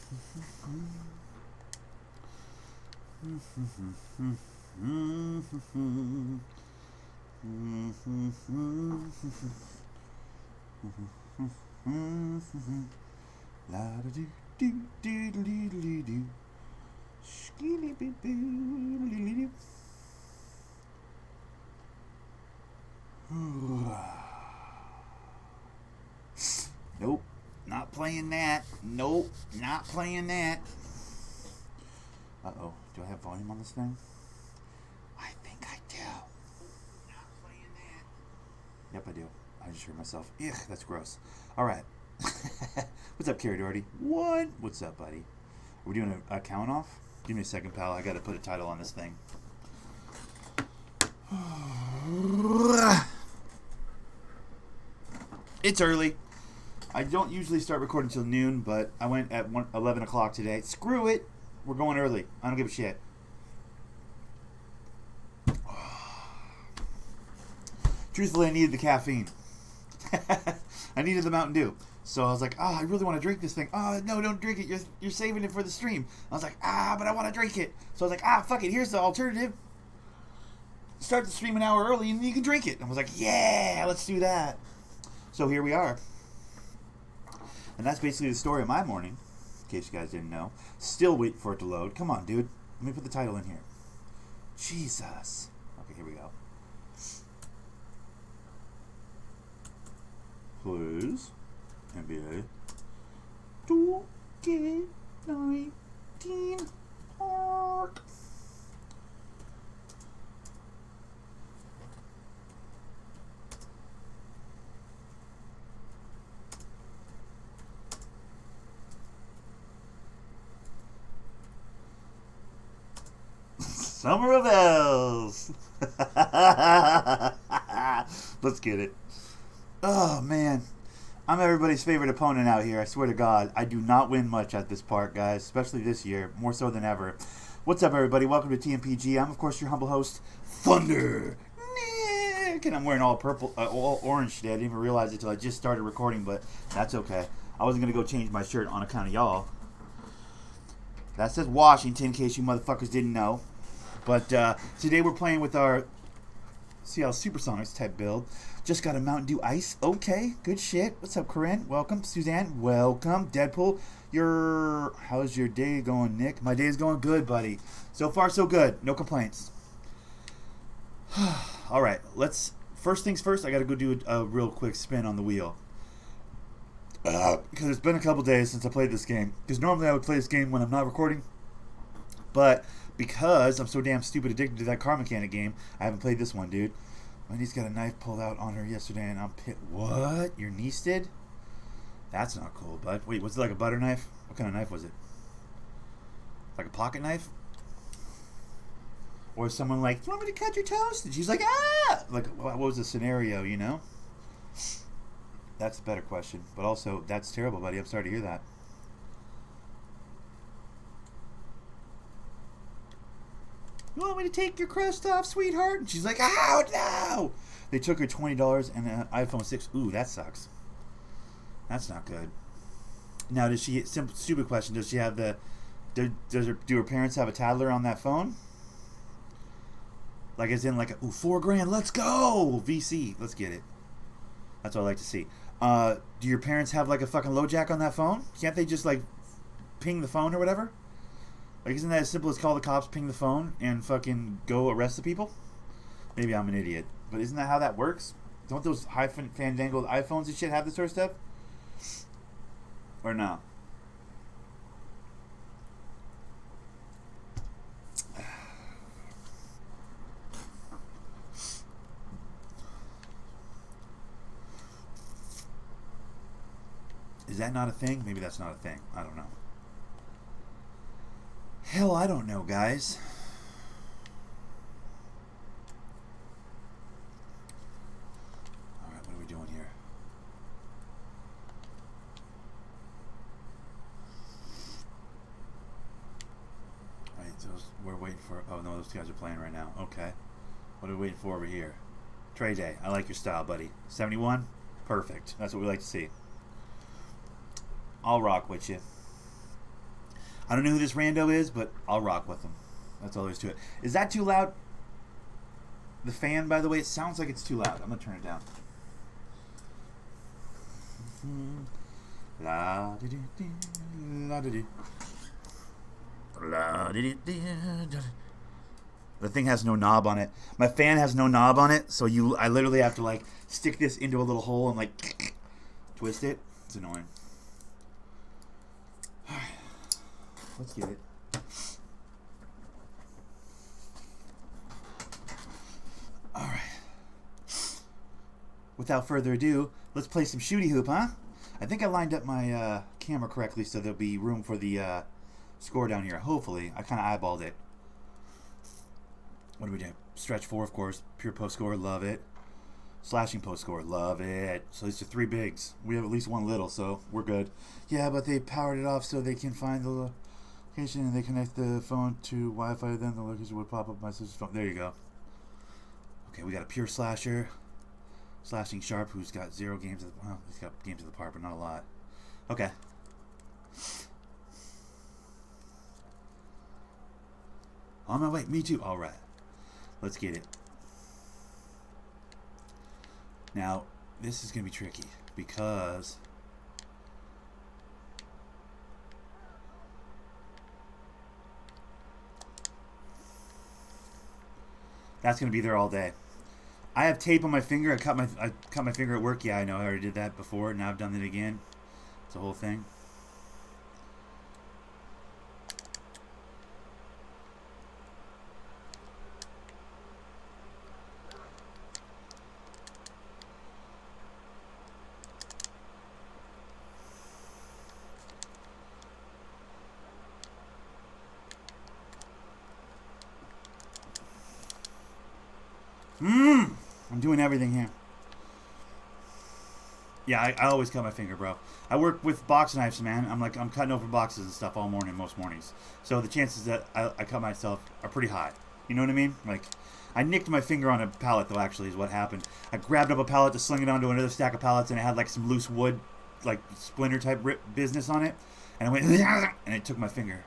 La da do do do do do do. Skilly boo boo. Nope, not playing that. Nope, not playing that. Uh-oh, do I have volume on this thing? I think I do. Not playing that. Yep, I do. I just heard myself. Ugh, that's gross. All right. What's up, Carrie Doherty? What? What's up, buddy? Are we doing a count off? Give me a second, pal. I got to put a title on this thing. It's early. I don't usually start recording till noon, but I went at 11 o'clock today. Screw it. We're going early. I don't give a shit. Truthfully, I needed the caffeine. I needed the Mountain Dew. So I was like, I really want to drink this thing. Oh, no, don't drink it. You're saving it for the stream. I was like, but I want to drink it. So I was like, fuck it. Here's the alternative. Start the stream an hour early and you can drink it. And I was like, yeah, let's do that. So here we are. And that's basically the story of my morning, in case you guys didn't know. Still waiting for it to load. Come on, dude. Let me put the title in here. Jesus. Okay, here we go. Please. NBA 2K19 Park. Summer of Bells. Let's get it. Oh, man. I'm everybody's favorite opponent out here. I swear to God. I do not win much at this park, guys. Especially this year. More so than ever. What's up, everybody? Welcome to TMPG. I'm, of course, your humble host, Thundernick. And I'm wearing all purple, all orange today. I didn't even realize it until I just started recording, but that's okay. I wasn't going to go change my shirt on account of y'all. That says Washington, in case you motherfuckers didn't know. But today we're playing with our CL Supersonics type build. Just got a Mountain Dew Ice. Okay, good shit. What's up, Corinne? Welcome. Suzanne, welcome. Deadpool, how's your day going, Nick? My day is going good, buddy. So far, so good. No complaints. All right, first things first, I got to go do a real quick spin on the wheel. Because it's been a couple days since I played this game. Because normally I would play this game when I'm not recording. But because I'm so damn stupid addicted to that car mechanic game, I haven't played this one, dude. My niece got a knife pulled out on her yesterday, and I'm pissed. What? Your niece did? That's not cool, bud. Wait, was it like a butter knife? What kind of knife was it? Like a pocket knife? Or someone like, you want me to cut your toast? And she's like, ah! Like, what was the scenario, you know? That's a better question. But also, that's terrible, buddy. I'm sorry to hear that. You want me to take your crust off, sweetheart? And she's like, oh, no! They took her $20 and an iPhone 6. Ooh, that sucks. That's not good. Now, stupid question, does she have do her parents have a toddler on that phone? Like, as in, like, ooh, $4,000, let's go! VC, let's get it. That's what I like to see. Do your parents have, like, a fucking LoJack on that phone? Can't they just, like, ping the phone or whatever? Like, isn't that as simple as call the cops, ping the phone, and fucking go arrest the people? Maybe I'm an idiot. But isn't that how that works? Don't those high-fandangled iPhones and shit have this sort of stuff? Or no? Is that not a thing? Maybe that's not a thing. I don't know. Hell, I don't know, guys. Alright, what are we doing here? Alright, so we're waiting for... Oh, no, those guys are playing right now. Okay. What are we waiting for over here? Trey Day. I like your style, buddy. 71? Perfect. That's what we like to see. I'll rock with you. I don't know who this rando is, but I'll rock with him. That's all there is to it. Is that too loud? The fan, by the way, it sounds like it's too loud. I'm going to turn it down. La di di di, la di di. La di di di. The thing has no knob on it. My fan has no knob on it, so I literally have to like stick this into a little hole and like twist it. It's annoying. Alright. Let's get it. Alright. Without further ado, let's play some shooty hoop, huh? I think I lined up my camera correctly so there'll be room for the score down here. Hopefully. I kind of eyeballed it. What do we do? Stretch 4, of course. Pure post score, love it. Slashing post score, love it. So these are 3 bigs. We have at least 1 little, so we're good. Yeah, but they powered it off so they can find the location and they connect the phone to Wi-Fi. Then the location would pop up my sister's phone. There you go. Okay, we got a pure slasher. Slashing Sharp, who's got 0 games. Well, he's got games of the park, but not a lot. Okay. On my way. Me too. All right. Let's get it. Now, this is going to be tricky because that's going to be there all day. I have tape on my finger. I cut my finger at work. Yeah, I know. I already did that before. Now I've done it again. It's a whole thing. I'm doing everything here. Yeah, I always cut my finger, bro. I work with box knives, man. I'm cutting open boxes and stuff all morning, most mornings. So the chances that I cut myself are pretty high. You know what I mean? Like, I nicked my finger on a pallet, though, actually, is what happened. I grabbed up a pallet to sling it onto another stack of pallets, and it had, like, some loose wood, like, splinter-type business on it. And I went, and it took my finger.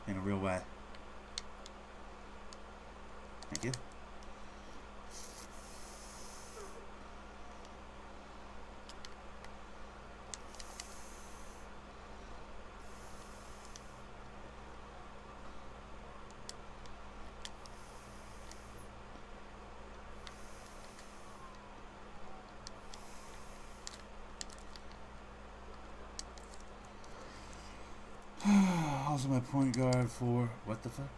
In a real way. Thank you. Also my point guard for what the fuck?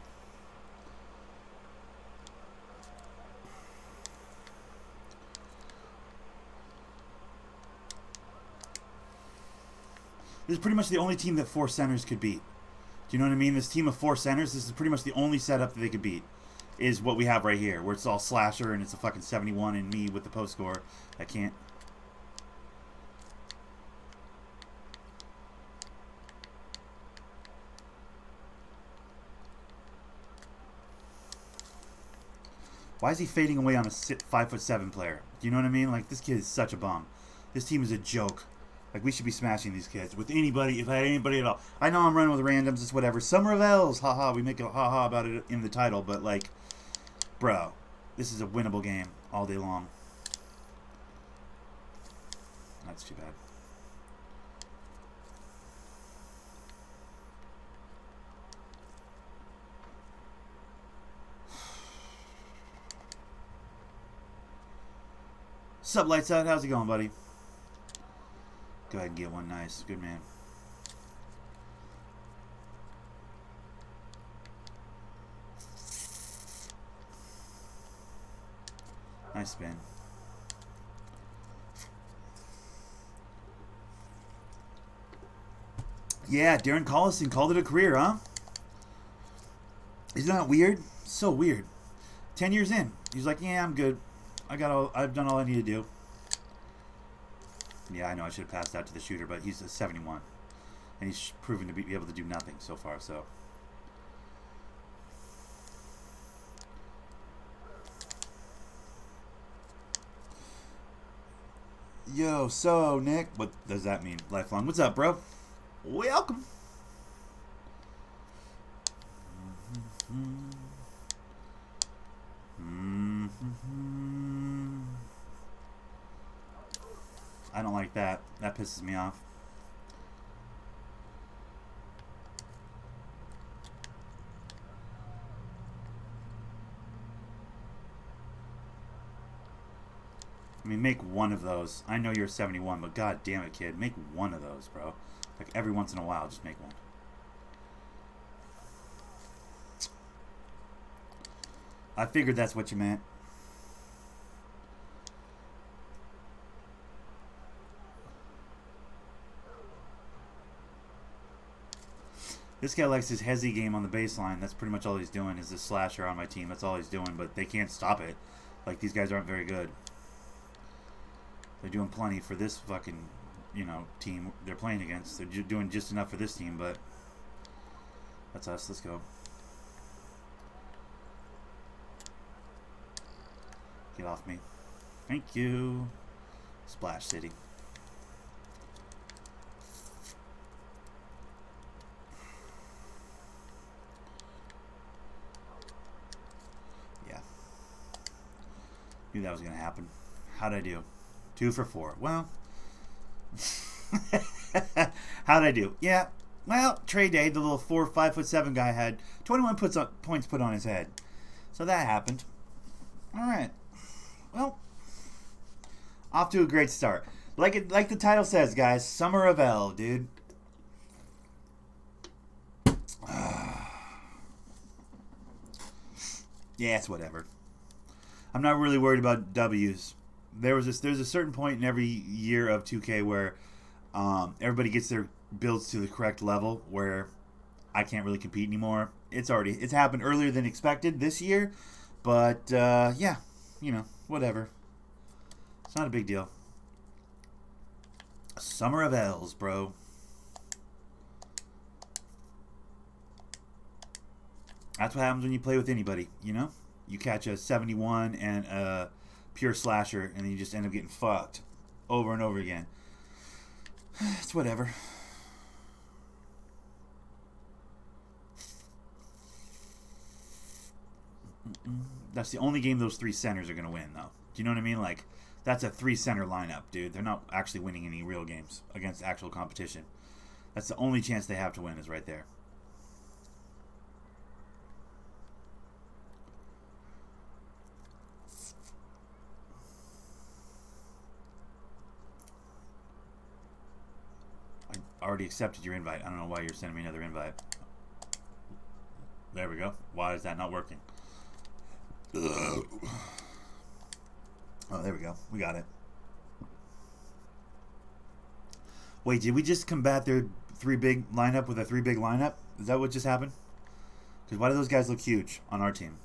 This is pretty much the only team that 4 centers could beat. Do you know what I mean? This team of 4 centers, this is pretty much the only setup that they could beat. Is what we have right here, where it's all slasher and it's a fucking 71 and me with the post score. I can't. Why is he fading away on a 5'7" player? Do you know what I mean? Like, this kid is such a bum. This team is a joke. Like, we should be smashing these kids with anybody, if I had anybody at all. I know I'm running with randoms, it's whatever. Summer of L's, haha, we make a haha about it in the title, but, like, bro, this is a winnable game all day long. That's too bad. Sup, Lights Out? How's it going, buddy? Go ahead and get one. Nice. Good man. Nice spin. Yeah, Darren Collison called it a career, huh? Isn't that weird? So weird. 10 years in. He's like, yeah, I'm good. I've done all I need to do. Yeah, I know I should have passed that to the shooter, but he's a 71. And he's proven to be able to do nothing so far, so. Yo, so, Nick. What does that mean? Lifelong. What's up, bro? Welcome. I don't like that. That pisses me off. I mean, make one of those. I know you're 71, but god damn it, kid. Make one of those, bro. Like, every once in a while, just make one. I figured that's what you meant. This guy likes his hezzy game on the baseline. That's pretty much all he's doing is this slasher on my team. That's all he's doing, but they can't stop it. Like, these guys aren't very good. They're doing plenty for this fucking, you know, team they're playing against. They're doing just enough for this team, but that's us. Let's go. Get off me. Thank you. Splash City. Yeah. Knew that was going to happen. How'd I do? 2 for 4. Well. How'd I do? Yeah. Well, trade day, the little 5'7" guy had 21 points put on his head. So that happened. All right. Well, off to a great start. Like the title says, guys, Summer of L, dude. Yeah, it's whatever. I'm not really worried about W's. There's a certain point in every year of 2K where everybody gets their builds to the correct level where I can't really compete anymore. It's happened earlier than expected this year, but yeah, you know, whatever. It's not a big deal. Summer of L's, bro. That's what happens when you play with anybody, you know? You catch a 71 and a pure slasher, and then you just end up getting fucked over and over again. It's whatever. That's the only game those 3 centers are going to win, though. Do you know what I mean? Like, that's a 3-center lineup, dude. They're not actually winning any real games against actual competition. That's the only chance they have to win is right there. I already accepted your invite. I don't know why you're sending me another invite. There we go. Why is that not working? Ugh. Oh, there we go. We got it. Wait, did we just combat their 3 big lineup with a 3 big lineup? Is that what just happened? Because why do those guys look huge on our team?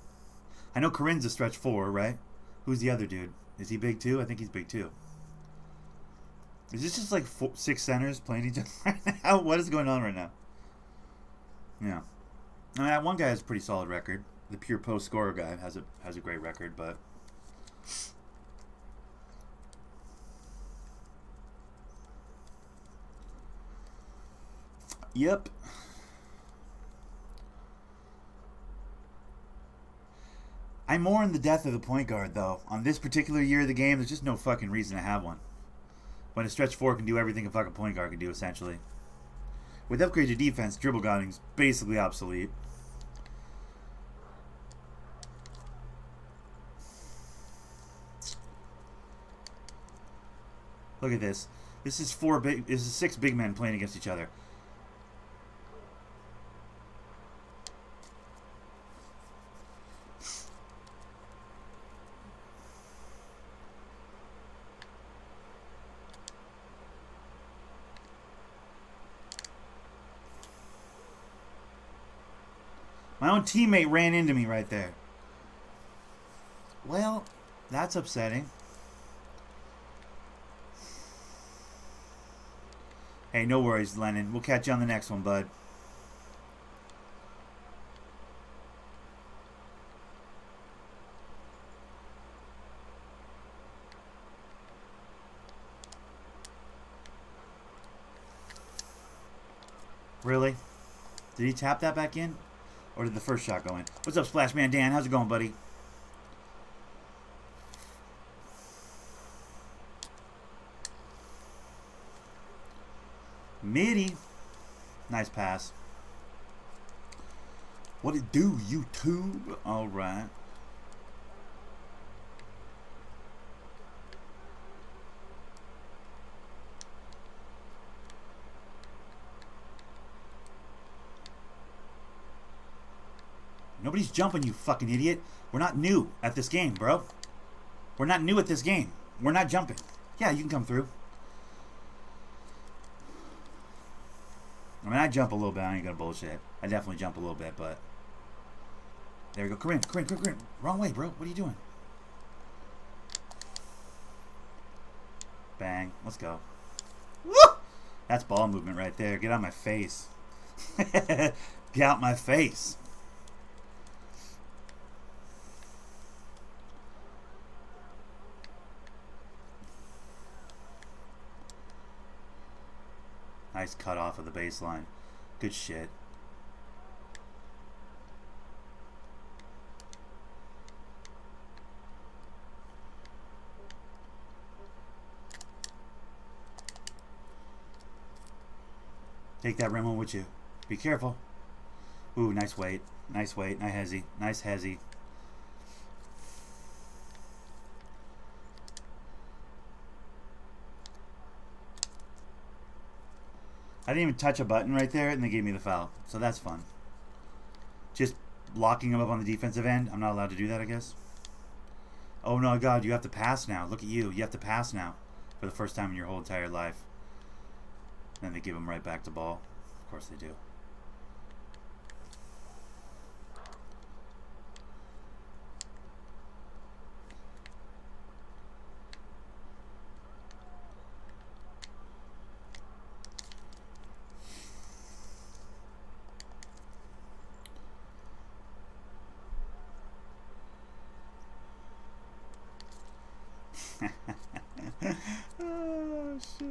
I know Corinne's a stretch 4, right? Who's the other dude? Is he big too? I think he's big too. Is this just like 6 centers playing each other right now? What is going on right now? Yeah. I mean, that one guy has a pretty solid record. The pure post scorer guy has a great record, but yep. I mourn the death of the point guard, though. On this particular year of the game, there's just no fucking reason to have one. When a stretch 4 can do everything a fucking point guard can do, essentially. With upgraded defense, dribble guarding's basically obsolete. Look at this. This is 6 big men playing against each other. My own teammate ran into me right there. Well, that's upsetting. Hey, no worries, Lennon. We'll catch you on the next one, bud. Really? Did he tap that back in? Or did the first shot go in? What's up, Splash Man Dan? How's it going, buddy? Midi. Nice pass. What it do, YouTube? All right. Nobody's jumping, you fucking idiot. We're not new at this game, bro. We're not new at this game. We're not jumping. Yeah, you can come through. I mean, I jump a little bit. I ain't gonna bullshit. I definitely jump a little bit, but... There we go. Corinne. Wrong way, bro. What are you doing? Bang. Let's go. Woo! That's ball movement right there. Get out my face. Get out my face. Nice cut off of the baseline. Good shit. Take that rim on with you. Be careful. Ooh, nice weight. Nice weight. Nice hezzy. Nice hezzy. I didn't even touch a button right there, and they gave me the foul. So that's fun. Just locking them up on the defensive end. I'm not allowed to do that, I guess. Oh, no, God, you have to pass now. Look at you. You have to pass now for the first time in your whole entire life. And they give them right back to ball. Of course they do. Oh, shit.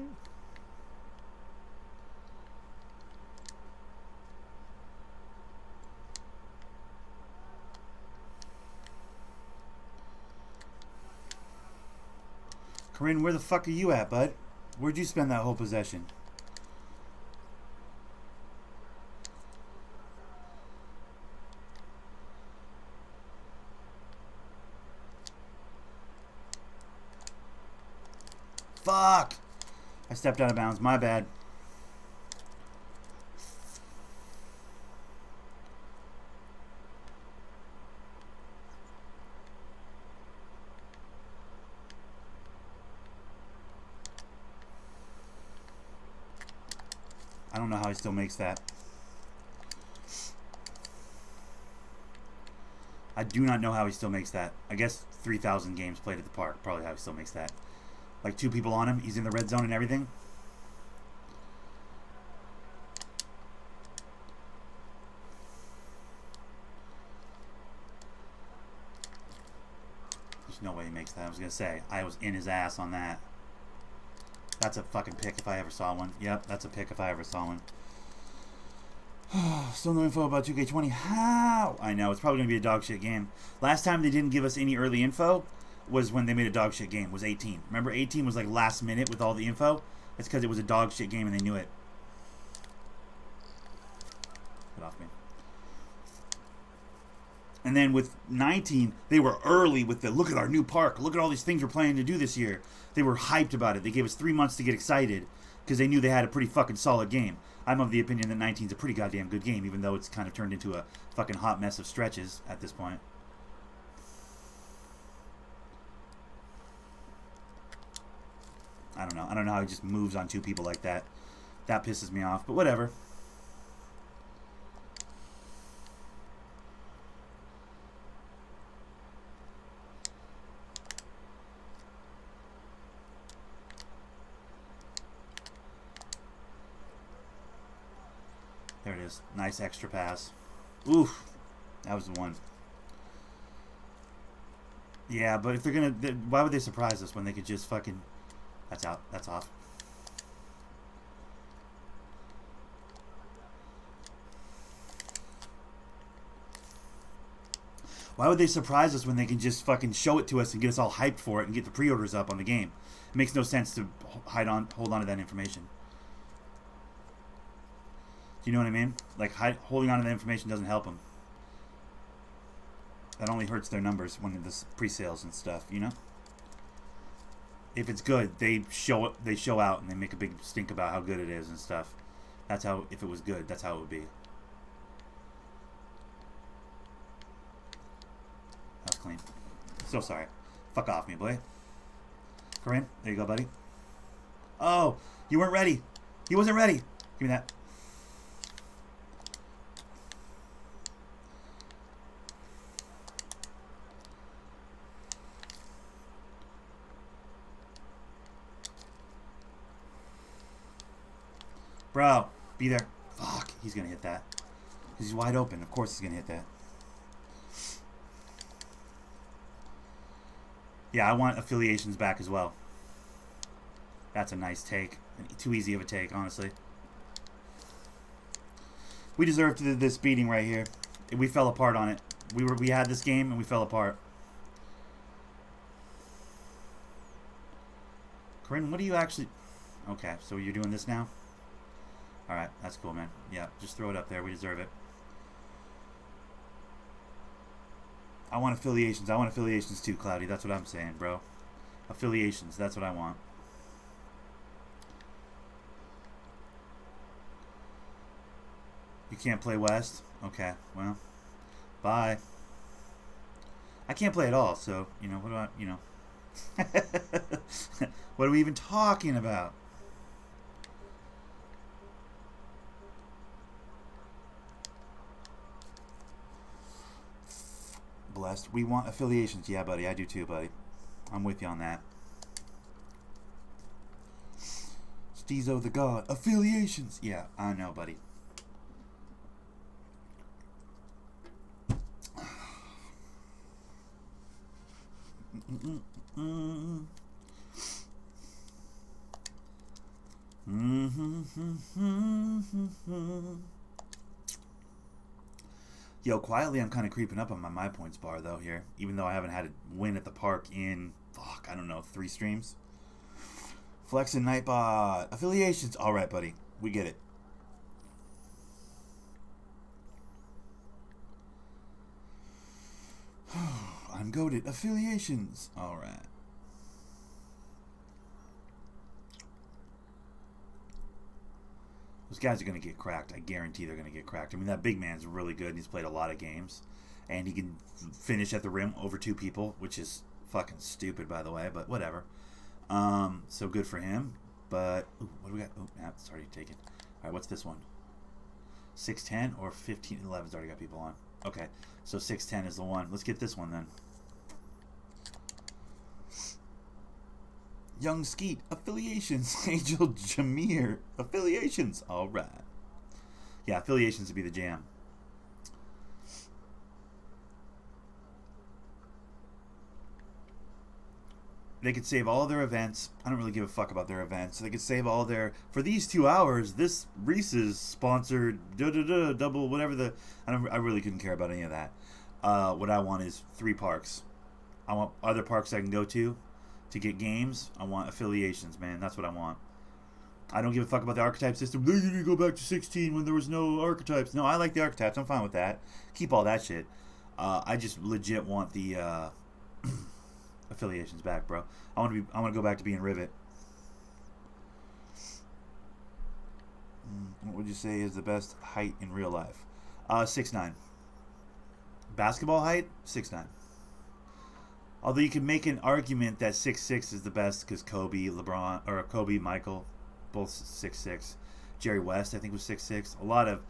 Corinne, where the fuck are you at, bud? Where'd you spend that whole possession? Fuck! I stepped out of bounds. My bad. I don't know how he still makes that. I do not know how he still makes that. I guess 3,000 games played at the park. Probably how he still makes that. Like 2 people on him. He's in the red zone and everything. There's no way he makes that. I was going to say, I was in his ass on that. That's a fucking pick if I ever saw one. Yep, that's a pick if I ever saw one. Still no info about 2K20. How? I know, it's probably going to be a dog shit game. Last time they didn't give us any early info was when they made a dog shit game, was 18. Remember 18 was like last minute with all the info? It's because it was a dog shit game and they knew it. Get off me. And then with 19, they were early with the, look at our new park. Look at all these things we're planning to do this year. They were hyped about it. They gave us 3 months to get excited because they knew they had a pretty fucking solid game. I'm of the opinion that 19's a pretty goddamn good game, even though it's kind of turned into a fucking hot mess of stretches at this point. I don't know. I don't know how he just moves on 2 people like that. That pisses me off, but whatever. There it is. Nice extra pass. Oof. That was the one. Yeah, but if they're going to... Why would they surprise us when they could just fucking... That's out. That's off. Why would they surprise us when they can just fucking show it to us and get us all hyped for it and get the pre-orders up on the game? It makes no sense to hold on to that information. Do you know what I mean? Like, holding on to that information doesn't help them. That only hurts their numbers when this pre-sales and stuff, you know? If it's good, they show out and they make a big stink about how good it is and stuff. That's how, if it was good, that's how it would be. That was clean. So sorry. Fuck off me, boy. Corinne, there you go, buddy. Oh, you weren't ready. He wasn't ready. Give me that. Bro, be there. Fuck, he's going to hit that. He's wide open. Of course he's going to hit that. Yeah, I want affiliations back as well. That's a nice take. Too easy of a take, honestly. We deserved this beating right here. We fell apart on it. We had this game and we fell apart. Corinne, what do you actually... Okay, so you're doing this now? Alright, that's cool, man. Yeah, just throw it up there. We deserve it. I want affiliations. I want affiliations too, Cloudy. That's what I'm saying, bro. Affiliations. That's what I want. You can't play West? Okay, well, bye. I can't play at all, so, you know, what do I, you know. What are we even talking about? Blessed. We want affiliations. Yeah, buddy. I do too, buddy. I'm with you on that. Steezo the God. Affiliations. Yeah, I know, buddy. Yo, quietly, I'm kind of creeping up on my points bar, though, here. Even though I haven't had a win at the park in, fuck, I don't know, 3 streams. Flex and Nightbot. Affiliations. All right, buddy. We get it. I'm goated. Affiliations. All right. Those guys are going to get cracked. I guarantee they're going to get cracked. I mean, that big man's really good, and he's played a lot of games. And he can finish at the rim over 2 people, which is fucking stupid, by the way, but whatever. So good for him. But, ooh, what do we got? Oh, nah, it's already taken. All right, what's this one? 6'10" or 15'11's already got people on. Okay, so 6'10" is the one. Let's get this one then. Young Skeet, affiliations. Angel Jameer, affiliations. All right. Yeah, affiliations would be the jam. They could save all their events. I don't really give a fuck about their events. They could save all their... For these 2 hours, this Reese's sponsored double whatever the... I really couldn't care about any of that. What I want is 3 parks. I want other parks I can go to get games. I want affiliations, man. That's what I want. I don't give a fuck about the archetype system. You need to go back to 16 when there was no archetypes. No, I like the archetypes. I'm fine with that. Keep all that shit. I just legit want the affiliations back, bro. I want to go back to being Rivet. What would you say is the best height in real life? 6'9". Basketball height, 6'9". Although you can make an argument that 6'6" is the best because Kobe, Michael, both 6'6". Jerry West, I think, was 6'6". A lot of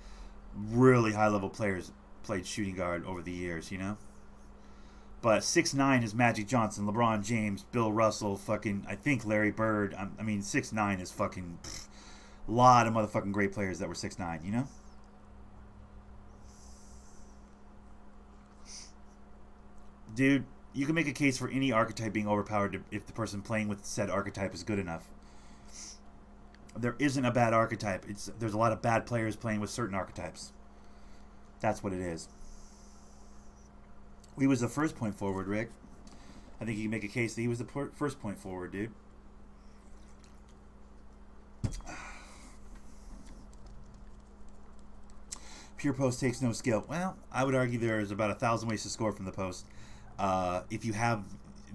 really high-level players played shooting guard over the years, you know? But 6'9" is Magic Johnson, LeBron James, Bill Russell, fucking, I think Larry Bird. I mean, 6'9" is fucking a lot of motherfucking great players that were 6'9", you know? Dude, you can make a case for any archetype being overpowered if the person playing with said archetype is good enough. There isn't a bad archetype. There's a lot of bad players playing with certain archetypes. That's what it is. He was the first point forward, Rick. I think you can make a case that he was the first point forward, dude. Pure post takes no skill. Well, I would argue there's about 1,000 ways to score from the post. If you have,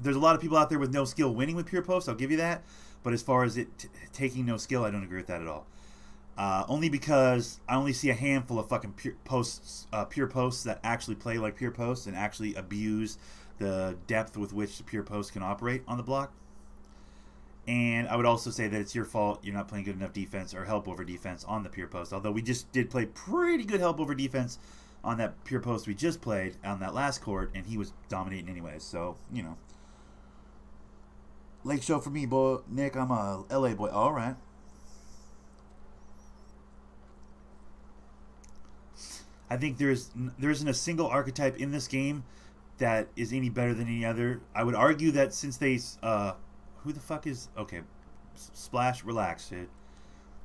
there's a lot of people out there with no skill winning with pure post. I'll give you that. But as far as it taking no skill, I don't agree with that at all. Only because I only see a handful of fucking pure posts that actually play like pure posts and actually abuse the depth with which the pure post can operate on the block. And I would also say that it's your fault you're not playing good enough defense or help over defense on the pure post. Although we just did play pretty good help over defense on that pure post we just played on that last court, and he was dominating anyways. So, you know. Lake show for me, boy. Nick, I'm a LA boy. All right. I think there isn't a single archetype in this game that is any better than any other. I would argue that since they who the fuck is... Okay, Splash, relax, dude.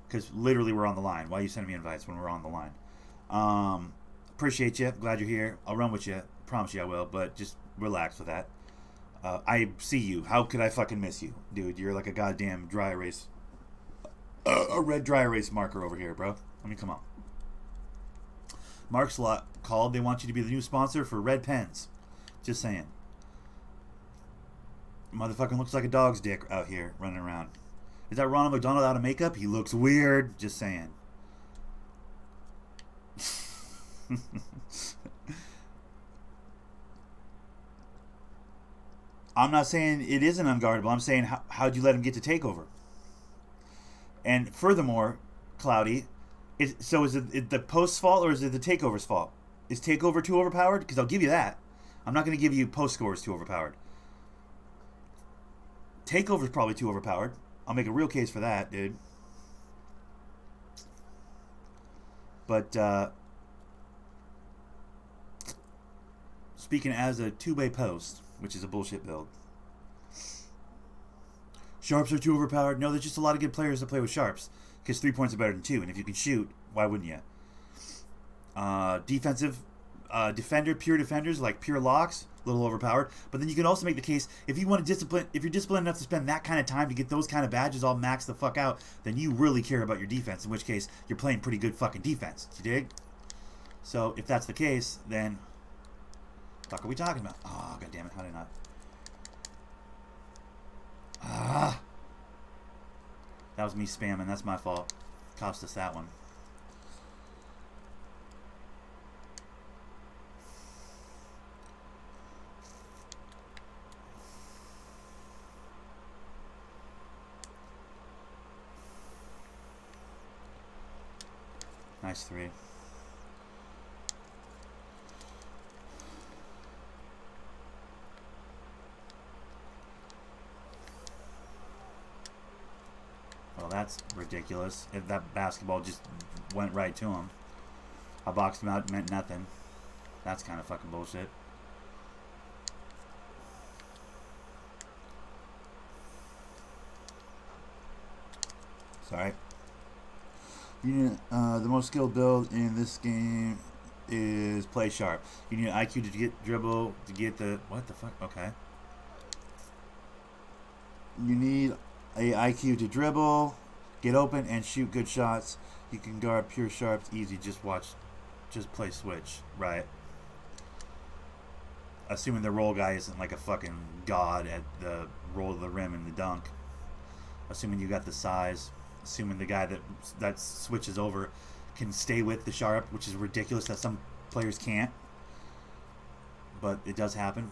Because literally we're on the line. Why are you sending me invites when we're on the line? Appreciate you. Glad you're here. I'll run with you. Promise you I will, but just relax with that. I see you. How could I fucking miss you? Dude, you're like a goddamn dry erase... a red dry erase marker over here, bro. I mean, come on. Mark's lot called. They want you to be the new sponsor for red pens. Just saying. Motherfucking looks like a dog's dick out here running around. Is that Ronald McDonald out of makeup? He looks weird. Just saying. I'm not saying it isn't unguardable. I'm saying how'd you let him get to takeover? And furthermore, Cloudy, is it the post's fault or is it the takeover's fault? Is takeover too overpowered? Because I'll give you that. I'm not going to give you post scores too overpowered. Takeover's probably too overpowered. I'll make a real case for that, dude. But speaking as a two-way post, which is a bullshit build. Sharps are too overpowered. No, there's just a lot of good players that play with sharps. Because 3 points are better than 2. And if you can shoot, why wouldn't you? Defensive pure defenders like pure locks, a little overpowered. But then you can also make the case, if you want to discipline, if you're disciplined enough to spend that kind of time to get those kind of badges all maxed the fuck out, then you really care about your defense. In which case, you're playing pretty good fucking defense. You dig? So if that's the case, then what the fuck are we talking about? Oh, god damn it! How did I not? That was me spamming. That's my fault. Cost us that one. Nice three. Well, that's ridiculous. If that basketball just went right to him. I boxed him out, meant nothing. That's kind of fucking bullshit. Sorry. The most skilled build in this game is play sharp. You need an IQ to get dribble, to get the... What the fuck? Okay. You need a IQ to dribble, get open, and shoot good shots. You can guard pure sharps easy. Just play switch. Right. Assuming the roll guy isn't like a fucking god at the roll of the rim and the dunk. Assuming you got the size. Assuming the guy that switches over can stay with the sharp, which is ridiculous that some players can't. But it does happen.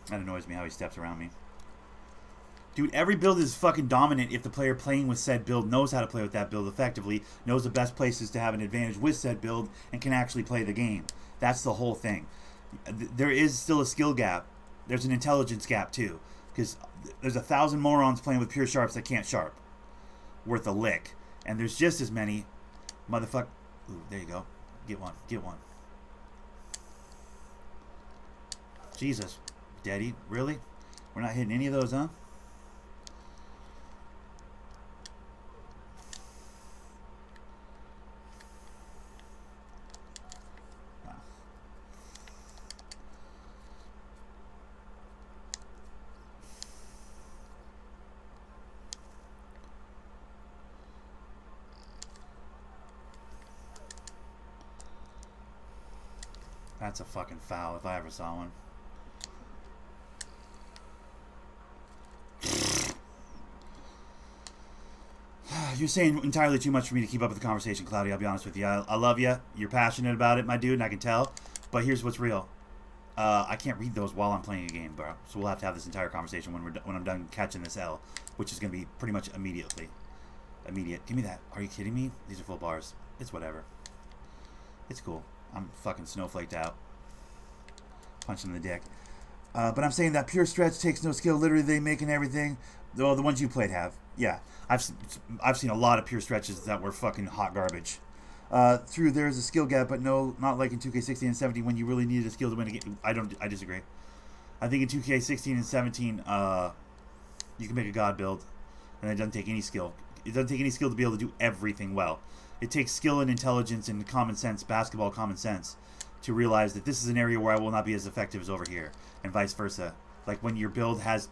That annoys me how he steps around me. Dude, every build is fucking dominant if the player playing with said build knows how to play with that build effectively, knows the best places to have an advantage with said build, and can actually play the game. That's the whole thing. There is still a skill gap. There's an intelligence gap too. Because there's 1,000 morons playing with pure sharps that can't sharp. Worth a lick. And there's just as many motherfuck... Ooh, there you go. Get one. Get one. Jesus. Daddy, really? We're not hitting any of those, huh? That's a fucking foul if I ever saw one. You're saying entirely too much for me to keep up with the conversation, Cloudy. I'll be honest with you. I love you. You're passionate about it, my dude, and I can tell. But here's what's real. I can't read those while I'm playing a game, bro. So we'll have to have this entire conversation when I'm done catching this L, which is going to be pretty much immediately. Immediate. Give me that. Are you kidding me? These are full bars. It's whatever. It's cool. I'm fucking snowflaked out. Punching in the dick. But I'm saying that pure stretch takes no skill. Literally, they making everything. Well, the ones you played have. Yeah. I've seen a lot of pure stretches that were fucking hot garbage. True, there's a skill gap, but no, not like in 2K16 and 17 when you really needed a skill to win a game. I disagree. I think in 2K16 and 17, you can make a god build, and it doesn't take any skill. It doesn't take any skill to be able to do everything well. It takes skill and intelligence and common sense, basketball common sense, to realize that this is an area where I will not be as effective as over here, and vice versa. Like when your build has,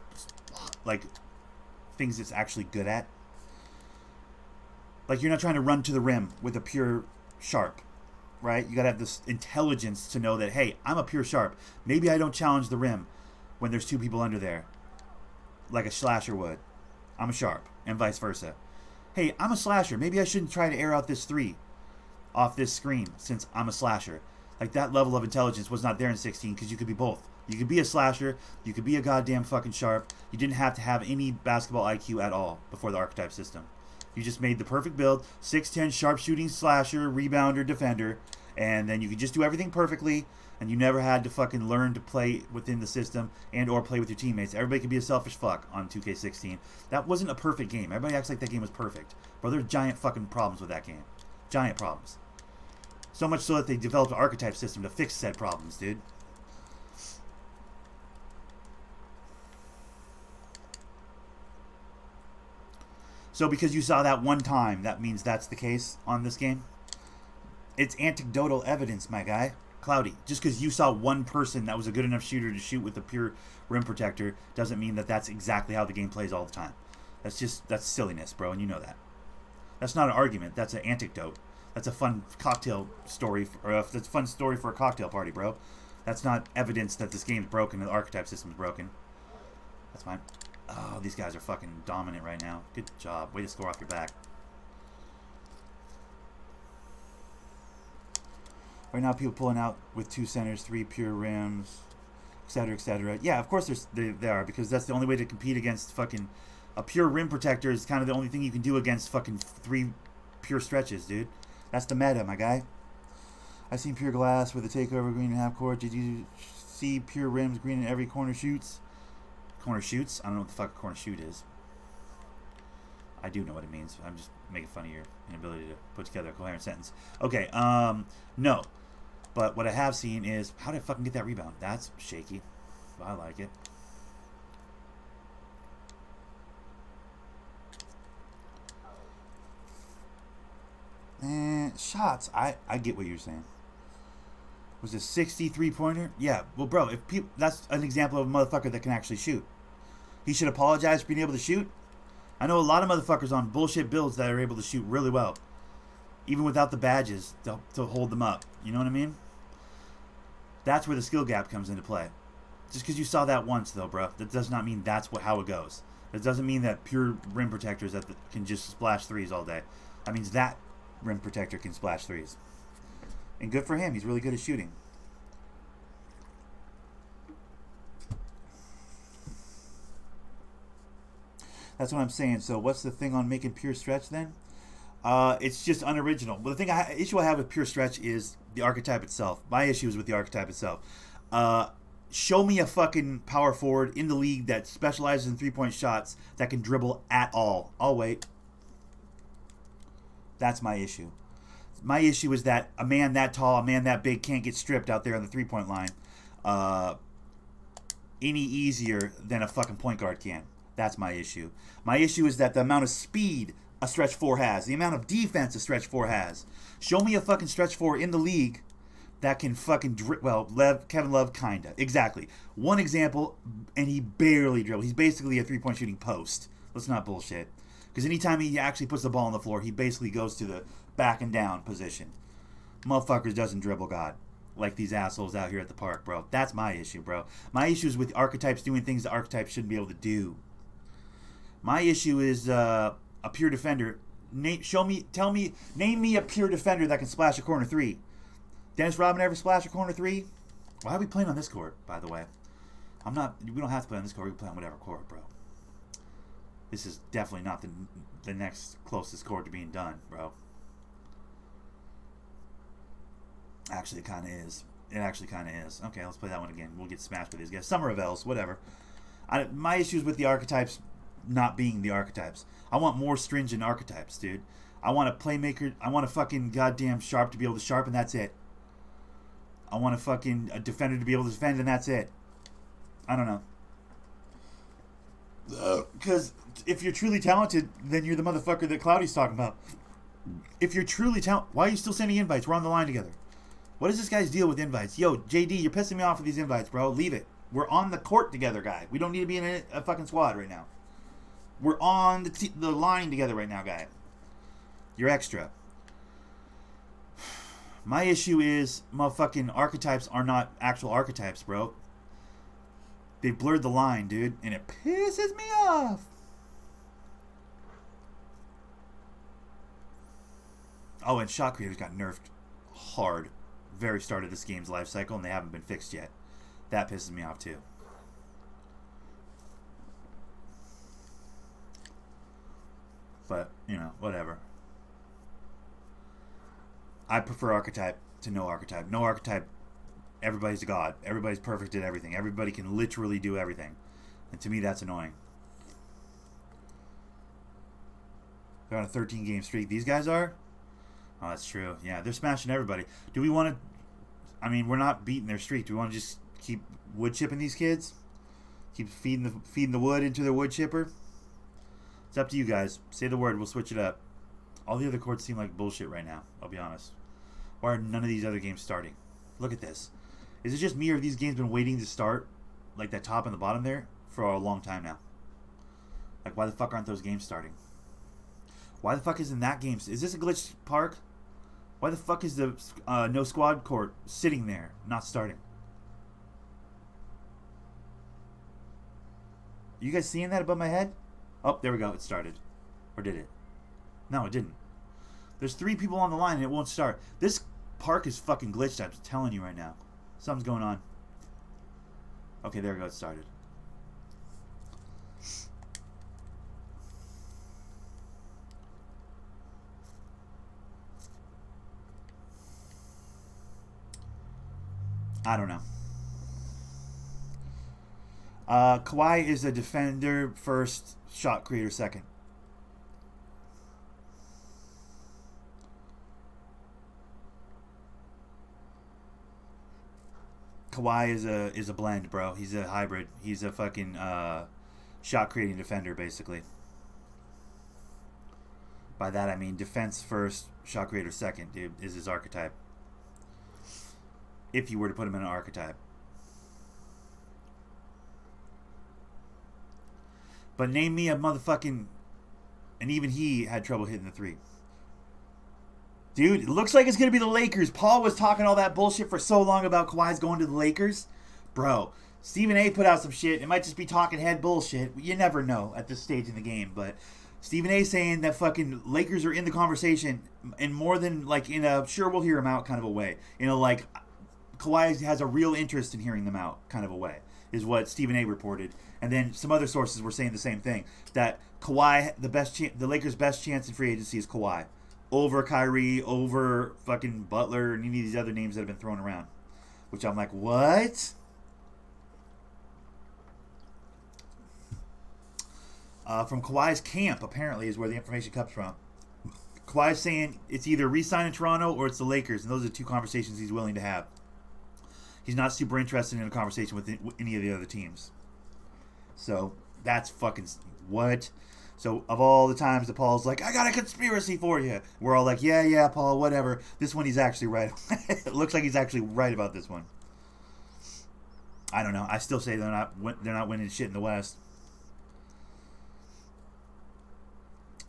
like, things it's actually good at. Like, you're not trying to run to the rim with a pure sharp, right? You got to have this intelligence to know that, hey, I'm a pure sharp. Maybe I don't challenge the rim when there's two people under there, like a slasher would. I'm a sharp, and vice versa. Hey, I'm a slasher. Maybe I shouldn't try to air out this three off this screen since I'm a slasher. Like, that level of intelligence was not there in 16 because you could be both. You could be a slasher. You could be a goddamn fucking sharp. You didn't have to have any basketball IQ at all before the archetype system. You just made the perfect build, 6'10", sharpshooting slasher, rebounder, defender, and then you could just do everything perfectly, and you never had to fucking learn to play within the system and or play with your teammates. Everybody could be a selfish fuck on 2K16. That wasn't a perfect game. Everybody acts like that game was perfect. Bro, there's giant fucking problems with that game. Giant problems. So much so that they developed an archetype system to fix said problems, dude. So because you saw that one time, that means that's the case on this game? It's anecdotal evidence, my guy. Cloudy. Just because you saw one person that was a good enough shooter to shoot with a pure rim protector doesn't mean that that's exactly how the game plays all the time. That's silliness, bro, and you know that. That's not an argument. That's an anecdote. That's a fun cocktail story, that's a fun story for a cocktail party, bro. That's not evidence that this game's broken and the archetype system's broken. That's fine. Oh, these guys are fucking dominant right now. Good job. Way to score off your back. Right now, people pulling out with 2 centers, 3 pure rims, etc., etc. Yeah, of course they are, because that's the only way to compete against fucking... A pure rim protector is kind of the only thing you can do against fucking 3 pure stretches, dude. That's the meta, my guy. I've seen pure glass with a takeover green and half court. Did you see pure rims green in every corner shoots? Corner shoots? I don't know what the fuck a corner shoot is. I do know what it means. I'm just making fun of your inability to put together a coherent sentence. Okay, no. But what I have seen is, how did I fucking get that rebound? That's shaky. I like it. And shots. I get what you're saying. Was it 63-pointer? Yeah. Well, bro, if people, that's an example of a motherfucker that can actually shoot. He should apologize for being able to shoot. I know a lot of motherfuckers on bullshit builds that are able to shoot really well, even without the badges to hold them up. You know what I mean? That's where the skill gap comes into play. Just because you saw that once, though, bro, that does not mean that's how it goes. That doesn't mean that pure rim protectors can just splash threes all day. That means that rim protector can splash threes. And good for him. He's really good at shooting. That's what I'm saying. So what's the thing on making pure stretch then? It's just unoriginal. But the issue I have with pure stretch is the archetype itself. My issue is with the archetype itself. Show me a fucking power forward in the league that specializes in 3-point shots that can dribble at all. I'll wait. That's my issue. My issue is that a man that tall, a man that big can't get stripped out there on the 3-point line any easier than a fucking point guard can. That's my issue. My issue is that the amount of speed a stretch 4 has, the amount of defense a stretch 4 has. Show me a fucking stretch 4 in the league that can fucking Kevin Love, kinda. Exactly. One example, and he barely dribbles. He's basically a 3-point shooting post. Let's not bullshit. Because anytime he actually puts the ball on the floor, he basically goes to the back and down position. Motherfuckers doesn't dribble God. like these assholes out here at the park, bro. That's my issue, bro. My issue is with archetypes doing things that archetypes shouldn't be able to do. My issue is a pure defender. Name me a pure defender that can splash a corner 3. Dennis Rodman ever splash a corner 3? Why are we playing on this court, by the way? We don't have to play on this court. We can play on whatever court, bro. This is definitely not the next closest court to being done, bro. Actually, it kind of is. It actually kind of is. Okay, let's play that one again. We'll get smashed by these guys. Summer of L's, whatever. My issue is with the archetypes not being the archetypes. I want more stringent archetypes, dude. I want a playmaker. I want a fucking goddamn sharp to be able to sharp, and that's it. I want a defender to be able to defend, and that's it. I don't know. Because if you're truly talented, then you're the motherfucker that Cloudy's talking about. If you're truly talented, why are you still sending invites? We're on the line together. What is this guy's deal with invites? Yo, JD, you're pissing me off with these invites, bro. Leave it. We're on the court together, guy. We don't need to be in a fucking squad right now. We're on the line together right now, guy. You're extra. My issue is motherfucking archetypes are not actual archetypes, bro. They blurred the line, dude, and it pisses me off. Oh, and shot creators got nerfed hard. Very start of this game's life cycle, and they haven't been fixed yet. That pisses me off too. But, you know, whatever. I prefer archetype to no archetype. No archetype, everybody's a god. Everybody's perfect at everything. Everybody can literally do everything. And to me, that's annoying. They're on a 13-game streak. These guys are? Oh, that's true. Yeah, they're smashing everybody. Do we want to... I mean, we're not beating their streak. Do we want to just keep wood chipping these kids? Keep feeding the wood into their wood chipper? It's up to you guys. Say the word. We'll switch it up. All the other courts seem like bullshit right now. I'll be honest. Why are none of these other games starting? Look at this. Is it just me or have these games been waiting to start, like that top and the bottom there, for a long time now? Like, why the fuck aren't those games starting? Why the fuck isn't that game... Is this a glitched park? Why the fuck is the no squad court sitting there, not starting? You guys seeing that above my head? Oh, there we go. It started. Or did it? No, it didn't. There's 3 people on the line and it won't start. This park is fucking glitched. I'm telling you right now. Something's going on. Okay, there we go. It started. I don't know. Kawhi is a defender first, shot creator second. Kawhi is a blend, bro. He's a hybrid. He's a fucking shot creating defender, basically. By that I mean defense first, shot creator second, dude, is his archetype. If you were to put him in an archetype. But name me a motherfucking... And even he had trouble hitting the 3. Dude, it looks like it's going to be the Lakers. Paul was talking all that bullshit for so long about Kawhi's going to the Lakers. Bro, Stephen A. put out some shit. It might just be talking head bullshit. You never know at this stage in the game. But Stephen A. saying that fucking Lakers are in the conversation in more than like in a sure we'll hear them out kind of a way. You know, like Kawhi has a real interest in hearing them out kind of a way is what Stephen A. reported. And then some other sources were saying the same thing. That Kawhi, the Lakers' best chance in free agency is Kawhi. Over Kyrie, over fucking Butler, and any of these other names that have been thrown around. Which I'm like, what? From Kawhi's camp, apparently, is where the information comes from. Kawhi's saying it's either re-sign in Toronto or it's the Lakers, and those are the 2 conversations he's willing to have. He's not super interested in a conversation with any of the other teams. So, that's fucking... What? So, of all the times that Paul's like, I got a conspiracy for you. We're all like, yeah, Paul, whatever. This one he's actually right. It looks like he's actually right about this one. I don't know. I still say they're not winning shit in the West.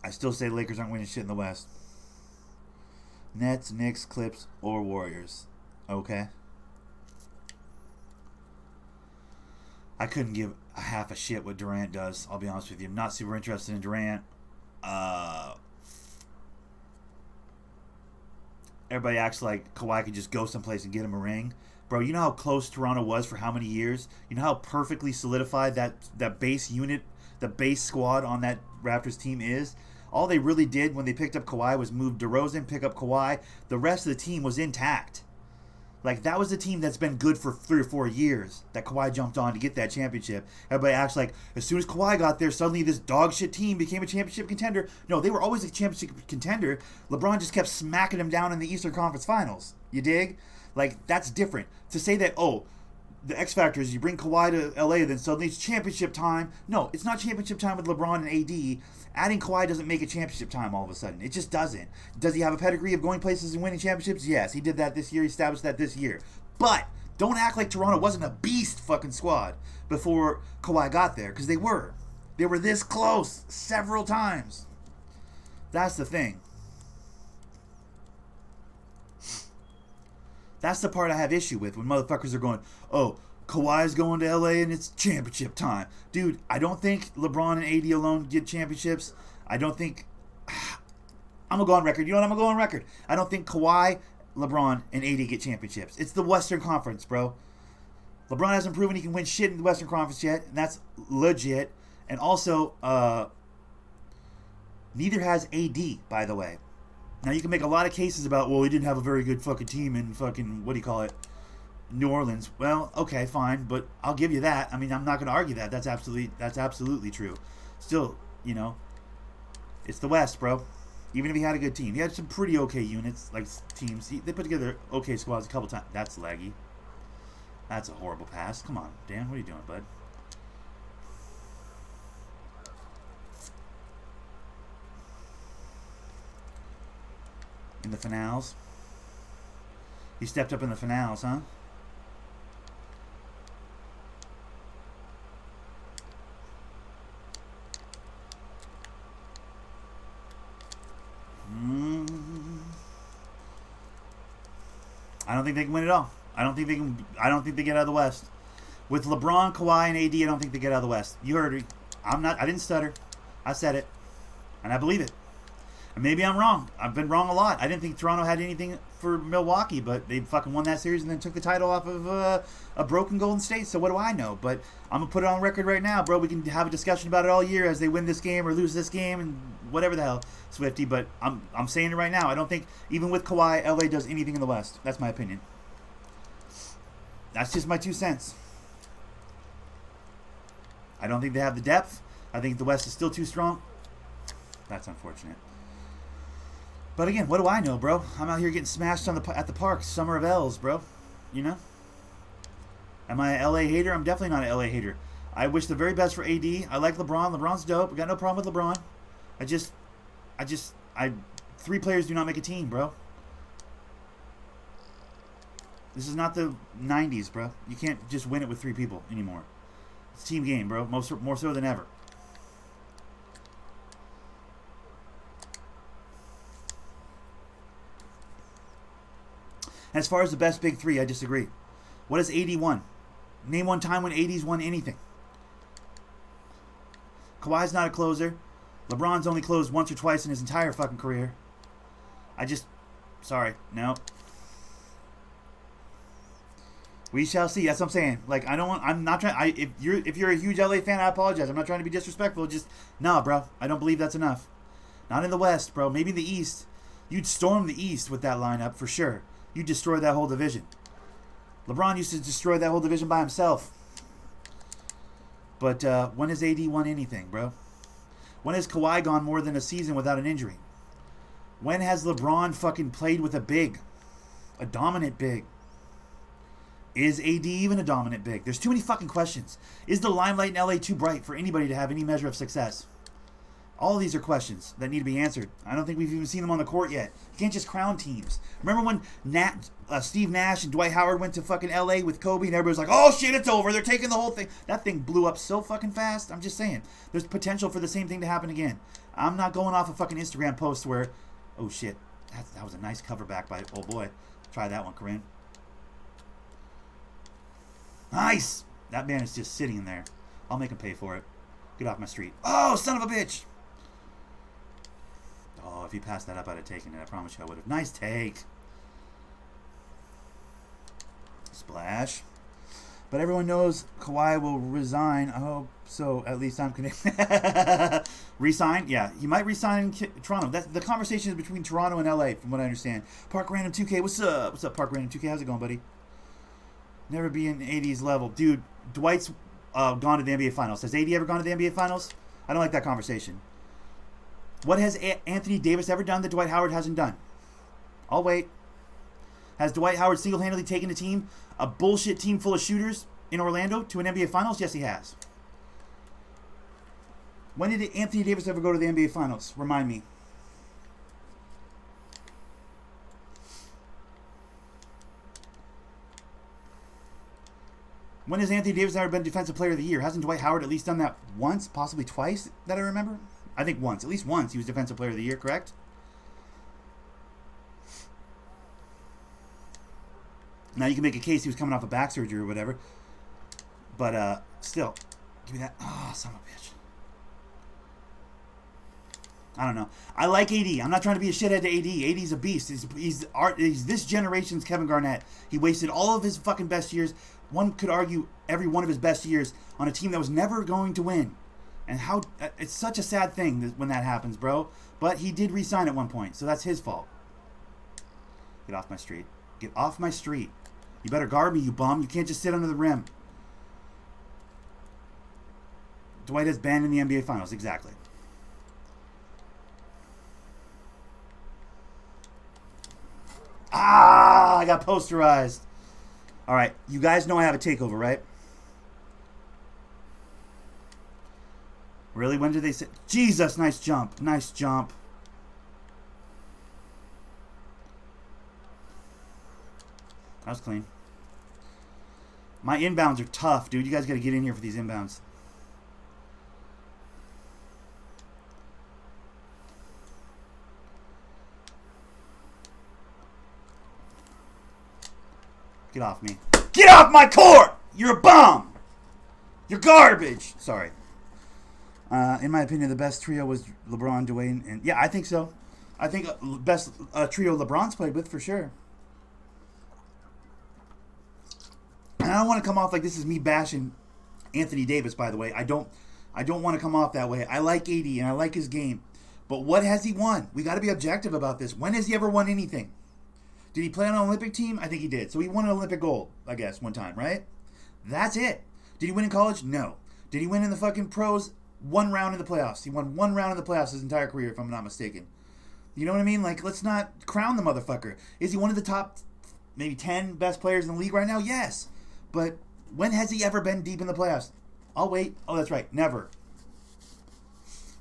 I still say Lakers aren't winning shit in the West. Nets, Knicks, Clips, or Warriors. Okay. I couldn't give a half a shit what Durant does. I'll be honest with you. I'm not super interested in Durant. Everybody acts like Kawhi could just go someplace and get him a ring. Bro, you know how close Toronto was for how many years? You know how perfectly solidified that base unit, the base squad on that Raptors team is? All they really did when they picked up Kawhi was move DeRozan, pick up Kawhi. The rest of the team was intact. Like, that was a team that's been good for 3 or 4 years that Kawhi jumped on to get that championship. Everybody acts like as soon as Kawhi got there, suddenly this dog shit team became a championship contender. No, they were always a championship contender. LeBron just kept smacking them down in the Eastern Conference Finals. You dig? Like, that's different. To say that, oh, the X factor is you bring Kawhi to LA, then suddenly it's championship time. No, it's not championship time with LeBron and AD. Adding Kawhi doesn't make it championship time all of a sudden. It just doesn't. Does he have a pedigree of going places and winning championships? Yes, he did that this year. He established that this year. But don't act like Toronto wasn't a beast fucking squad before Kawhi got there, because they were. They were this close several times. That's the thing. That's the part I have issue with when motherfuckers are going, oh, Kawhi's going to LA and it's championship time. Dude, I don't think LeBron and AD alone get championships. I don't think... I'm going to go on record. You know what? I'm going to go on record. I don't think Kawhi, LeBron, and AD get championships. It's the Western Conference, bro. LeBron hasn't proven he can win shit in the Western Conference yet, and that's legit. And also, neither has AD, by the way. Now, you can make a lot of cases about, well, he didn't have a very good fucking team in fucking, what do you call it, New Orleans. Well, okay, fine, but I'll give you that. I mean, I'm not going to argue that. That's absolutely true. Still, you know, it's the West, bro. Even if he had a good team. He had some pretty okay units, like teams. They put together okay squads a couple times. That's laggy. That's a horrible pass. Come on, Dan, what are you doing, bud? In the finals. He stepped up in the finals, huh? I don't think they can win it all. I don't think they can. I don't think they get out of the West. With LeBron, Kawhi, and AD, I don't think they get out of the West. You heard me. I didn't stutter. I said it, and I believe it. And maybe I'm wrong. I've been wrong a lot. I didn't think Toronto had anything for Milwaukee, but they fucking won that series and then took the title off of a broken Golden State. So what do I know? But I'm going to put it on record right now, bro. We can have a discussion about it all year as they win this game or lose this game and whatever the hell, Swifty. But I'm saying it right now. I don't think, even with Kawhi, LA does anything in the West. That's my opinion. That's just my 2 cents. I don't think they have the depth. I think the West is still too strong. That's unfortunate. But again, what do I know, bro? I'm out here getting smashed at the park. Summer of L's, bro. You know? Am I a LA hater? I'm definitely not an LA hater. I wish the very best for AD. I like LeBron. LeBron's dope. I got no problem with LeBron. I 3 players do not make a team, bro. This is not the 90s, bro. You can't just win it with 3 people anymore. It's a team game, bro. More so than ever. As far as the best big 3, I disagree. What has AD won? Name one time when AD's won anything. Kawhi's not a closer. LeBron's only closed once or twice in his entire fucking career. Sorry, no. We shall see. That's what I'm saying. Like, I'm not trying. If you're a huge LA fan, I apologize. I'm not trying to be disrespectful. Just, nah, bro. I don't believe that's enough. Not in the West, bro. Maybe in the East. You'd storm the East with that lineup for sure. You destroy that whole division. LeBron used to destroy that whole division by himself. But when has AD won anything, bro? When has Kawhi gone more than a season without an injury? When has LeBron fucking played with a big? A dominant big? Is AD even a dominant big? There's too many fucking questions. Is the limelight in LA too bright for anybody to have any measure of success? All of these are questions that need to be answered. I don't think we've even seen them on the court yet. You can't just crown teams. Remember when Steve Nash and Dwight Howard went to fucking LA with Kobe and everybody was like, oh shit, it's over. They're taking the whole thing. That thing blew up so fucking fast. I'm just saying. There's potential for the same thing to happen again. I'm not going off a fucking Instagram post where, oh shit, that was a nice cover back by, oh boy. Try that one, Corinne. Nice. That man is just sitting in there. I'll make him pay for it. Get off my street. Oh, son of a bitch! Oh, if he passed that up, I'd have taken it. I promise you I would have. Nice take. Splash. But everyone knows Kawhi will resign. I hope so. At least I'm connected. Resign? Yeah. He might resign in Toronto. The conversation is between Toronto and LA, from what I understand. Park Random 2K. What's up? What's up, Park Random 2K? How's it going, buddy? Never be in 80s level. Dude, Dwight's gone to the NBA Finals. Has AD ever gone to the NBA Finals? I don't like that conversation. What has Anthony Davis ever done that Dwight Howard hasn't done? I'll wait. Has Dwight Howard single-handedly taken a team, a bullshit team full of shooters in Orlando, to an NBA Finals? Yes, he has. When did Anthony Davis ever go to the NBA Finals? Remind me. When has Anthony Davis ever been Defensive Player of the Year? Hasn't Dwight Howard at least done that once, possibly twice, that I remember? I think once. At least once he was Defensive Player of the Year, correct? Now, you can make a case he was coming off a back surgery or whatever. But, still. Give me that. Oh, son of a bitch. I don't know. I like AD. I'm not trying to be a shithead to AD. AD's a beast. He's this generation's Kevin Garnett. He wasted all of his fucking best years. One could argue every one of his best years on a team that was never going to win. And how it's such a sad thing when that happens, bro. But he did re-sign at one point, so that's his fault. Get off my street. Get off my street. You better guard me, you bum. You can't just sit under the rim. Dwight has banned in the NBA Finals. Exactly. Ah, I got posterized. All right, you guys know I have a takeover, right? Really? When did they say? Jesus, nice jump. Nice jump. That was clean. My inbounds are tough, dude. You guys got to get in here for these inbounds. Get off me. Get off my court! You're a bum! You're garbage! Sorry. In my opinion, the best trio was LeBron, Dwayne, and... Yeah, I think so. I think best trio LeBron's played with, for sure. And I don't want to come off like this is me bashing Anthony Davis, by the way. I don't want to come off that way. I like AD, and I like his game. But what has he won? We got to be objective about this. When has he ever won anything? Did he play on an Olympic team? I think he did. So he won an Olympic gold, I guess, one time, right? That's it. Did he win in college? No. Did he win in the fucking pros? One round in the playoffs. He won one round in the playoffs his entire career, if I'm not mistaken. You know what I mean? Like, let's not crown the motherfucker. Is he one of the top, maybe 10 best players in the league right now? Yes. But when has he ever been deep in the playoffs? I'll wait. Oh, that's right. Never.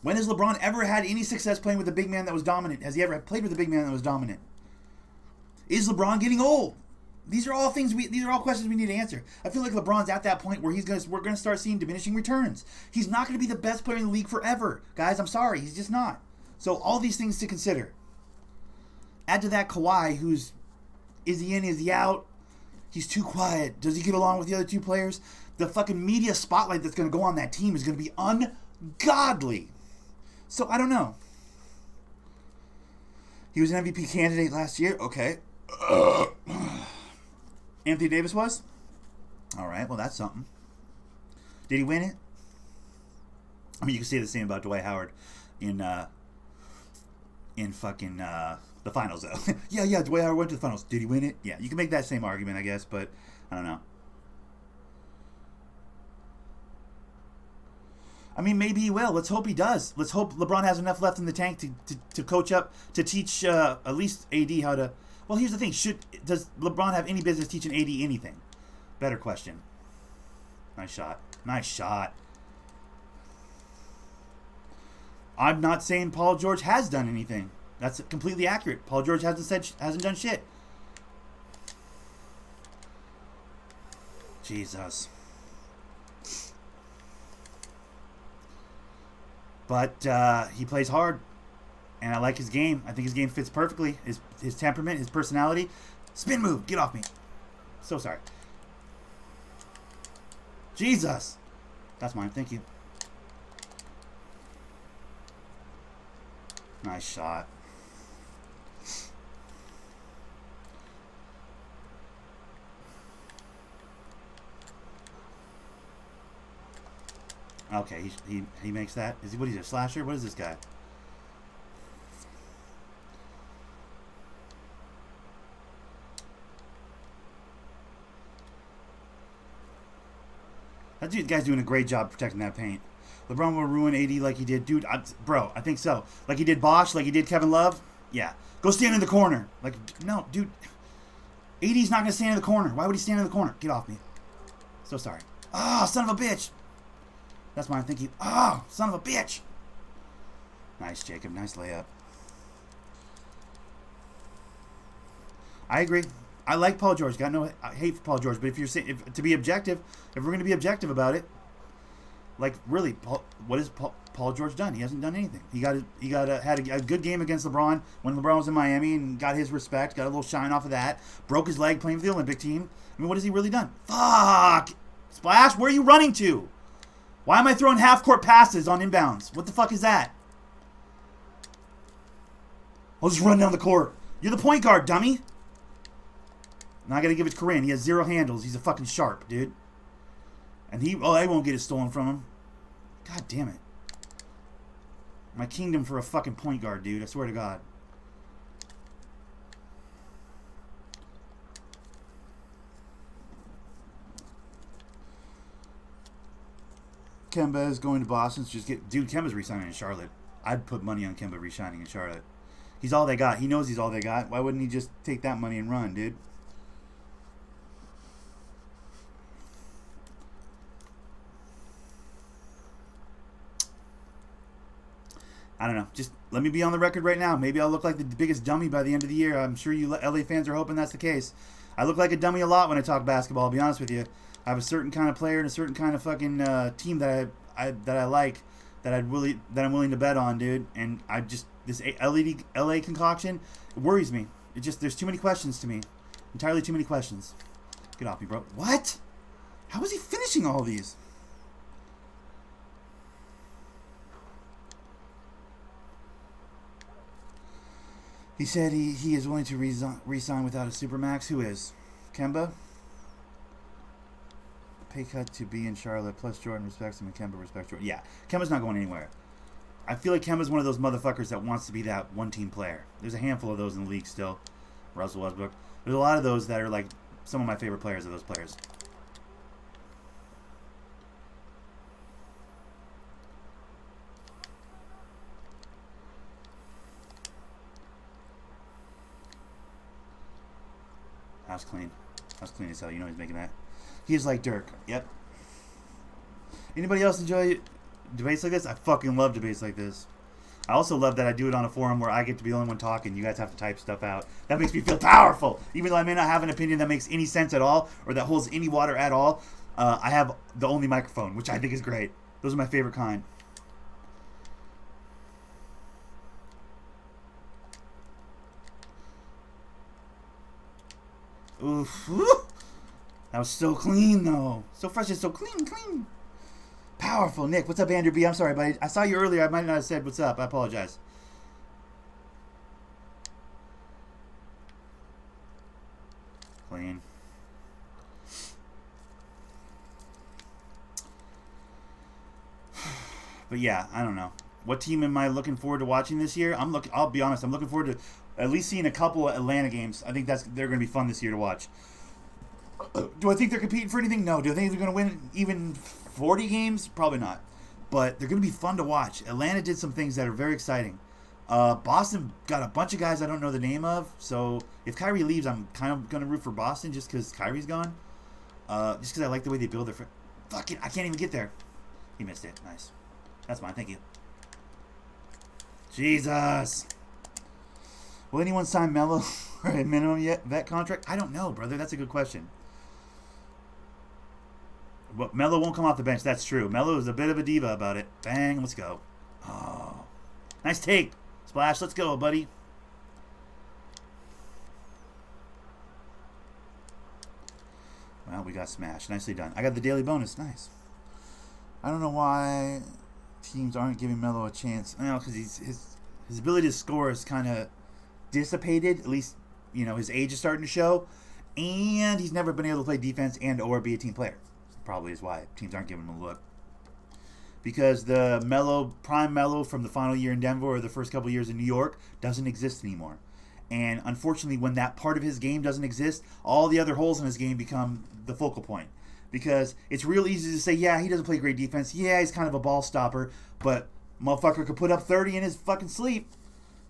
When has LeBron ever had any success playing with a big man that was dominant? Has he ever played with a big man that was dominant? Is LeBron getting old? These are all things. These are all questions we need to answer. I feel like LeBron's at that point where we're gonna start seeing diminishing returns. He's not gonna be the best player in the league forever, guys. I'm sorry, he's just not. So all these things to consider. Add to that Kawhi, is he in? Is he out? He's too quiet. Does he get along with the other two players? The fucking media spotlight that's gonna go on that team is gonna be ungodly. So I don't know. He was an MVP candidate last year. Okay. Anthony Davis was? All right, well, that's something. Did he win it? I mean, you can say the same about Dwight Howard in fucking the finals, though. yeah, Dwight Howard went to the finals. Did he win it? Yeah, you can make that same argument, I guess, but I don't know. I mean, maybe he will. Let's hope he does. Let's hope LeBron has enough left in the tank to coach up, to teach at least AD how to... Well, here's the thing. Does LeBron have any business teaching AD anything? Better question. Nice shot. Nice shot. I'm not saying Paul George has done anything. That's completely accurate. Paul George hasn't done shit. Jesus. But he plays hard. And I like his game. I think his game fits perfectly. His temperament, his personality. Spin move. Get off me. So sorry. Jesus. That's mine. Thank you. Nice shot. Okay, he makes that. Is he, what is he, a slasher? What is this guy? That guy's doing a great job protecting that paint. LeBron will ruin AD like he did. Dude, bro, I think so. Like he did Bosch, like he did Kevin Love. Yeah. Go stand in the corner. Like, no, dude. AD's not going to stand in the corner. Why would he stand in the corner? Get off me. So sorry. Oh, son of a bitch. That's mine. Thank you. Oh, son of a bitch. Nice, Jacob. Nice layup. I agree. I like Paul George. Got no hate for Paul George. But if you're saying, to be objective, if we're going to be objective about it, like really, what has Paul George done? He hasn't done anything. He had a good game against LeBron when LeBron was in Miami and got his respect. Got a little shine off of that. Broke his leg playing for the Olympic team. I mean, what has he really done? Fuck! Splash, where are you running to? Why am I throwing half-court passes on inbounds? What the fuck is that? I'll just run down the court. You're the point guard, dummy. Now I gotta give it to Corinne. He has 0 handles. He's a fucking sharp, dude. And I won't get it stolen from him. God damn it. My kingdom for a fucking point guard, dude. I swear to God. Kemba is going to Boston. So dude, Kemba's re-signing in Charlotte. I'd put money on Kemba re-signing in Charlotte. He's all they got. He knows he's all they got. Why wouldn't he just take that money and run, dude? I don't know. Just let me be on the record right now. Maybe I'll look like the biggest dummy by the end of the year. I'm sure you LA fans are hoping that's the case. I look like a dummy a lot when I talk basketball, I'll be honest with you. I have a certain kind of player and a certain kind of fucking team that I like, that I'm willing to bet on, dude. And this LA concoction, it worries me. There's too many questions to me. Entirely too many questions. Get off me, bro. What? How is he finishing all these? He said he is willing to re-sign without a supermax. Who is? Kemba? Pay cut to be in Charlotte, plus Jordan respects him and Kemba respects Jordan. Yeah, Kemba's not going anywhere. I feel like Kemba's one of those motherfuckers that wants to be that one-team player. There's a handful of those in the league still. Russell Westbrook. There's a lot of those that are like some of my favorite players of those players. House clean. House clean as hell. You know he's making that. He is like Dirk. Yep. Anybody else enjoy debates like this? I fucking love debates like this. I also love that I do it on a forum where I get to be the only one talking. You guys have to type stuff out. That makes me feel powerful. Even though I may not have an opinion that makes any sense at all or that holds any water at all, I have the only microphone, which I think is great. Those are my favorite kind. Oof. That was so clean, though. So fresh and so clean. Powerful. Nick, what's up, Andrew B? I'm sorry, but I saw you earlier. I might not have said what's up. I apologize. Clean. But yeah, I don't know. What team am I looking forward to watching this year? I'll be honest. I'm looking forward to at least seeing a couple of Atlanta games. I think they're going to be fun this year to watch. Do I think they're competing for anything? No. Do I think they're going to win even 40 games? Probably not. But they're going to be fun to watch. Atlanta did some things that are very exciting. Boston got a bunch of guys I don't know the name of. So if Kyrie leaves, I'm kind of going to root for Boston just because Kyrie's gone. Just because I like the way they build their... Fuck it. I can't even get there. He missed it. Nice. That's mine. Thank you. Jesus. Will anyone sign Melo for a minimum vet contract? I don't know, brother. That's a good question. Well, Melo won't come off the bench. That's true. Melo is a bit of a diva about it. Bang. Let's go. Oh. Nice take. Splash. Let's go, buddy. Well, we got smashed. Nicely done. I got the daily bonus. Nice. I don't know why teams aren't giving Melo a chance. I know, because his ability to score is kind of dissipated. At least, his age is starting to show. And he's never been able to play defense and or be a team player. Probably is why teams aren't giving him a look. Because the prime Melo from the final year in Denver or the first couple years in New York doesn't exist anymore. And unfortunately, when that part of his game doesn't exist, all the other holes in his game become the focal point. Because it's real easy to say, yeah, he doesn't play great defense. Yeah, he's kind of a ball stopper. But motherfucker could put up 30 in his fucking sleep.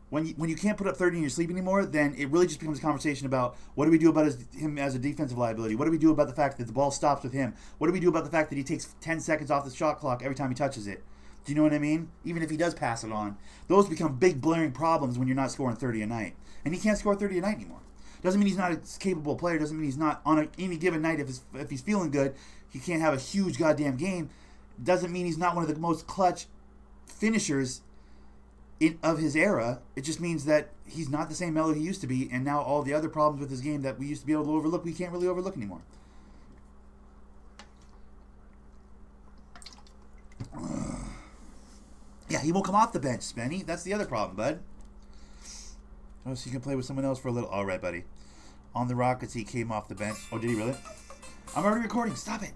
When you can't put up 30 in your sleep anymore, then it really just becomes a conversation about what do we do about him as a defensive liability? What do we do about the fact that the ball stops with him? What do we do about the fact that he takes 10 seconds off the shot clock every time he touches it? Do you know what I mean? Even if he does pass it on. Those become big blaring problems when you're not scoring 30 a night. And he can't score 30 a night anymore. Doesn't mean he's not a capable player. Doesn't mean he's not on any given night. If he's feeling good, he can't have a huge goddamn game. Doesn't mean he's not one of the most clutch finishers of his era. It just means that he's not the same Melo he used to be, and now all the other problems with his game that we used to be able to overlook, we can't really overlook anymore. Yeah, he won't come off the bench, Spenny. That's the other problem, bud. Oh, so you can play with someone else for a little. All right, buddy. On the Rockets, he came off the bench. Oh, did he really? I'm already recording. Stop it.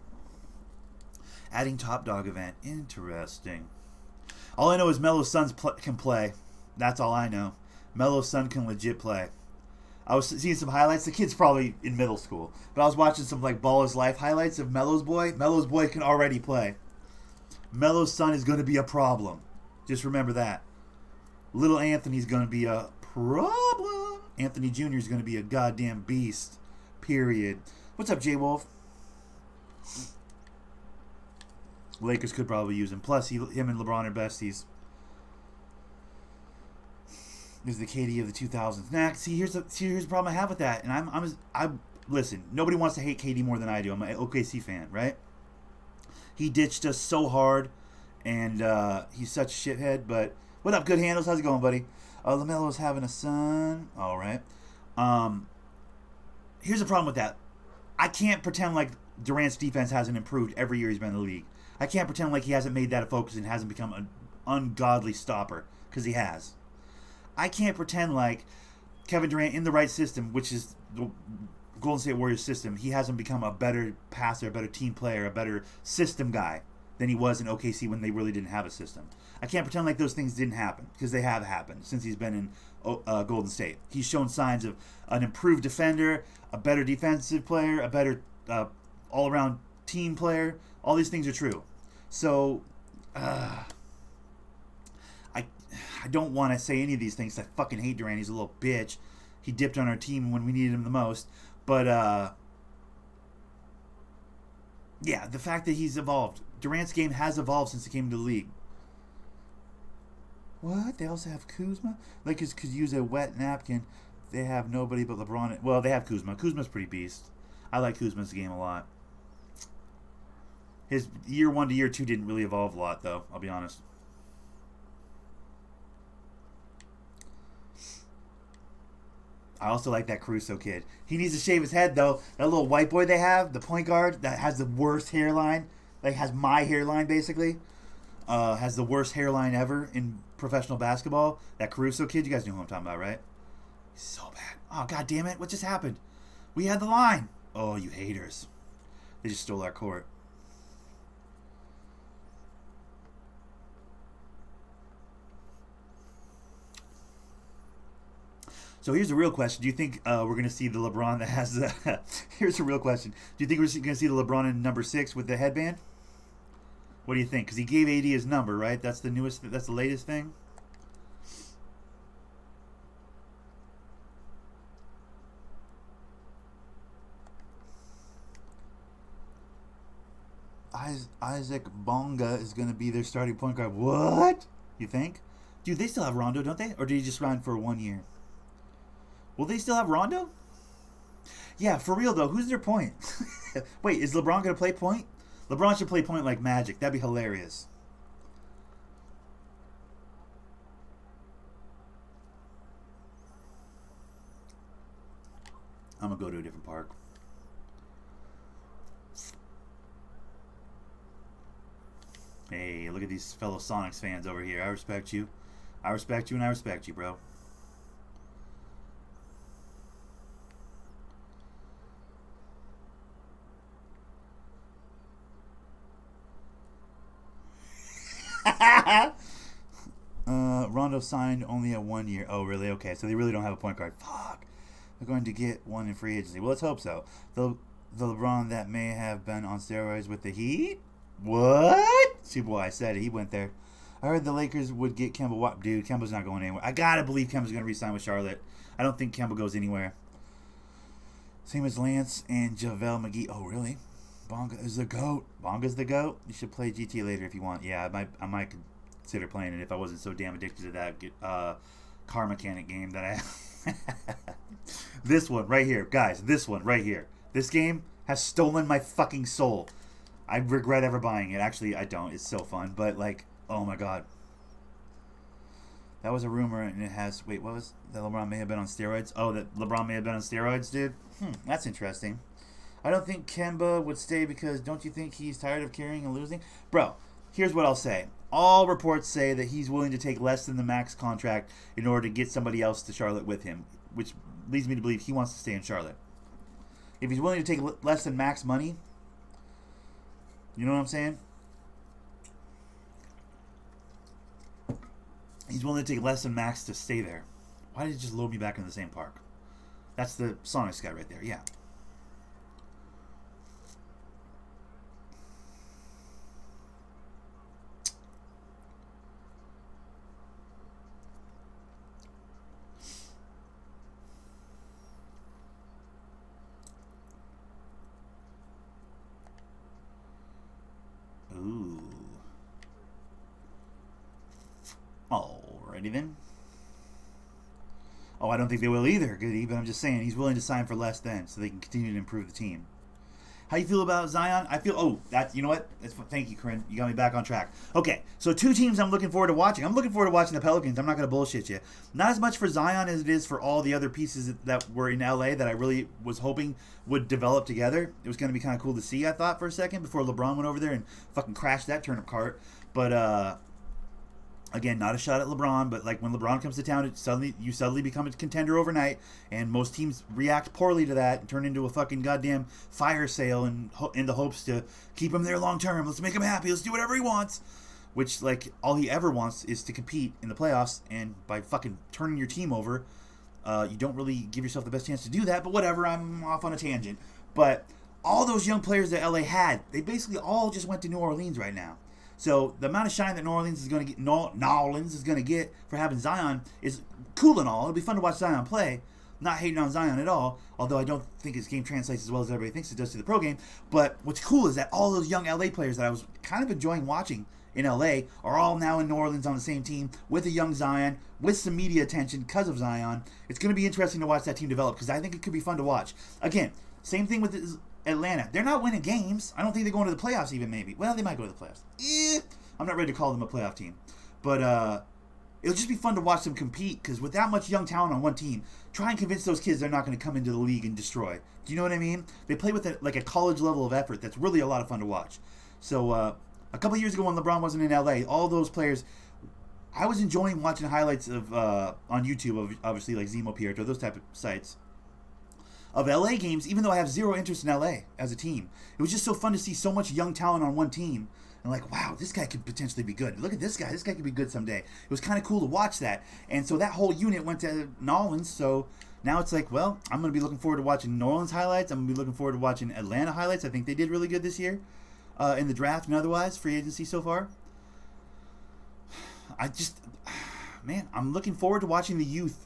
Adding top dog event. Interesting. All I know is Melo's son can play. That's all I know. Melo's son can legit play. I was seeing some highlights. The kid's probably in middle school. But I was watching some Baller's Life highlights of Melo's boy. Melo's boy can already play. Melo's son is going to be a problem. Just remember that. Little Anthony's going to be a problem. Anthony Jr. is going to be a goddamn beast. Period. What's up, J-Wolf? Lakers could probably use him. Plus, him and LeBron are besties. He's the KD of the 2000s. Nah, see, here's the problem I have with that. And I'm listen. Nobody wants to hate KD more than I do. I'm an OKC fan, right? He ditched us so hard, and he's such a shithead. But what up, good handles? How's it going, buddy? LaMelo's having a son. All right. Here's the problem with that. I can't pretend like Durant's defense hasn't improved every year he's been in the league. I can't pretend like he hasn't made that a focus and hasn't become an ungodly stopper, because he has. I can't pretend like Kevin Durant in the right system, which is the Golden State Warriors system, he hasn't become a better passer, a better team player, a better system guy than he was in OKC when they really didn't have a system. I can't pretend like those things didn't happen, because they have happened since he's been in Golden State. He's shown signs of an improved defender, a better defensive player, a better all-around team player. All these things are true. So, I don't want to say any of these things. I fucking hate Durant. He's a little bitch. He dipped on our team when we needed him the most. But, yeah, the fact that he's evolved. Durant's game has evolved since he came into the league. What? They also have Kuzma? Lakers could use a wet napkin. They have nobody but LeBron. Well, they have Kuzma. Kuzma's pretty beast. I like Kuzma's game a lot. His year 1 to year 2 didn't really evolve a lot, though. I'll be honest. I also like that Caruso kid. He needs to shave his head, though. That little white boy they have, the point guard, that has the worst hairline. Like, has my hairline, basically. Has the worst hairline ever in professional basketball. That Caruso kid, you guys know who I'm talking about, right? He's so bad. Oh, god damn it. What just happened? We had the line. Oh, you haters. They just stole our court. So here's the real question. Do you think we're going to see the LeBron that has the... Here's the real question. Do you think we're going to see the LeBron in number 6 with the headband? What do you think? Because he gave AD his number, right? That's the newest... That's the latest thing? Isaac Bonga is going to be their starting point guard. What? You think? Dude, they still have Rondo, don't they? Or did he just run for 1 year? Will they still have Rondo? Yeah, for real though. Who's their point? Wait, is LeBron going to play point? LeBron should play point like Magic. That'd be hilarious. I'm going to go to a different park. Hey, look at these fellow Sonics fans over here. I respect you. I respect you and I respect you, bro. Rondo signed only at 1 year. Oh, really? Okay, so they really don't have a point guard. Fuck. They're going to get one in free agency. Well, let's hope so. The LeBron that may have been on steroids with the Heat? What? See, boy, I said it. He went there. I heard the Lakers would get Kemba. What? Dude, Kemba's not going anywhere. I gotta believe Kemba's going to re-sign with Charlotte. I don't think Kemba goes anywhere. Same as Lance and JaVale McGee. Oh, really? Bonga is the GOAT. Bonga's the GOAT. You should play GTA later if you want. Yeah, I might consider playing it if I wasn't so damn addicted to that car mechanic game that I This one right here, guys. This one right here. This game has stolen my fucking soul. I regret ever buying it. Actually, I don't. It's so fun. But, like, oh my god. That was a rumor, and it has... Wait, what was... That LeBron may have been on steroids? Oh, that LeBron may have been on steroids, dude? That's interesting. I don't think Kemba would stay because don't you think he's tired of carrying and losing? Bro, here's what I'll say. All reports say that he's willing to take less than the max contract in order to get somebody else to Charlotte with him, which leads me to believe he wants to stay in Charlotte. If he's willing to take less than max money, you know what I'm saying? He's willing to take less than max to stay there. Why did it just load me back into the same park? That's the Sonics guy right there, yeah. Ooh. Alrighty then. Oh, I don't think they will either, Goody, but I'm just saying he's willing to sign for less then so they can continue to improve the team. How you feel about Zion? I feel, oh, that's, you know what? Thank you, Corinne. You got me back on track. Okay, so two teams I'm looking forward to watching. I'm looking forward to watching the Pelicans. I'm not going to bullshit you. Not as much for Zion as it is for all the other pieces that were in LA that I really was hoping would develop together. It was going to be kind of cool to see, I thought, for a second before LeBron went over there and fucking crashed that turnip cart. But, again, not a shot at LeBron, but like when LeBron comes to town, you suddenly become a contender overnight, and most teams react poorly to that and turn into a fucking goddamn fire sale in the hopes to keep him there long term. Let's make him happy. Let's do whatever he wants. Which, like, all he ever wants is to compete in the playoffs, and by fucking turning your team over, you don't really give yourself the best chance to do that. But whatever, I'm off on a tangent. But all those young players that LA had, they basically all just went to New Orleans right now. So the amount of shine that New Orleans is going to get for having Zion is cool and all. It'll be fun to watch Zion play. Not hating on Zion at all, although I don't think his game translates as well as everybody thinks it does to the pro game. But what's cool is that all those young LA players that I was kind of enjoying watching in LA are all now in New Orleans on the same team with a young Zion, with some media attention because of Zion. It's going to be interesting to watch that team develop because I think it could be fun to watch. Again, same thing with Atlanta. They're not winning games. I don't think they're going to the playoffs even, maybe. Well, they might go to the playoffs. I'm not ready to call them a playoff team. But it'll just be fun to watch them compete because with that much young talent on one team, try and convince those kids they're not going to come into the league and destroy. Do you know what I mean? They play with a college level of effort that's really a lot of fun to watch. So a couple years ago when LeBron wasn't in LA, all those players, I was enjoying watching highlights of on YouTube, of obviously like Zemo Pierto, those type of sites, of LA games, even though I have zero interest in LA as a team. It was just so fun to see so much young talent on one team. And like, wow, this guy could potentially be good. Look at this guy. This guy could be good someday. It was kind of cool to watch that. And so that whole unit went to New Orleans. So now it's like, well, I'm going to be looking forward to watching New Orleans highlights. I'm going to be looking forward to watching Atlanta highlights. I think they did really good this year in the draft and otherwise, free agency so far. Man, I'm looking forward to watching the youth.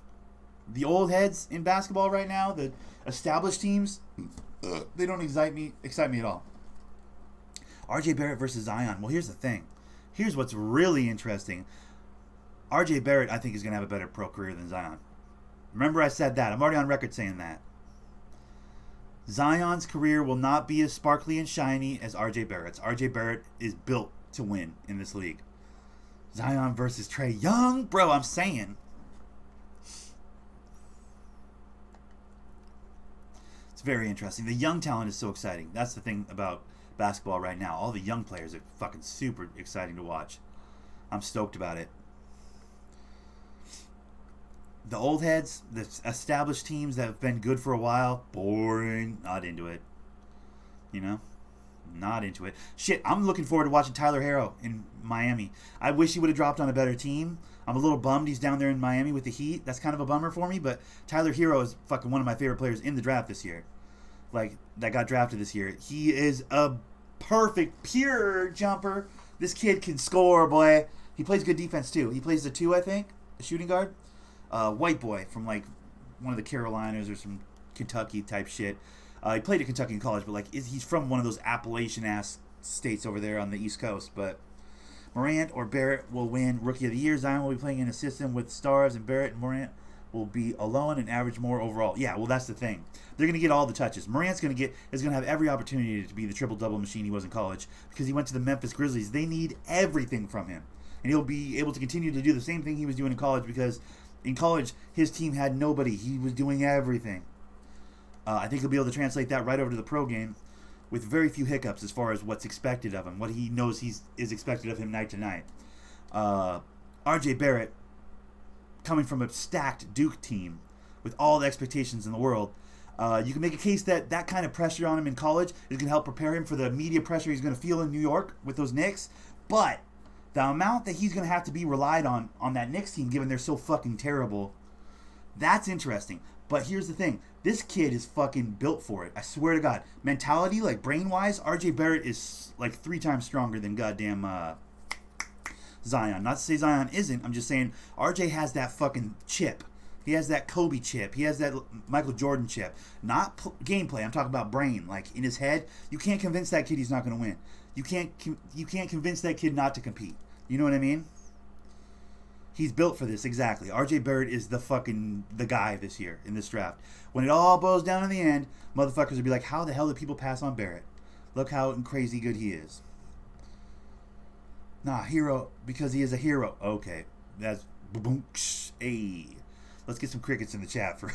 The old heads in basketball right now, the established teams, they don't excite me at all. RJ Barrett versus Zion. Well, here's the thing. Here's what's really interesting. RJ Barrett, I think, is going to have a better pro career than Zion. Remember I said that. I'm already on record saying that. Zion's career will not be as sparkly and shiny as RJ Barrett's. RJ Barrett is built to win in this league. Zion versus Trae Young? Bro, I'm saying. It's very interesting. The young talent is so exciting. That's the thing about basketball right now. All the young players are fucking super exciting to watch. I'm stoked about it. The old heads, the established teams that have been good for a while, boring. Not into it. You know? Not into it. Shit, I'm looking forward to watching Tyler Herro in Miami. I wish he would have dropped on a better team. I'm a little bummed he's down there in Miami with the Heat. That's kind of a bummer for me, but Tyler Herro is fucking one of my favorite players in the draft this year. Like, that got drafted this year. He is a perfect, pure jumper. This kid can score, boy. He plays good defense, too. He plays the 2, I think, a shooting guard. White boy from, like, one of the Carolinas or some Kentucky-type shit. He played at Kentucky in college, but like he's from one of those Appalachian-ass states over there on the East Coast. But Morant or Barrett will win Rookie of the Year. Zion will be playing in a system with stars, and Barrett and Morant will be alone and average more overall. Yeah, well, that's the thing. They're going to get all the touches. Morant's going to have every opportunity to be the triple-double machine he was in college because he went to the Memphis Grizzlies. They need everything from him. And he'll be able to continue to do the same thing he was doing in college because in college, his team had nobody. He was doing everything. I think he'll be able to translate that right over to the pro game with very few hiccups as far as what's expected of him, what he knows is expected of him night to night. R.J. Barrett, coming from a stacked Duke team with all the expectations in the world, you can make a case that that kind of pressure on him in college is going to help prepare him for the media pressure he's going to feel in New York with those Knicks. But the amount that he's going to have to be relied on that Knicks team, given they're so fucking terrible, that's interesting. But here's the thing. This kid is fucking built for it. I swear to God. Mentality, like brain-wise, RJ Barrett is like 3 times stronger than goddamn Zion. Not to say Zion isn't. I'm just saying RJ has that fucking chip. He has that Kobe chip. He has that Michael Jordan chip. Not gameplay. I'm talking about brain. Like in his head, you can't convince that kid he's not going to win. You can't convince that kid not to compete. You know what I mean? He's built for this, exactly. RJ Barrett is the guy this year in this draft. When it all boils down in the end, motherfuckers will be like, how the hell did people pass on Barrett? Look how crazy good he is. Nah, hero, because he is a hero. Okay, that's boom. Hey, let's get some crickets in the chat for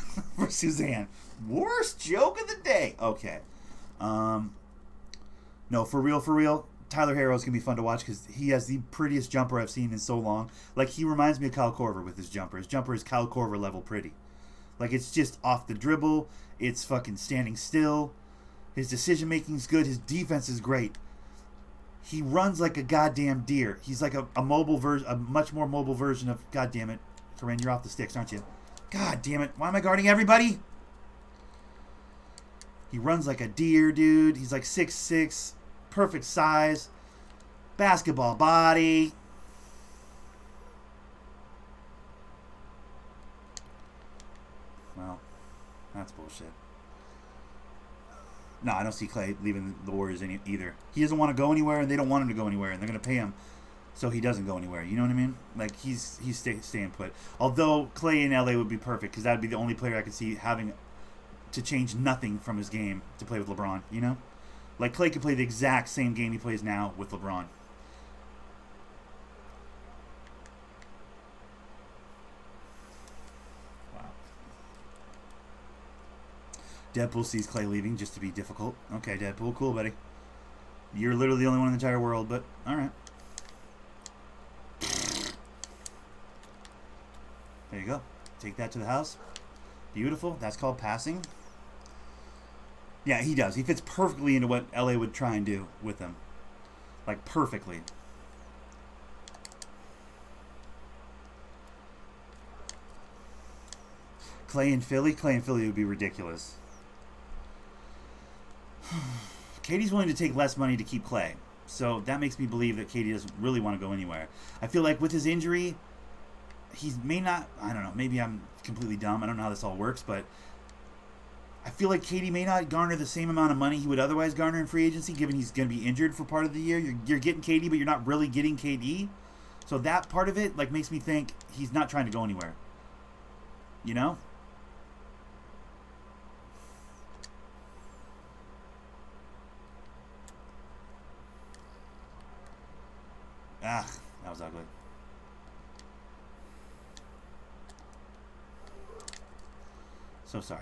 Suzanne. Worst joke of the day. Okay. No, for real. Tyler Herro is going to be fun to watch because he has the prettiest jumper I've seen in so long. Like, he reminds me of Kyle Korver with his jumper. His jumper is Kyle Korver level pretty. Like, it's just off the dribble. It's fucking standing still. His decision-making is good. His defense is great. He runs like a goddamn deer. He's like a much more mobile version of, goddamn it. Corinne, you're off the sticks, aren't you? God damn it. Why am I guarding everybody? He runs like a deer, dude. He's like 6'6". Perfect size, basketball body. Well, that's bullshit. No, I don't see Clay leaving the Warriors either. He doesn't want to go anywhere, and they don't want him to go anywhere, and they're going to pay him so he doesn't go anywhere. You know what I mean? Like, he's staying put. Although Clay in LA would be perfect, because that would be the only player I could see having to change nothing from his game to play with LeBron, you know? Like, Clay could play the exact same game he plays now with LeBron. Wow. Deadpool sees Clay leaving just to be difficult. Okay, Deadpool, cool, buddy. You're literally the only one in the entire world, but alright. There you go. Take that to the house. Beautiful. That's called passing. Yeah, he does. He fits perfectly into what LA would try and do with him. Like, perfectly. Clay in Philly would be ridiculous. Katie's willing to take less money to keep Clay. So that makes me believe that Katie doesn't really want to go anywhere. I feel like with his injury, he may not... I don't know. Maybe I'm completely dumb. I don't know how this all works, but... I feel like Katie may not garner the same amount of money he would otherwise garner in free agency, given he's going to be injured for part of the year. You're getting KD, but you're not really getting KD. So that part of it, like, makes me think he's not trying to go anywhere. You know? Ah, that was ugly. So sorry.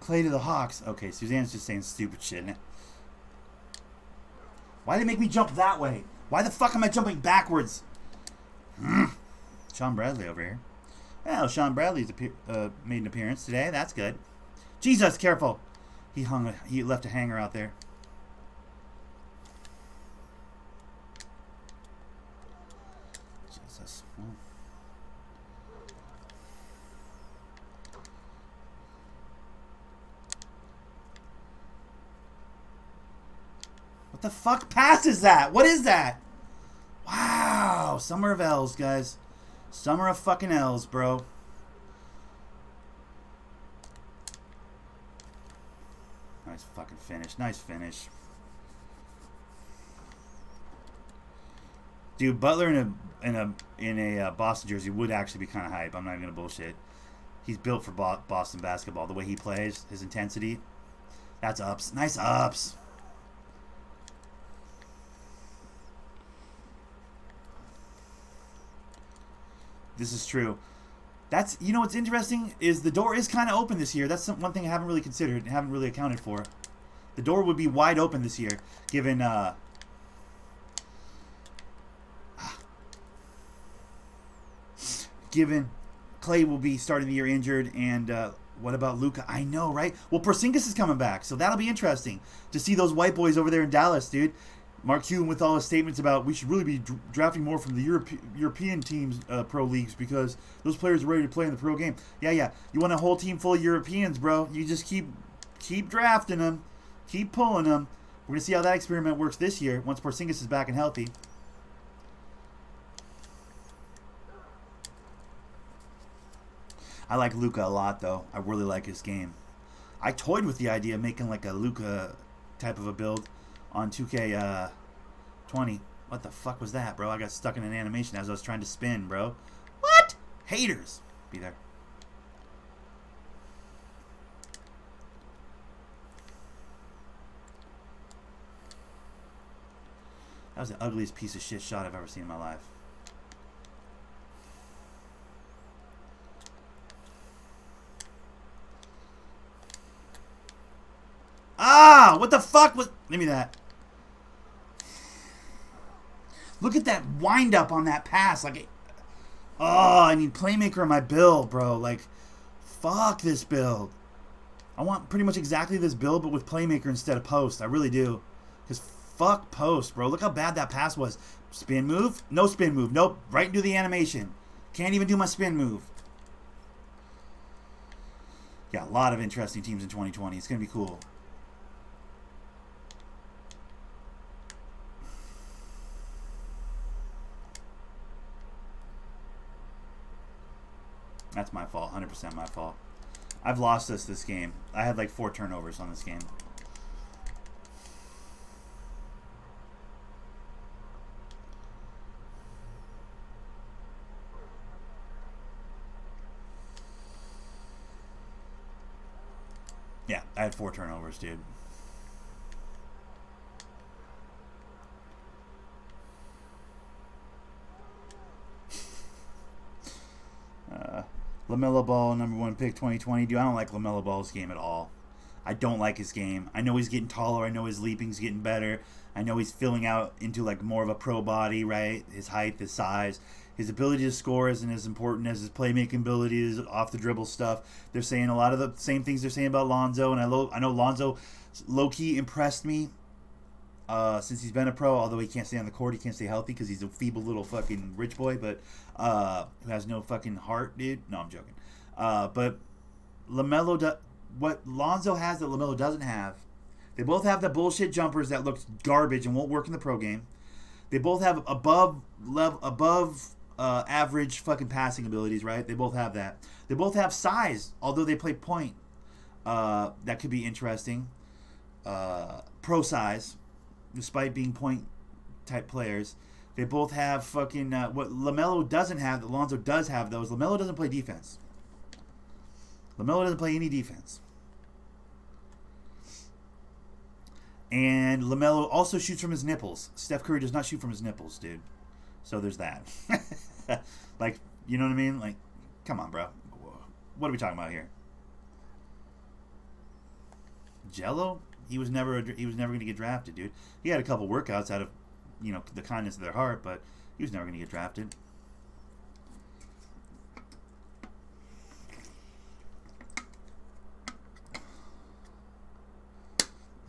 Clay to the Hawks. Okay, Suzanne's just saying stupid shit. Why did they make me jump that way? Why the fuck am I jumping backwards? Sean Bradley over here. Well, Sean Bradley's made an appearance today. That's good. Jesus, careful. He left a hanger out there. Jesus. What the fuck pass is that? What is that? Wow. Summer of L's, guys. Summer of fucking L's, bro. Nice fucking finish. Nice finish. Dude, Butler in a Boston jersey would actually be kind of hype. I'm not even gonna bullshit. He's built for Boston basketball. The way he plays, his intensity. That's ups. Nice ups. This is true. That's, you know what's interesting is the door is kind of open this year. That's one thing I haven't really considered and haven't really accounted for. The door would be wide open this year, given Clay will be starting the year injured, and what about Luka? I know, right? Well, Porzingis is coming back, so that'll be interesting to see those white boys over there in Dallas, dude. Mark Cuban with all his statements about we should really be drafting more from the European teams, pro leagues, because those players are ready to play in the pro game. Yeah. You want a whole team full of Europeans, bro. You just keep drafting them. Keep pulling them. We're going to see how that experiment works this year once Porzingis is back and healthy. I like Luka a lot, though. I really like his game. I toyed with the idea of making like a Luka type of a build on 2K20. What the fuck was that, bro? I got stuck in an animation as I was trying to spin, bro. What? Haters. Be there. That was the ugliest piece of shit shot I've ever seen in my life. Ah! What the fuck was... Give me that. Look at that wind up on that pass. Like, oh, I need playmaker in my build, bro. Like, fuck this build. I want pretty much exactly this build, but with playmaker instead of post. I really do. Because fuck post, bro. Look how bad that pass was. Spin move? No spin move. Nope. Right into the animation. Can't even do my spin move. Yeah, a lot of interesting teams in 2020. It's going to be cool. That's my fault. 100% my fault. I've lost us this game. I had like 4 turnovers on this game. Yeah, I had 4 turnovers, dude. LaMelo Ball, #1 pick 2020. Dude, I don't like LaMelo Ball's game at all. I don't like his game. I know he's getting taller. I know his leaping's getting better. I know he's filling out into like more of a pro body, right? His height, his size. His ability to score isn't as important as his playmaking ability, his off the dribble stuff. They're saying a lot of the same things they're saying about Lonzo, and I know Lonzo low-key impressed me since he's been a pro, although he can't stay on the court, he can't stay healthy because he's a feeble little fucking rich boy, but who has no fucking heart, dude. No, I'm joking. But LaMelo, what Lonzo has that LaMelo doesn't have, they both have the bullshit jumpers that look garbage and won't work in the pro game. They both have above average fucking passing abilities, right? They both have that. They both have size, although they play point. That could be interesting. Pro size, despite being point type players. They both have fucking what LaMelo doesn't have that Lonzo does have, though, is LaMelo doesn't play defense. LaMelo doesn't play any defense. And LaMelo also shoots from his nipples. Steph Curry does not shoot from his nipples, dude. So there's that. Like, you know what I mean? Like, come on, bro. What are we talking about here? Jello, he was never going to get drafted, dude. He had a couple workouts out of, the kindness of their heart, but he was never going to get drafted.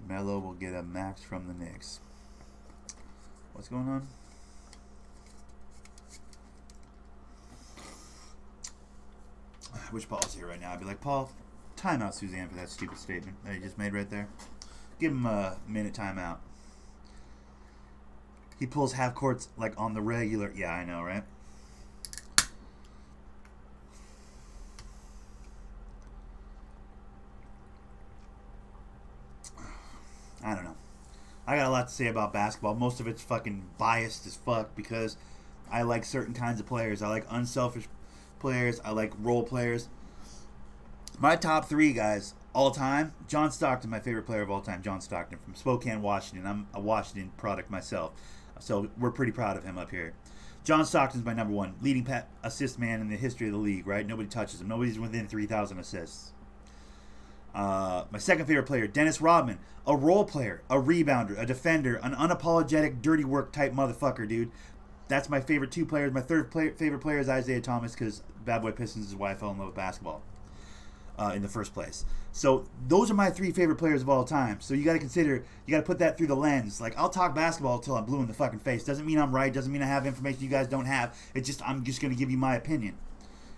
Melo will get a max from the Knicks. What's going on? Which Paul's here right now? I'd be like, Paul, time out Suzanne for that stupid statement that he just made right there. Give him a minute timeout. He pulls half courts like on the regular. Yeah, I know, right? I don't know. I got a lot to say about basketball. Most of it's fucking biased as fuck because I like certain kinds of players. I like unselfish players. I like role players. My top 3 guys all time. John Stockton, my favorite player of all time. John Stockton from Spokane, Washington. I'm a Washington product myself, so we're pretty proud of him up here. John Stockton's my number 1 leading assist man in the history of the league. Right? Nobody touches him. Nobody's within 3,000 assists. My second favorite player, Dennis Rodman, a role player, a rebounder, a defender, an unapologetic dirty work type motherfucker, dude. That's my favorite 2 players. My third favorite player is Isaiah Thomas because Bad Boy Pistons is why I fell in love with basketball in the first place. So those are my 3 favorite players of all time. So you got to consider, you got to put that through the lens. Like, I'll talk basketball until I'm blue in the fucking face. Doesn't mean I'm right. Doesn't mean I have information you guys don't have. I'm just going to give you my opinion.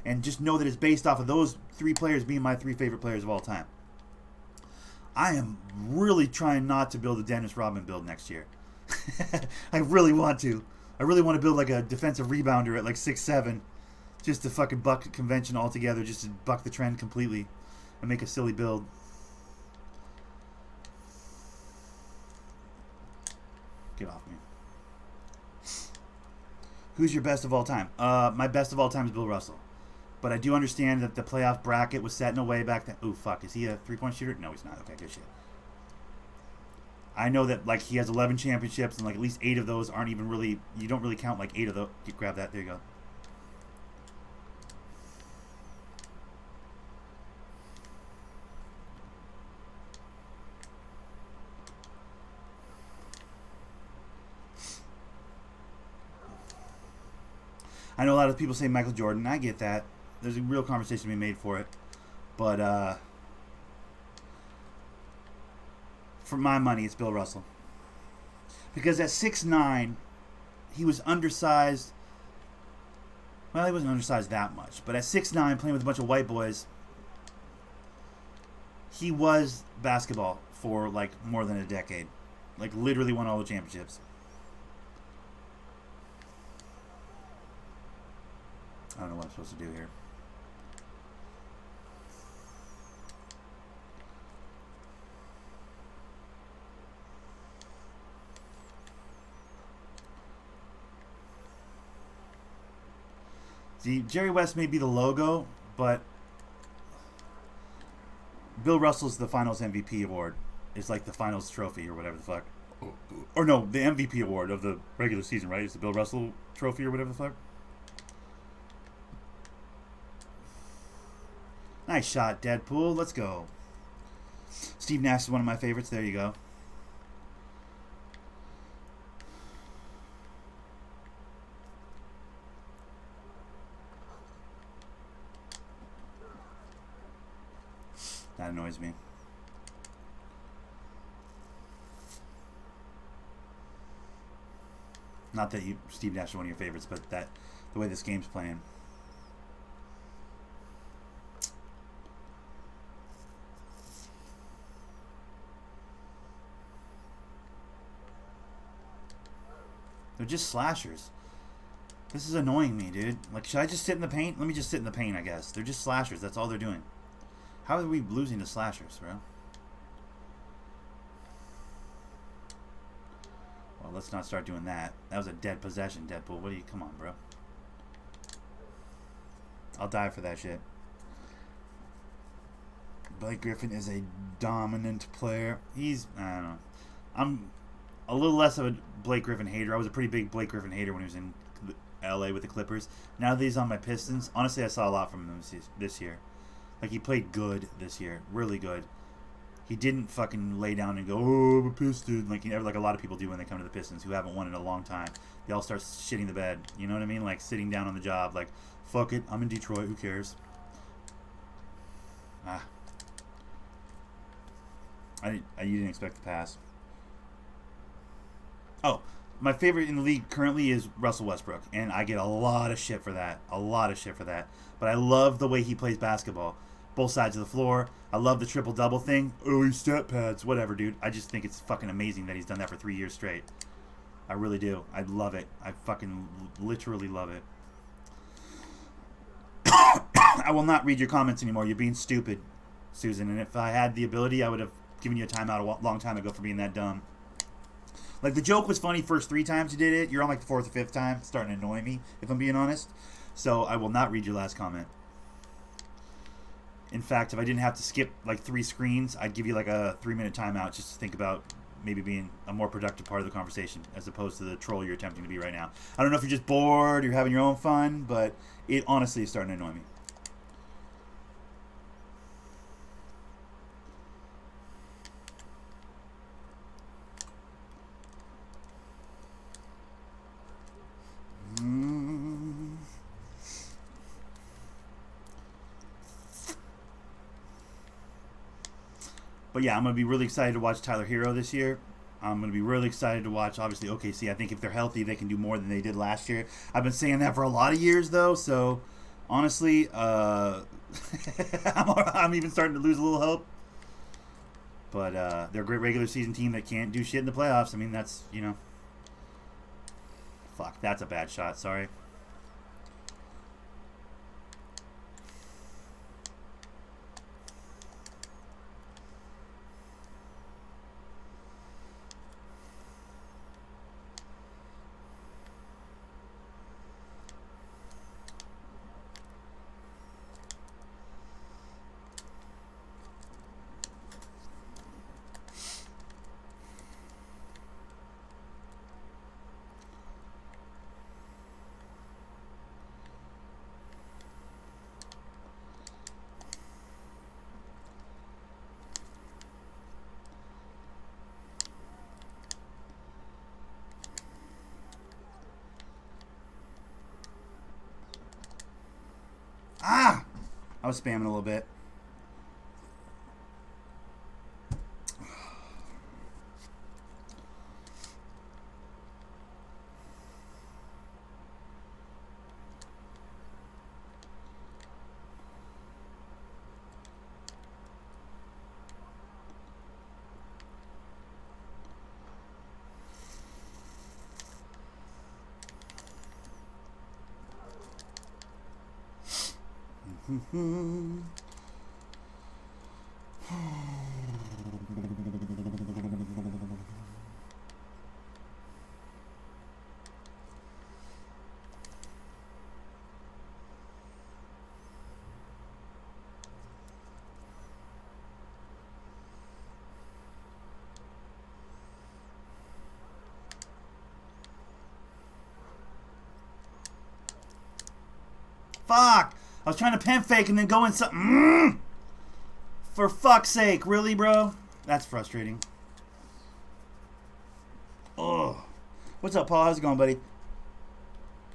And just know that it's based off of those 3 players being my 3 favorite players of all time. I am really trying not to build a Dennis Rodman build next year. I really want to. I really want to build like a defensive rebounder at like 6'7", just to fucking buck convention altogether, just to buck the trend completely and make a silly build. Get off me. Who's your best of all time? My best of all time is Bill Russell. But I do understand that the playoff bracket was set in a way back then. Ooh, fuck. Is he a three-point shooter? No, he's not. Okay, good shit. I know that, like, he has 11 championships, and, like, at least 8 of those aren't even really... You don't really count, like, 8 of those. Grab that. There you go. I know a lot of people say Michael Jordan. I get that. There's a real conversation to be made for it. But, for my money, it's Bill Russell. Because at 6'9", he was undersized. Well, he wasn't undersized that much. But at 6'9", playing with a bunch of white boys, he was basketball for, like, more than a decade. Like, literally won all the championships. I don't know what I'm supposed to do here. See, Jerry West may be the logo, but Bill Russell's the Finals MVP award. It's like the Finals trophy or whatever the fuck. Or no, the MVP award of the regular season, right? It's the Bill Russell trophy or whatever the fuck. Nice shot, Deadpool. Let's go. Steve Nash is one of my favorites. There you go. That annoys me. Not that Steve Nash is one of your favorites, but that the way this game's playing. They're just slashers. This is annoying me, dude. Like, should I just sit in the paint? Let me just sit in the paint, I guess. They're just slashers. That's all they're doing. How are we losing to slashers, bro? Well, let's not start doing that. That was a dead possession, Deadpool. What do you... Come on, bro. I'll die for that shit. Blake Griffin is a dominant player. He's... I don't know. I'm a little less of a Blake Griffin hater. I was a pretty big Blake Griffin hater when he was in LA with the Clippers. Now that he's on my Pistons, honestly, I saw a lot from him this year. Like, he played good this year. Really good. He didn't fucking lay down and go, oh, I'm a Piston, like like a lot of people do when they come to the Pistons who haven't won in a long time. They all start shitting the bed. You know what I mean? Like sitting down on the job, like, fuck it, I'm in Detroit, who cares? You didn't expect the pass. Oh, my favorite in the league currently is Russell Westbrook, and I get a lot of shit for that. But I love the way he plays basketball. Both sides of the floor. I love the triple-double thing. Oh, he's stat pads. Whatever, dude. I just think it's fucking amazing that he's done that for 3 years straight. I really do. I love it. I fucking literally love it. I will not read your comments anymore. You're being stupid, Susan. And if I had the ability, I would have given you a timeout a long time ago for being that dumb. Like, the joke was funny first 3 times you did it. You're on, like, the 4th or 5th time. It's starting to annoy me, if I'm being honest. So I will not read your last comment. In fact, if I didn't have to skip, like, 3 screens, I'd give you, like, a 3-minute timeout just to think about maybe being a more productive part of the conversation as opposed to the troll you're attempting to be right now. I don't know if you're just bored, you're having your own fun, but it honestly is starting to annoy me. But yeah, I'm going to be really excited to watch Tyler Hero this year. I'm going to be really excited to watch, obviously, OKC. I think if they're healthy, they can do more than they did last year. I've been saying that for a lot of years, though. So, honestly, I'm even starting to lose a little hope. But they're a great regular season team that can't do shit in the playoffs. I mean, that's, you know. Fuck, that's a bad shot. Sorry. Ah! I was spamming a little bit. Fuck! I was trying to pen fake and then go in something. For fuck's sake, really, bro? That's frustrating. Oh, what's up, Paul? How's it going, buddy?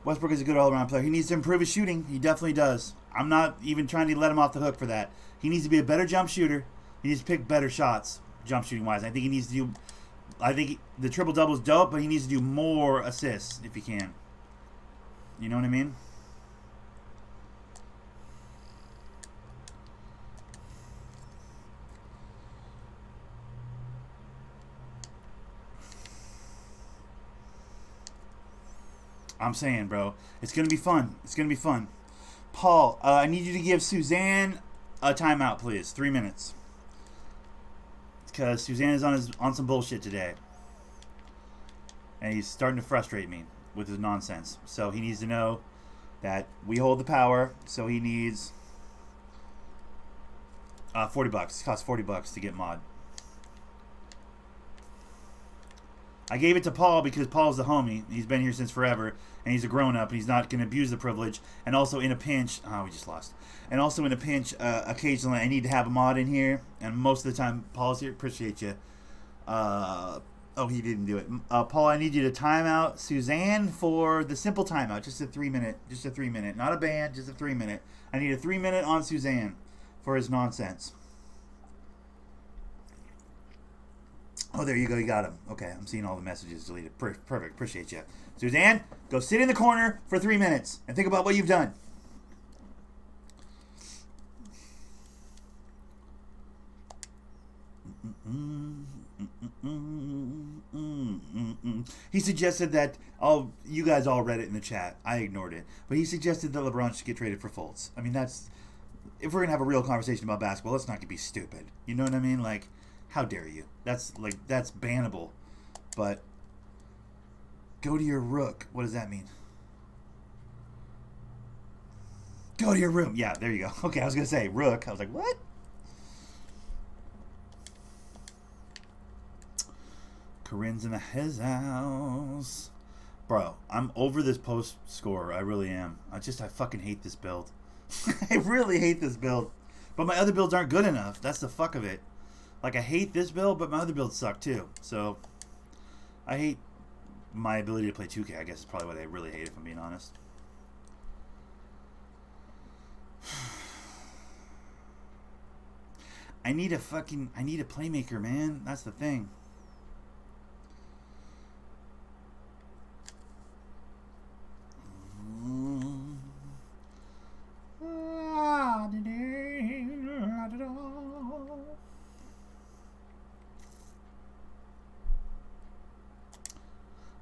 Westbrook is a good all-around player. He needs to improve his shooting. He definitely does. I'm not even trying to let him off the hook for that. He needs to be a better jump shooter. He needs to pick better shots, jump shooting wise. I think he needs to do. I think the triple double is dope, but he needs to do more assists if he can. You know what I mean? I'm saying, bro. It's going to be fun. It's going to be fun. Paul, I need you to give Suzanne a timeout, please. 3 minutes. Because Suzanne is on some bullshit today. And he's starting to frustrate me with his nonsense. So he needs to know that we hold the power. So he needs $40. It costs $40 to get mod. I gave it to Paul because Paul's the homie. He's been here since forever, and he's a grown-up, and he's not going to abuse the privilege. And also in a pinch... Oh, we just lost. And also in a pinch, occasionally I need to have a mod in here. And most of the time, Paul's here. Appreciate you. Oh, he didn't do it. Paul, I need you to time out Suzanne for the simple timeout. Just a 3 minute. Just a 3 minute. Not a band, just a 3 minute. I need a 3 minute on Suzanne for his nonsense. Oh, there you go. You got him. Okay, I'm seeing all the messages deleted. Perfect. Appreciate you. Suzanne, go sit in the corner for 3 minutes and think about what you've done. He suggested that you guys all read it in the chat. I ignored it, but he suggested that LeBron should get traded for Fultz. I mean, that's if we're gonna have a real conversation about basketball, let's not be stupid. You know what I mean? Like, how dare you? That's bannable. But go to your rook. What does that mean? Go to your room. Yeah, there you go. Okay, I was gonna say rook. I was like, what? Corinne's in his house. Bro, I'm over this post score. I really am. I fucking hate this build. I really hate this build. But my other builds aren't good enough. That's the fuck of it. Like, I hate this build, but my other builds suck too. So, I hate my ability to play 2K. I guess is probably what I really hate, if I'm being honest. I need a playmaker, man. That's the thing.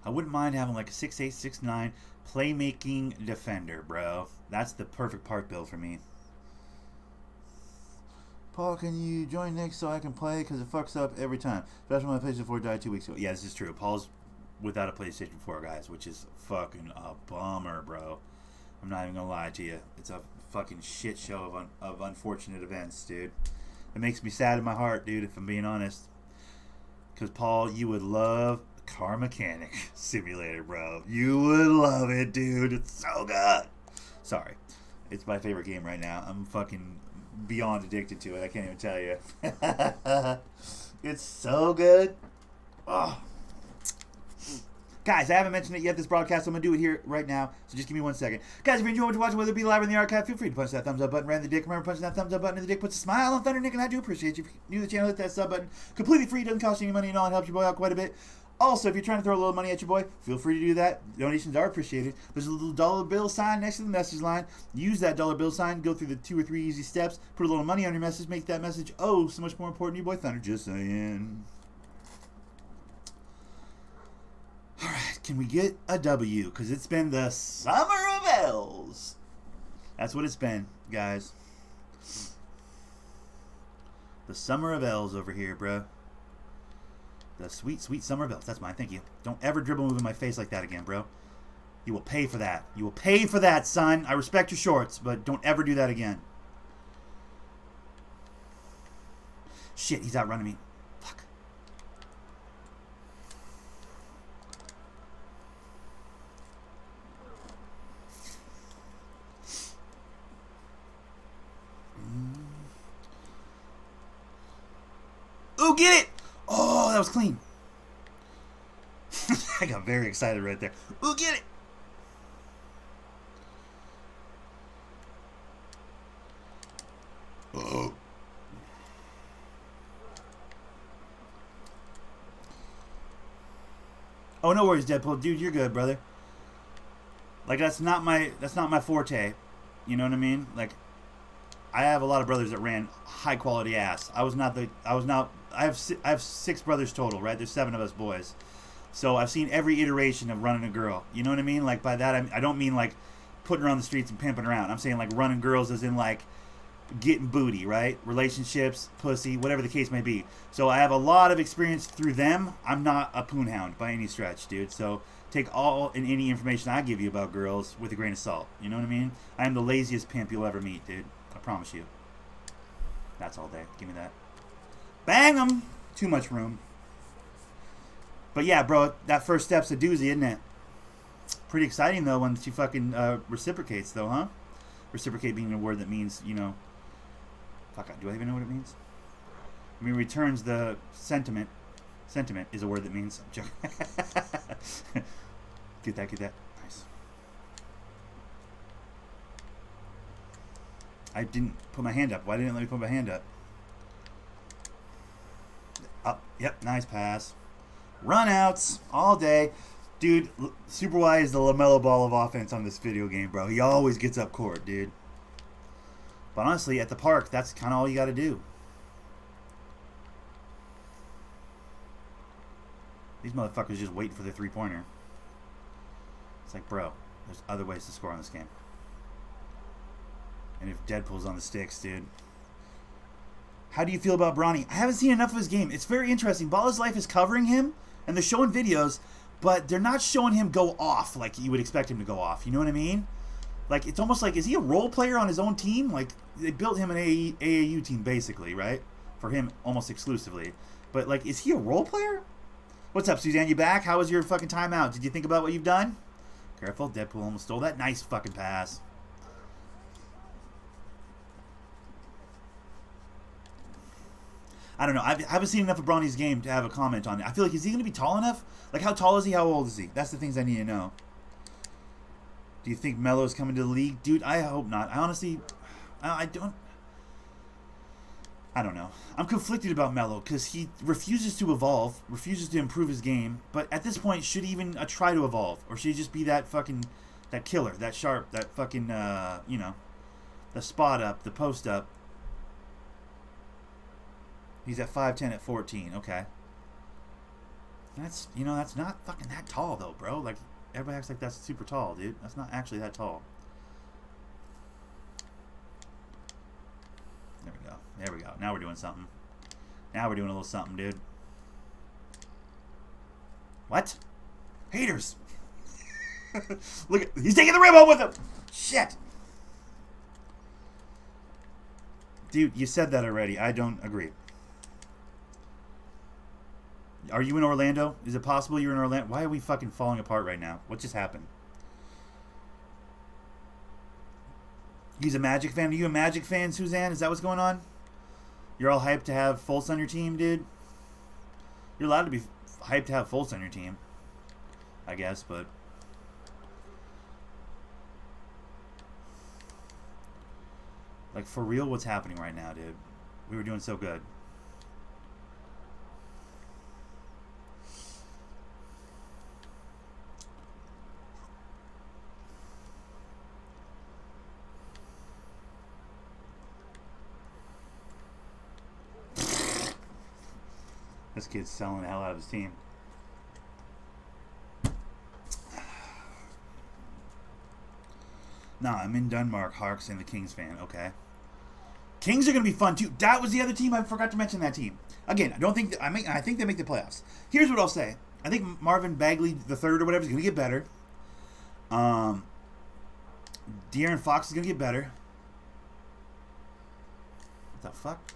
I wouldn't mind having like a 6'8", 6'9" playmaking defender, bro. That's the perfect part build for me. Paul, can you join next so I can play? Because it fucks up every time. Especially when my PlayStation 4 died 2 weeks ago. Yeah, this is true. Paul's without a PlayStation 4, guys, which is fucking a bummer, bro. I'm not even going to lie to you. It's a fucking shit show of unfortunate events, dude. It makes me sad in my heart, dude, if I'm being honest. Because, Paul, you would love Car Mechanic Simulator, bro. You would love it, dude. It's so good. Sorry. It's my favorite game right now. I'm fucking beyond addicted to it. I can't even tell you. It's so good. Oh. Guys, I haven't mentioned it yet this broadcast, so I'm going to do it here right now, so just give me 1 second. Guys, if you enjoy what you're watching, whether it be live or in the archive, feel free to punch that thumbs up button right in the dick. Remember, punching that thumbs up button in the dick puts a smile on Thundernick, and I do appreciate you. If you're new to the channel, hit that sub button. Completely free, doesn't cost you any money at all, and helps your boy out quite a bit. Also, if you're trying to throw a little money at your boy, feel free to do that. Donations are appreciated. There's a little dollar bill sign next to the message line. Use that dollar bill sign, go through the 2 or 3 easy steps, put a little money on your message, make that message so much more important to your boy Thunder. Just saying. Alright, can we get a W? Because it's been the summer of L's. That's what it's been, guys. The summer of L's over here, bro. The sweet, sweet summer of L's. That's mine, thank you. Don't ever dribble move in my face like that again, bro. You will pay for that. You will pay for that, son. I respect your shorts, but don't ever do that again. Shit, he's outrunning me. Fuck. Ooh, get it! Oh, that was clean. I got very excited right there. Ooh, get it! Oh. Oh, no worries, Deadpool. Dude, you're good, brother. Like, that's not my forte. You know what I mean? Like, I have a lot of brothers that ran high quality ass. I have 6 brothers total, right? There's 7 of us boys. So I've seen every iteration of running a girl. You know what I mean? Like, by that, I don't mean like putting her on the streets and pimping her out. I'm saying like running girls as in like getting booty, right? Relationships, pussy, whatever the case may be. So I have a lot of experience through them. I'm not a poon hound by any stretch, dude. So take all and any information I give you about girls with a grain of salt. You know what I mean? I am the laziest pimp you'll ever meet, dude. I promise you. That's all day. Give me that. Bang 'em! Too much room. But yeah, bro, that first step's a doozy, isn't it? Pretty exciting, though, when she fucking reciprocates, though, huh? Reciprocate being a word that means, you know... Fuck, do I even know what it means? I mean, returns the sentiment. Sentiment is a word that means... I'm joking. Get that. Nice. I didn't put my hand up. Why didn't it let me put my hand up? Up. Yep, nice pass. Run-outs all day. Dude, Super Y is the LaMelo Ball of offense on this video game, bro. He always gets up court, dude. But honestly, at the park, that's kind of all you got to do. These motherfuckers just waiting for their three-pointer. It's like, bro, there's other ways to score on this game. And if Deadpool's on the sticks, dude. How do you feel about Bronny? I haven't seen enough of his game. It's very interesting. Ball His Life is covering him, and they're showing videos, but they're not showing him go off like you would expect him to go off. You know what I mean? Like, it's almost like, is he a role player on his own team? Like, they built him an AAU team, basically, right? For him, almost exclusively. But, like, is he a role player? What's up, Suzanne? You back? How was your fucking timeout? Did you think about what you've done? Careful, Deadpool almost stole that. Nice fucking pass. I don't know. I haven't seen enough of Bronny's game to have a comment on it. I feel like, is he going to be tall enough? Like, how tall is he? How old is he? That's the things I need to know. Do you think Melo's coming to the league? Dude, I hope not. I honestly... I don't know. I'm conflicted about Melo because he refuses to evolve, refuses to improve his game. But at this point, should he even try to evolve? Or should he just be that fucking... that killer, that sharp, that fucking, you know... the spot up, the post up. He's at 5'10" at 14. Okay. That's, you know, that's not fucking that tall, though, bro. Like, everybody acts like that's super tall, dude. That's not actually that tall. There we go. There we go. Now we're doing something. Now we're doing a little something, dude. What? Haters. Look at... he's taking the rim home with him. Shit. Dude, you said that already. I don't agree. Are you in Orlando? Is it possible you're in Orlando? Why are we fucking falling apart right now? What just happened? He's a Magic fan. Are you a Magic fan, Suzanne? Is that what's going on? You're all hyped to have Fultz on your team, dude? You're allowed to be hyped to have Fultz on your team, I guess, but... like, for real, what's happening right now, dude? We were doing so good. This kid's selling the hell out of his team. Nah, I'm in Denmark, Harks, and the Kings fan. Okay. Kings are going to be fun, too. That was the other team. I forgot to mention that team. Again, I don't think... I think they make the playoffs. Here's what I'll say. I think Marvin Bagley III or whatever is going to get better. De'Aaron Fox is going to get better. What the fuck?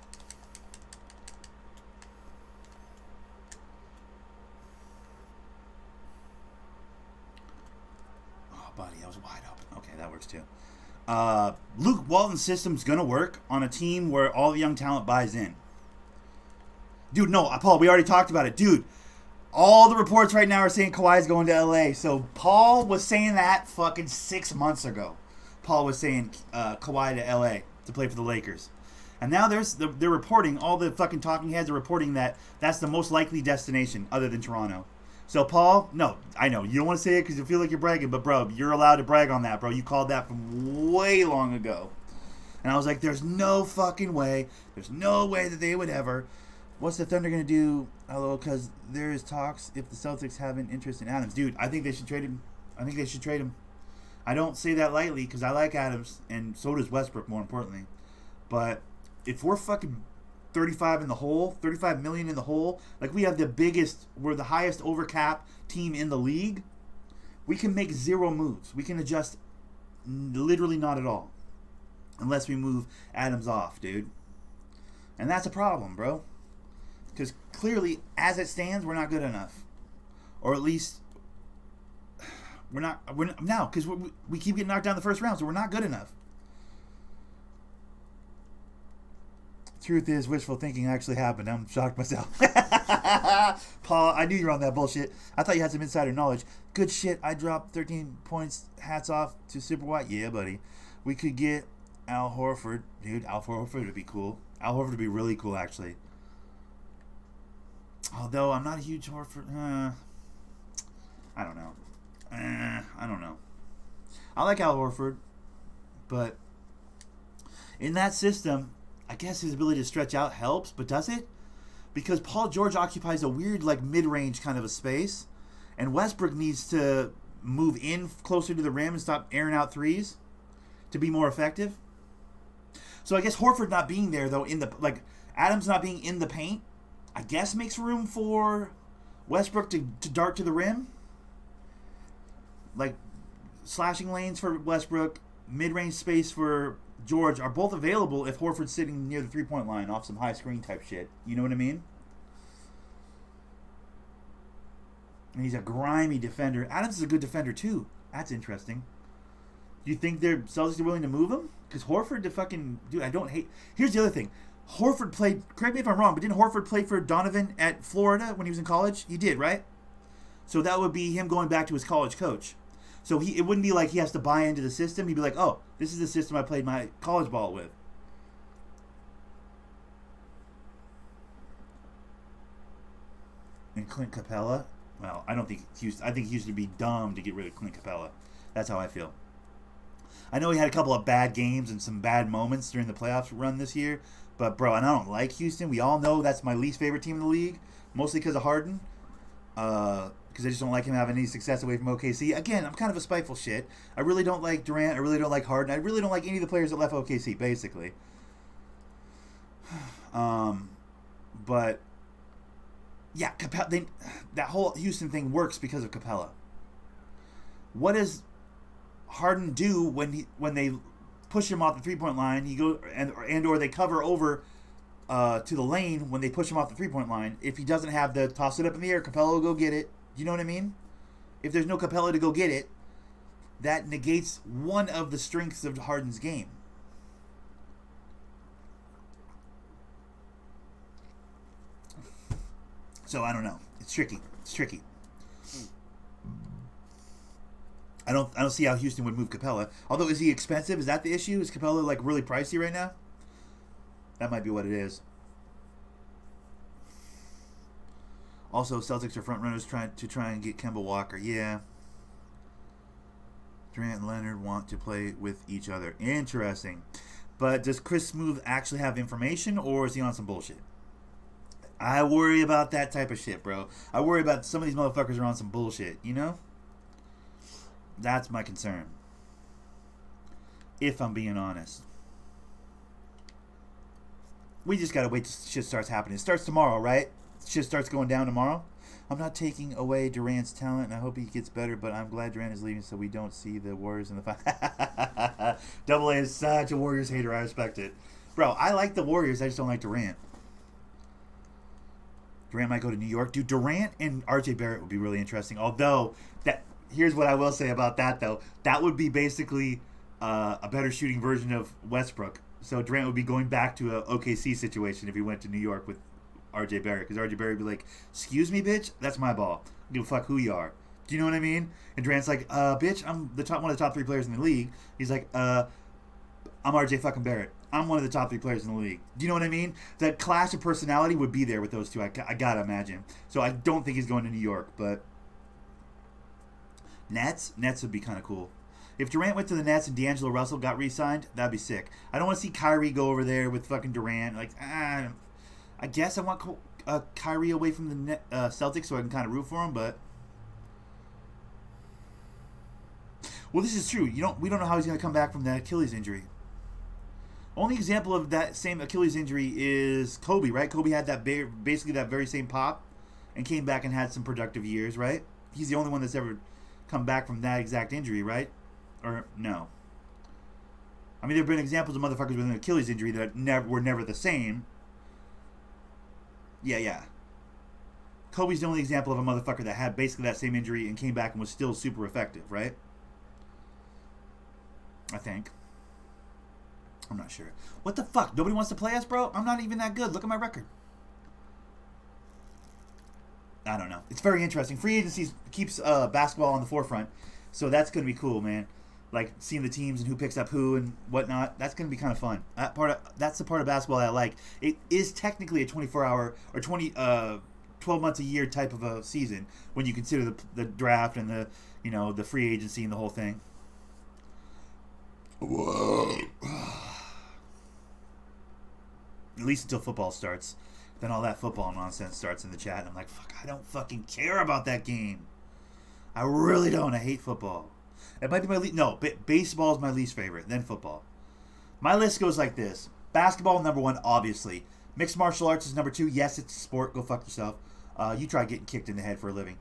Buddy, I was wide open. Okay, that works too. Luke Walton's system's gonna work on a team where all the young talent buys in. Dude, no, Paul, we already talked about it. Dude, all the reports right now are saying Kawhi's going to LA. So Paul was saying that fucking 6 months ago. Paul was saying Kawhi to LA to play for the Lakers. And now they're reporting, all the fucking talking heads are reporting that that's the most likely destination other than Toronto. So, Paul, no, I know. You don't want to say it because you feel like you're bragging, but, bro, you're allowed to brag on that, bro. You called that from way long ago. And I was like, there's no fucking way. There's no way that they would ever. What's the Thunder going to do? Hello, because there is talks if the Celtics have an interest in Adams. Dude, I think they should trade him. I don't say that lightly because I like Adams, and so does Westbrook, more importantly. But if we're fucking 35 in the hole, 35 million in the hole, like we're the highest over cap team in the league, we can make zero moves. We can adjust literally not at all. Unless we move Adams off, dude. And that's a problem, bro. Because clearly, as it stands, we're not good enough. or at least we're not now because we keep getting knocked down the first round, so we're not good enough. Truth is, wishful thinking actually happened. I'm shocked myself. Paul, I knew you were on that bullshit. I thought you had some insider knowledge. Good shit. I dropped 13 points. Hats off to Super White. Yeah, buddy. We could get Al Horford. Dude, Al Horford would be cool. Al Horford would be really cool, actually. Although, I'm not a huge Horford. I don't know. I don't know. I like Al Horford, but in that system, I guess his ability to stretch out helps, but does it? Because Paul George occupies a weird, like, mid-range kind of a space, and Westbrook needs to move in closer to the rim and stop airing out threes to be more effective. So I guess Horford not being there, though, Adams not being in the paint, I guess makes room for Westbrook to dart to the rim. Like, slashing lanes for Westbrook, mid-range space for George are both available if Horford's sitting near the three-point line off some high screen type shit. You know what I mean? And he's a grimy defender. Adams is a good defender, too. That's interesting. Do you think their Celtics are willing to move him? Because Horford to fucking... Dude, I don't hate... Here's the other thing. Horford played... Correct me if I'm wrong, but didn't Horford play for Donovan at Florida when he was in college? He did, right? So that would be him going back to his college coach. So it wouldn't be like he has to buy into the system. He'd be like, oh, this is the system I played my college ball with. And Clint Capella? Well, I don't think Houston... I think Houston would be dumb to get rid of Clint Capella. That's how I feel. I know he had a couple of bad games and some bad moments during the playoffs run this year. But, bro, and I don't like Houston. We all know that's my least favorite team in the league. Mostly because of Harden. Because I just don't like him having any success away from OKC. Again, I'm kind of a spiteful shit. I really don't like Durant. I really don't like Harden. I really don't like any of the players that left OKC, basically. But, yeah, that whole Houston thing works because of Capella. What does Harden do when they push him off the three-point line? He goes and or they cover over to the lane when they push him off the three-point line. If he doesn't have the toss it up in the air, Capella will go get it. You know what I mean? If there's no Capella to go get it, that negates one of the strengths of Harden's game. So I don't know. It's tricky. I don't see how Houston would move Capella. Although, is he expensive? Is that the issue? Is Capella like really pricey right now? That might be what it is. Also, Celtics are front runners trying and get Kemba Walker. Yeah. Durant and Leonard want to play with each other. Interesting. But does Chris Smooth actually have information, or is he on some bullshit? I worry about that type of shit, bro. I worry about some of these motherfuckers are on some bullshit, you know? That's my concern. If I'm being honest. We just gotta wait till shit starts happening. It starts tomorrow, right? Shit starts going down tomorrow. I'm not taking away Durant's talent, and I hope he gets better, but I'm glad Durant is leaving so we don't see the Warriors in the final. Double A is such a Warriors hater. I respect it. Bro, I like the Warriors. I just don't like Durant. Durant might go to New York. Dude, Durant and RJ Barrett would be really interesting. Although, here's what I will say about that, though. That would be basically a better shooting version of Westbrook. So Durant would be going back to an OKC situation if he went to New York with RJ Barrett. Because RJ Barrett would be like, excuse me, bitch? That's my ball. I don't give a fuck who you are. Do you know what I mean? And Durant's like, bitch, I'm one of the top 3 players in the league. He's like, I'm RJ fucking Barrett. I'm one of the top 3 players in the league. Do you know what I mean? That clash of personality would be there with those two. I gotta imagine. So I don't think he's going to New York, but Nets would be kind of cool. If Durant went to the Nets and D'Angelo Russell got re-signed, that'd be sick. I don't want to see Kyrie go over there with fucking Durant. Like, I guess I want Kyrie away from the Celtics so I can kind of root for him, but well, this is true. We don't know how he's going to come back from that Achilles injury. Only example of that same Achilles injury is Kobe, right? Kobe had that basically that very same pop and came back and had some productive years, right? He's the only one that's ever come back from that exact injury, right? Or no? I mean, there have been examples of motherfuckers with an Achilles injury that were never the same. Yeah. Kobe's the only example of a motherfucker that had basically that same injury and came back and was still super effective, right? I think. I'm not sure. What the fuck? Nobody wants to play us, bro? I'm not even that good. Look at my record. I don't know. It's very interesting. Free agency keeps basketball on the forefront, so that's going to be cool, man. Like seeing the teams and who picks up who and whatnot. That's going to be kind of fun. That's the part of basketball that I like. It is technically a 24-hour or 12 months a year type of a season when you consider the draft and the free agency and the whole thing. Whoa. At least until football starts. Then all that football nonsense starts in the chat. And I'm like, fuck, I don't fucking care about that game. I really don't. I hate football. It might be my least. No, baseball is my least favorite. Then football. My list goes like this. Basketball, number 1, obviously. Mixed martial arts is number 2. Yes, it's a sport. Go fuck yourself. You try getting kicked in the head for a living.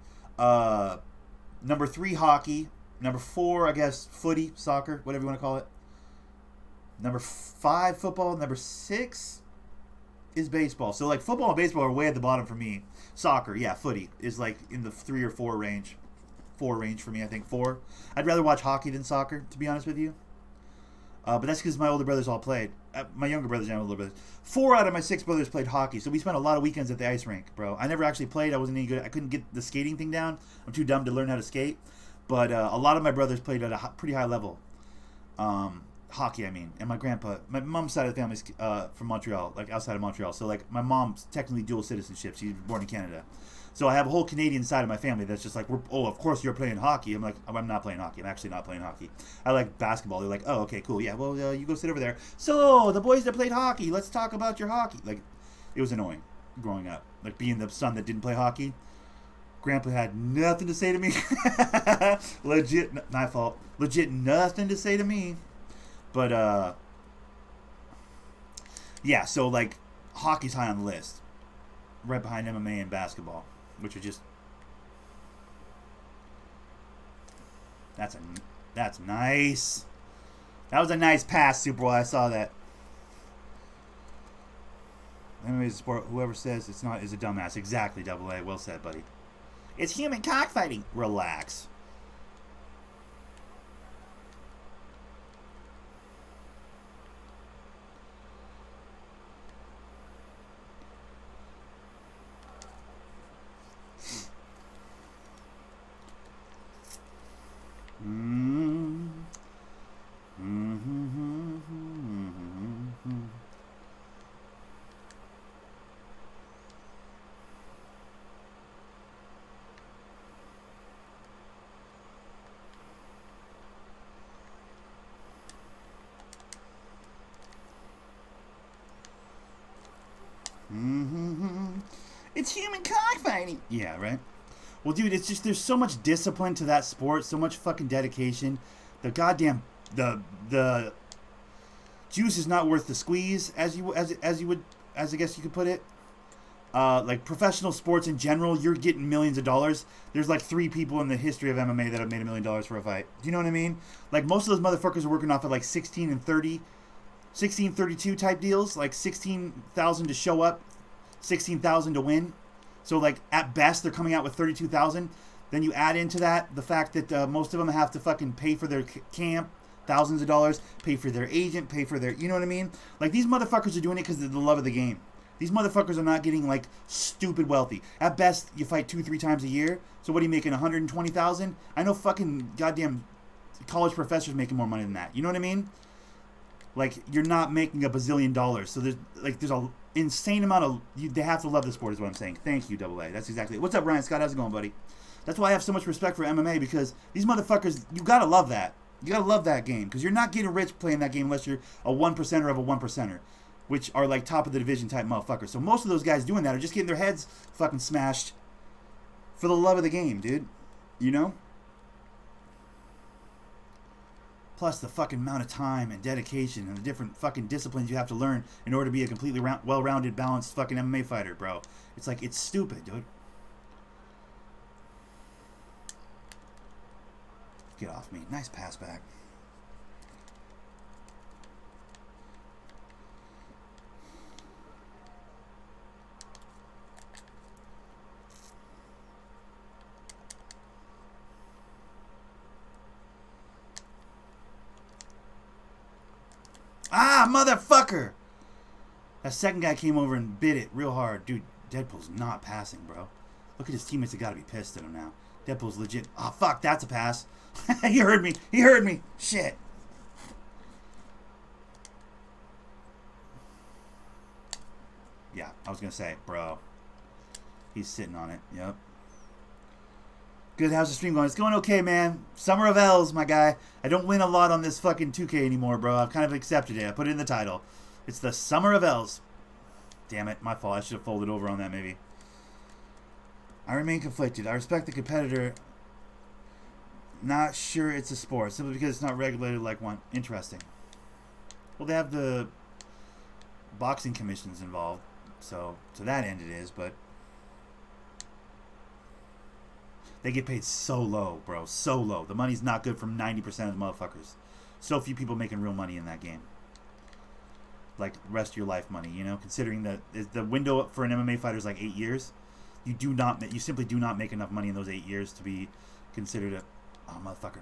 Number 3, hockey. Number 4, I guess, footy, soccer, whatever you want to call it. Number 5, football. Number 6 is baseball. So, like, football and baseball are way at the bottom for me. Soccer, yeah, footy is, like, in the 3 or 4 range. 4 range for me, I think. 4. I'd rather watch hockey than soccer, to be honest with you. But that's because my older brothers all played. My younger brothers and older brothers. 4 out of my 6 brothers played hockey, so we spent a lot of weekends at the ice rink, bro. I never actually played. I wasn't any good. I couldn't get the skating thing down. I'm too dumb to learn how to skate. But a lot of my brothers played at a pretty high level. Hockey, I mean. And my mom's side of the family is from Montreal, like outside of Montreal. So, like, my mom's technically dual citizenship. She's born in Canada. So I have a whole Canadian side of my family that's just like, of course you're playing hockey. I'm like, I'm not playing hockey. I'm actually not playing hockey. I like basketball. They're like, oh, okay, cool. Yeah, well, you go sit over there. So, the boys that played hockey, let's talk about your hockey. Like, it was annoying growing up. Like, being the son that didn't play hockey. Grandpa had nothing to say to me. Legit, my fault. Legit nothing to say to me. But, yeah, so, like, hockey's high on the list. Right behind MMA and basketball. Which are just... That's nice. That was a nice pass, Superboy. I saw that. MMA is a sport. Whoever says it's not is a dumbass. Exactly, Double A. Well said, buddy. It's human cockfighting. Relax. It's human cockfighting. Yeah, right? Well, dude, it's just there's so much discipline to that sport, so much fucking dedication. The goddamn the juice is not worth the squeeze, as I guess you could put it. Like professional sports in general, you're getting millions of dollars. There's like 3 people in the history of MMA that have made $1 million for a fight. Do you know what I mean? Like most of those motherfuckers are working off of like 16 and 30, 16, 32 type deals, like 16,000 to show up, 16,000 to win. So like at best they're coming out with 32,000. Then you add into that the fact that most of them have to fucking pay for their camp, thousands of dollars, pay for their agent, pay for their, you know what I mean? Like these motherfuckers are doing it because of the love of the game. These motherfuckers are not getting like stupid wealthy. At best, you fight 2-3 times a year. So what are you making? 120,000? I know fucking goddamn college professors making more money than that. You know what I mean? Like you're not making a bazillion dollars. So there's a insane amount of they have to love the sport is what I'm saying. Thank you, Double A. That's exactly it. What's up, Ryan Scott? How's it going, buddy? That's why I have so much respect for MMA because these motherfuckers, you gotta love that. You gotta love that game because you're not getting rich playing that game unless you're a 1%er of a 1%er. Which are like top of the division type motherfuckers. So most of those guys doing that are just getting their heads fucking smashed for the love of the game, dude. You know? Plus the fucking amount of time and dedication and the different fucking disciplines you have to learn in order to be a completely well-rounded, balanced fucking MMA fighter, bro. It's like, it's stupid, dude. Get off me. Nice pass back. motherfucker! That second guy came over and bit it real hard. Dude, Deadpool's not passing, bro. Look at his teammates that gotta be pissed at him now. Deadpool's legit. Oh, fuck, that's a pass. He heard me. He heard me. Shit. Yeah, I was gonna say, bro. He's sitting on it. Yep. Good, how's the stream going? It's going okay, man. Summer of L's, my guy. I don't win a lot on this fucking 2K anymore, bro. I've kind of accepted it. I put it in the title. It's the Summer of L's. Damn it, my fault. I should have folded over on that, maybe. I remain conflicted. I respect the competitor. Not sure it's a sport, simply because it's not regulated like one. Interesting. Well, they have the boxing commissions involved, so to that end it is, but they get paid so low, bro. So low. The money's not good for 90% of the motherfuckers. So few people making real money in that game. Like rest of your life money, you know? Considering that the window for an MMA fighter is like 8 years. You simply do not make enough money in those 8 years to be considered a motherfucker.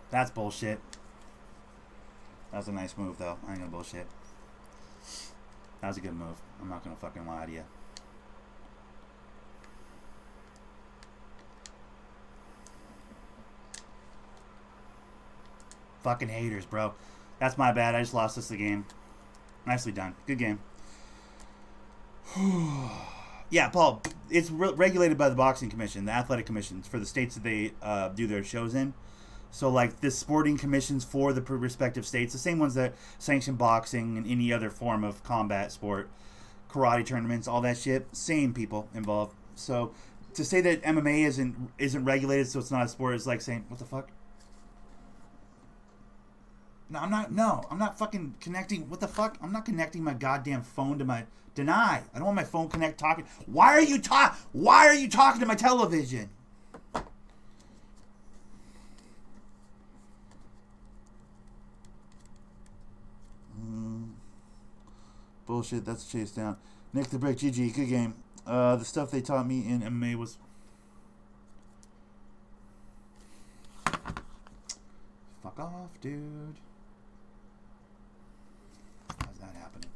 That's bullshit. That was a nice move, though. I ain't gonna bullshit. That was a good move. I'm not gonna fucking lie to you. Fucking haters, bro. That's my bad. I just lost us the game. Nicely done. Good game. Yeah, Paul, it's regulated by the Boxing Commission, the athletic commissions, for the states that they do their shows in. So, like, the sporting commissions for the respective states, the same ones that sanction boxing and any other form of combat sport, karate tournaments, all that shit, same people involved. So, to say that MMA isn't regulated, so it's not a sport, is like saying, what the fuck? No, I'm not fucking connecting. What the fuck? I'm not connecting my goddamn phone to my... Deny. I don't want my phone talking. Why are you talking to my television? Bullshit, that's a chase down. Nick the Brick, GG, good game. The stuff they taught me in MMA was... Fuck off, dude. How's that happening?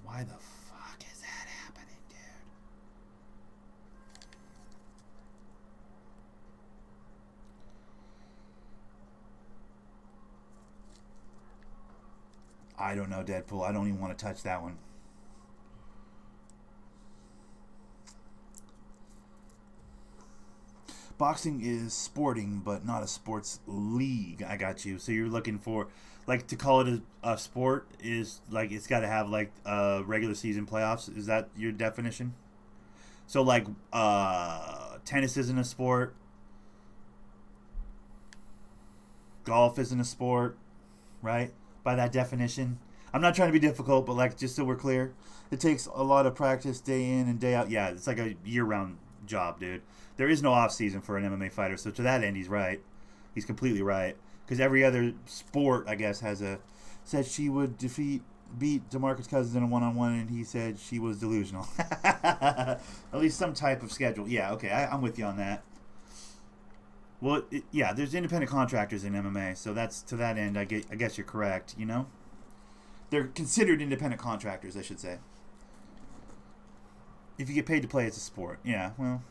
Why the fuck is that happening, dude? I don't know, Deadpool. I don't even want to touch that one. Boxing is sporting, but not a sports league. I got you. So you're looking for, like, to call it a sport is, like, it's got to have, like, regular season playoffs. Is that your definition? So, like, tennis isn't a sport. Golf isn't a sport, right? By that definition. I'm not trying to be difficult, but, like, just so we're clear, it takes a lot of practice day in and day out. Yeah, it's like a year-round job, dude. There is no off season for an MMA fighter, so to that end, he's right. He's completely right. Because every other sport, I guess, said she would beat DeMarcus Cousins in a one-on-one, and he said she was delusional. At least some type of schedule. Yeah, okay, I'm with you on that. Well, yeah, there's independent contractors in MMA, so that's to that end. I guess you're correct. You know, they're considered independent contractors, I should say. If you get paid to play, it's a sport. Yeah, well.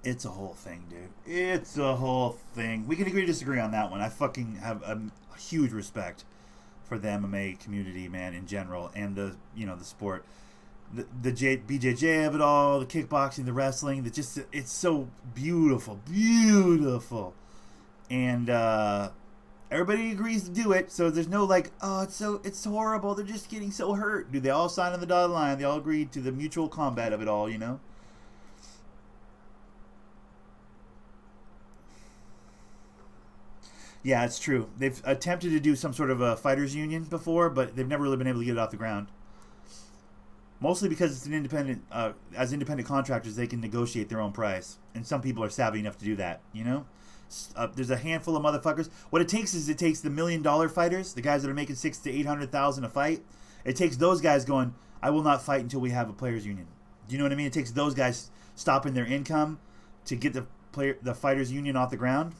It's a whole thing, dude. It's a whole thing. We can agree to disagree on that one. I fucking have a huge respect for the MMA community, man, in general, and the sport, the BJJ of it all, the kickboxing, the wrestling. It's so beautiful, and everybody agrees to do it. So there's no like, oh, it's horrible. They're just getting so hurt. Dude, they all signed on the dotted line. They all agreed to the mutual combat of it all. You know. Yeah, it's true. They've attempted to do some sort of a fighters union before, but they've never really been able to get it off the ground. Mostly because it's an independent, as independent contractors, they can negotiate their own price. And some people are savvy enough to do that, you know? There's a handful of motherfuckers. What it takes is the $1 million fighters, the guys that are making $600,000 to $800,000 a fight. It takes those guys going, I will not fight until we have a players union. Do you know what I mean? It takes those guys stopping their income to get the fighters union off the ground.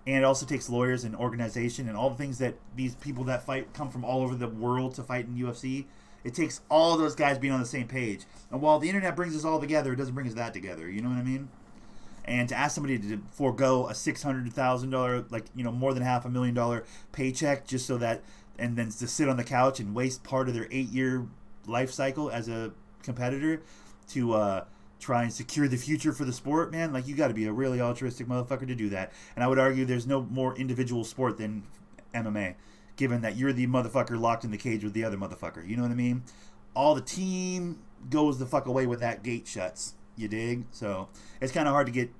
And it also takes lawyers and organization and all the things that these people that fight come from all over the world to fight in UFC. It takes all those guys being on the same page. And while the internet brings us all together, it doesn't bring us that together. You know what I mean? And to ask somebody to forego a $600,000, like, you know, more than $500,000 paycheck just so that, and then to sit on the couch and waste part of their 8-year life cycle as a competitor to try and secure the future for the sport, man, like, you got to be a really altruistic motherfucker to do that. And I would argue there's no more individual sport than MMA, given that you're the motherfucker locked in the cage with the other motherfucker. You know what I mean? All the team goes the fuck away with that gate shuts. You dig? So it's kind of hard to get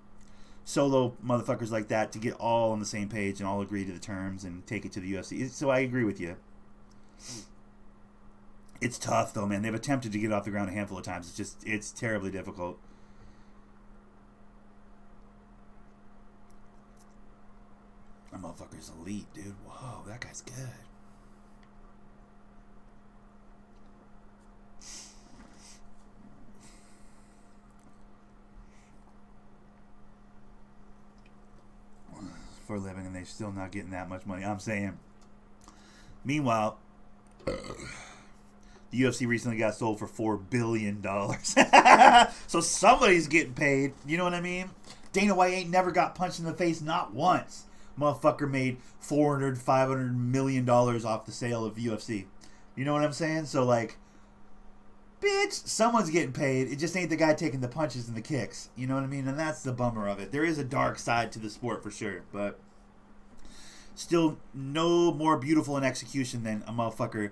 solo motherfuckers like that to get all on the same page and all agree to the terms and take it to the UFC. So I agree with you. It's tough though, man. They've attempted to get off the ground a handful of times. It's terribly difficult. That motherfucker's elite, dude. Whoa, that guy's good. For a living, and they're still not getting that much money. I'm saying. Meanwhile, the UFC recently got sold for $4 billion. So somebody's getting paid. You know what I mean? Dana White ain't never got punched in the face, not once. Motherfucker made $400-500 million off the sale of UFC. You know what I'm saying? So, like, bitch, someone's getting paid. It just ain't the guy taking the punches and the kicks. You know what I mean? And that's the bummer of it. There is a dark side to the sport for sure, but still no more beautiful in execution than a motherfucker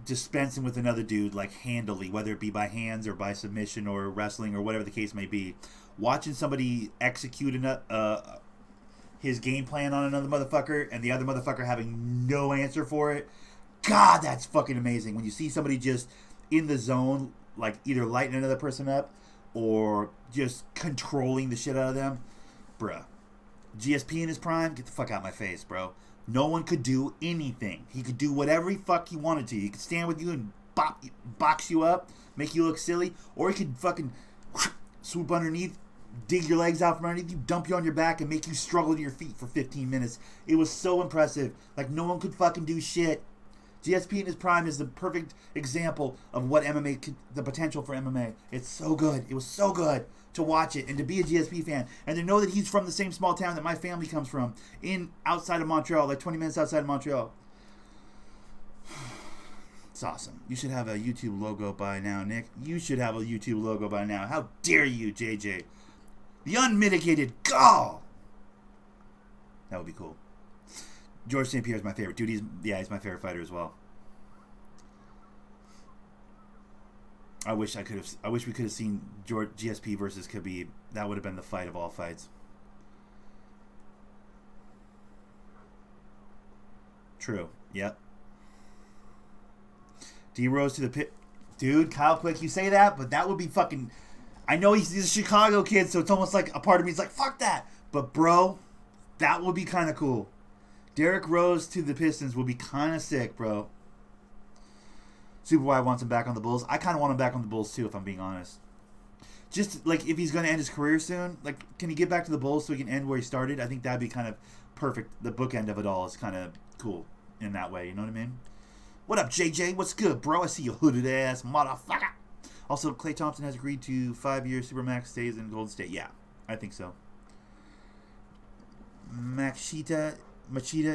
dispensing with another dude, like, handily, whether it be by hands or by submission or wrestling or whatever the case may be. Watching somebody execute his game plan on another motherfucker and the other motherfucker having no answer for it, God, that's fucking amazing. When you see somebody just in the zone, like either lighting another person up or just controlling the shit out of them, bruh. GSP in his prime, get the fuck out of my face, bro. No one could do anything. He could do whatever he fuck he wanted to. He could stand with you and box you up, make you look silly, or he could fucking swoop underneath, dig your legs out from underneath you, dump you on your back, and make you struggle to your feet for 15 minutes. It was so impressive. Like, no one could fucking do shit. GSP in his prime is the perfect example of what MMA could, the potential for MMA. It's so good. It was so good to watch it and to be a GSP fan and to know that he's from the same small town that my family comes from, outside of Montreal, like 20 minutes outside of Montreal. It's awesome. You should have a YouTube logo by now, Nick. You should have a YouTube logo by now. How dare you, JJ? The unmitigated gall. That would be cool. George St. Pierre is my favorite. Dude, he's my favorite fighter as well. I wish we could have seen GSP versus Khabib. That would have been the fight of all fights. True. Yep. D Rose to the pit. Dude, Kyle Quick, you say that, but that would be fucking... I know he's a Chicago kid, so it's almost like a part of me is like, fuck that. But, bro, that would be kind of cool. Derrick Rose to the Pistons would be kind of sick, bro. Super Wide wants him back on the Bulls. I kind of want him back on the Bulls, too, if I'm being honest. Just, like, if he's going to end his career soon, like, can he get back to the Bulls so he can end where he started? I think that'd be kind of perfect. The bookend of it all is kind of cool in that way, you know what I mean? What up, JJ? What's good, bro? I see you hooded-ass motherfucker. Also, Klay Thompson has agreed to 5-year Supermax stays in Golden State. Yeah, I think so. Machida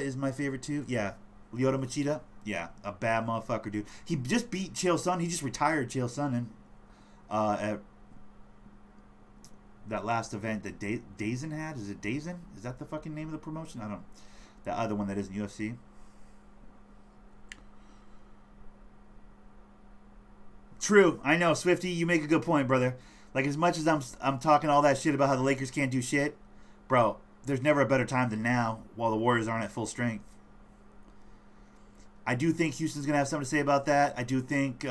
is my favorite, too. Yeah. Lyoto Machida. Yeah, a bad motherfucker, dude. He just beat Chael Sonnen. He just retired Chael Sonnen at that last event that Dazen had. Is it Dazen? Is that the fucking name of the promotion? I don't know. The other one that isn't UFC. True. I know, Swifty, you make a good point, brother. Like, as much as I'm talking all that shit about how the Lakers can't do shit, bro, there's never a better time than now while the Warriors aren't at full strength. I do think Houston's going to have something to say about that. I do think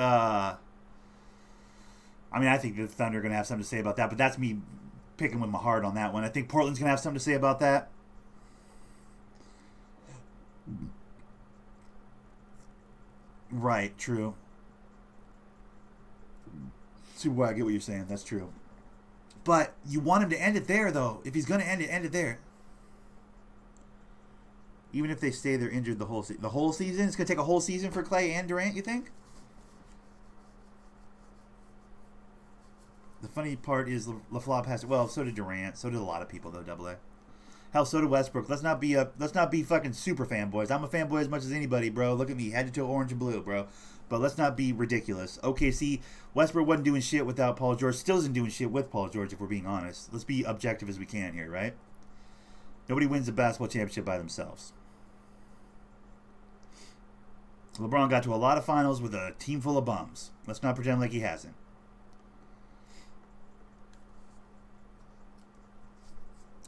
I mean, I think the Thunder are going to have something to say about that, but that's me picking with my heart on that one. I think Portland's going to have something to say about that. Right, true. Superboy, I get what you're saying. That's true. But you want him to end it there, though. If he's going to end it there. Even if they stay there injured the whole season. The whole season? It's going to take a whole season for Clay and Durant, you think? The funny part is LaFleur passed it. Well, so did Durant. So did a lot of people, though, Double A. Hell, so did Westbrook. Let's not be fucking super fanboys. I'm a fanboy as much as anybody, bro. Look at me, head to toe, orange and blue, bro. But let's not be ridiculous. OKC, Westbrook wasn't doing shit without Paul George. Still isn't doing shit with Paul George, if we're being honest. Let's be objective as we can here, right? Nobody wins the basketball championship by themselves. LeBron got to a lot of finals with a team full of bums. Let's not pretend like he hasn't.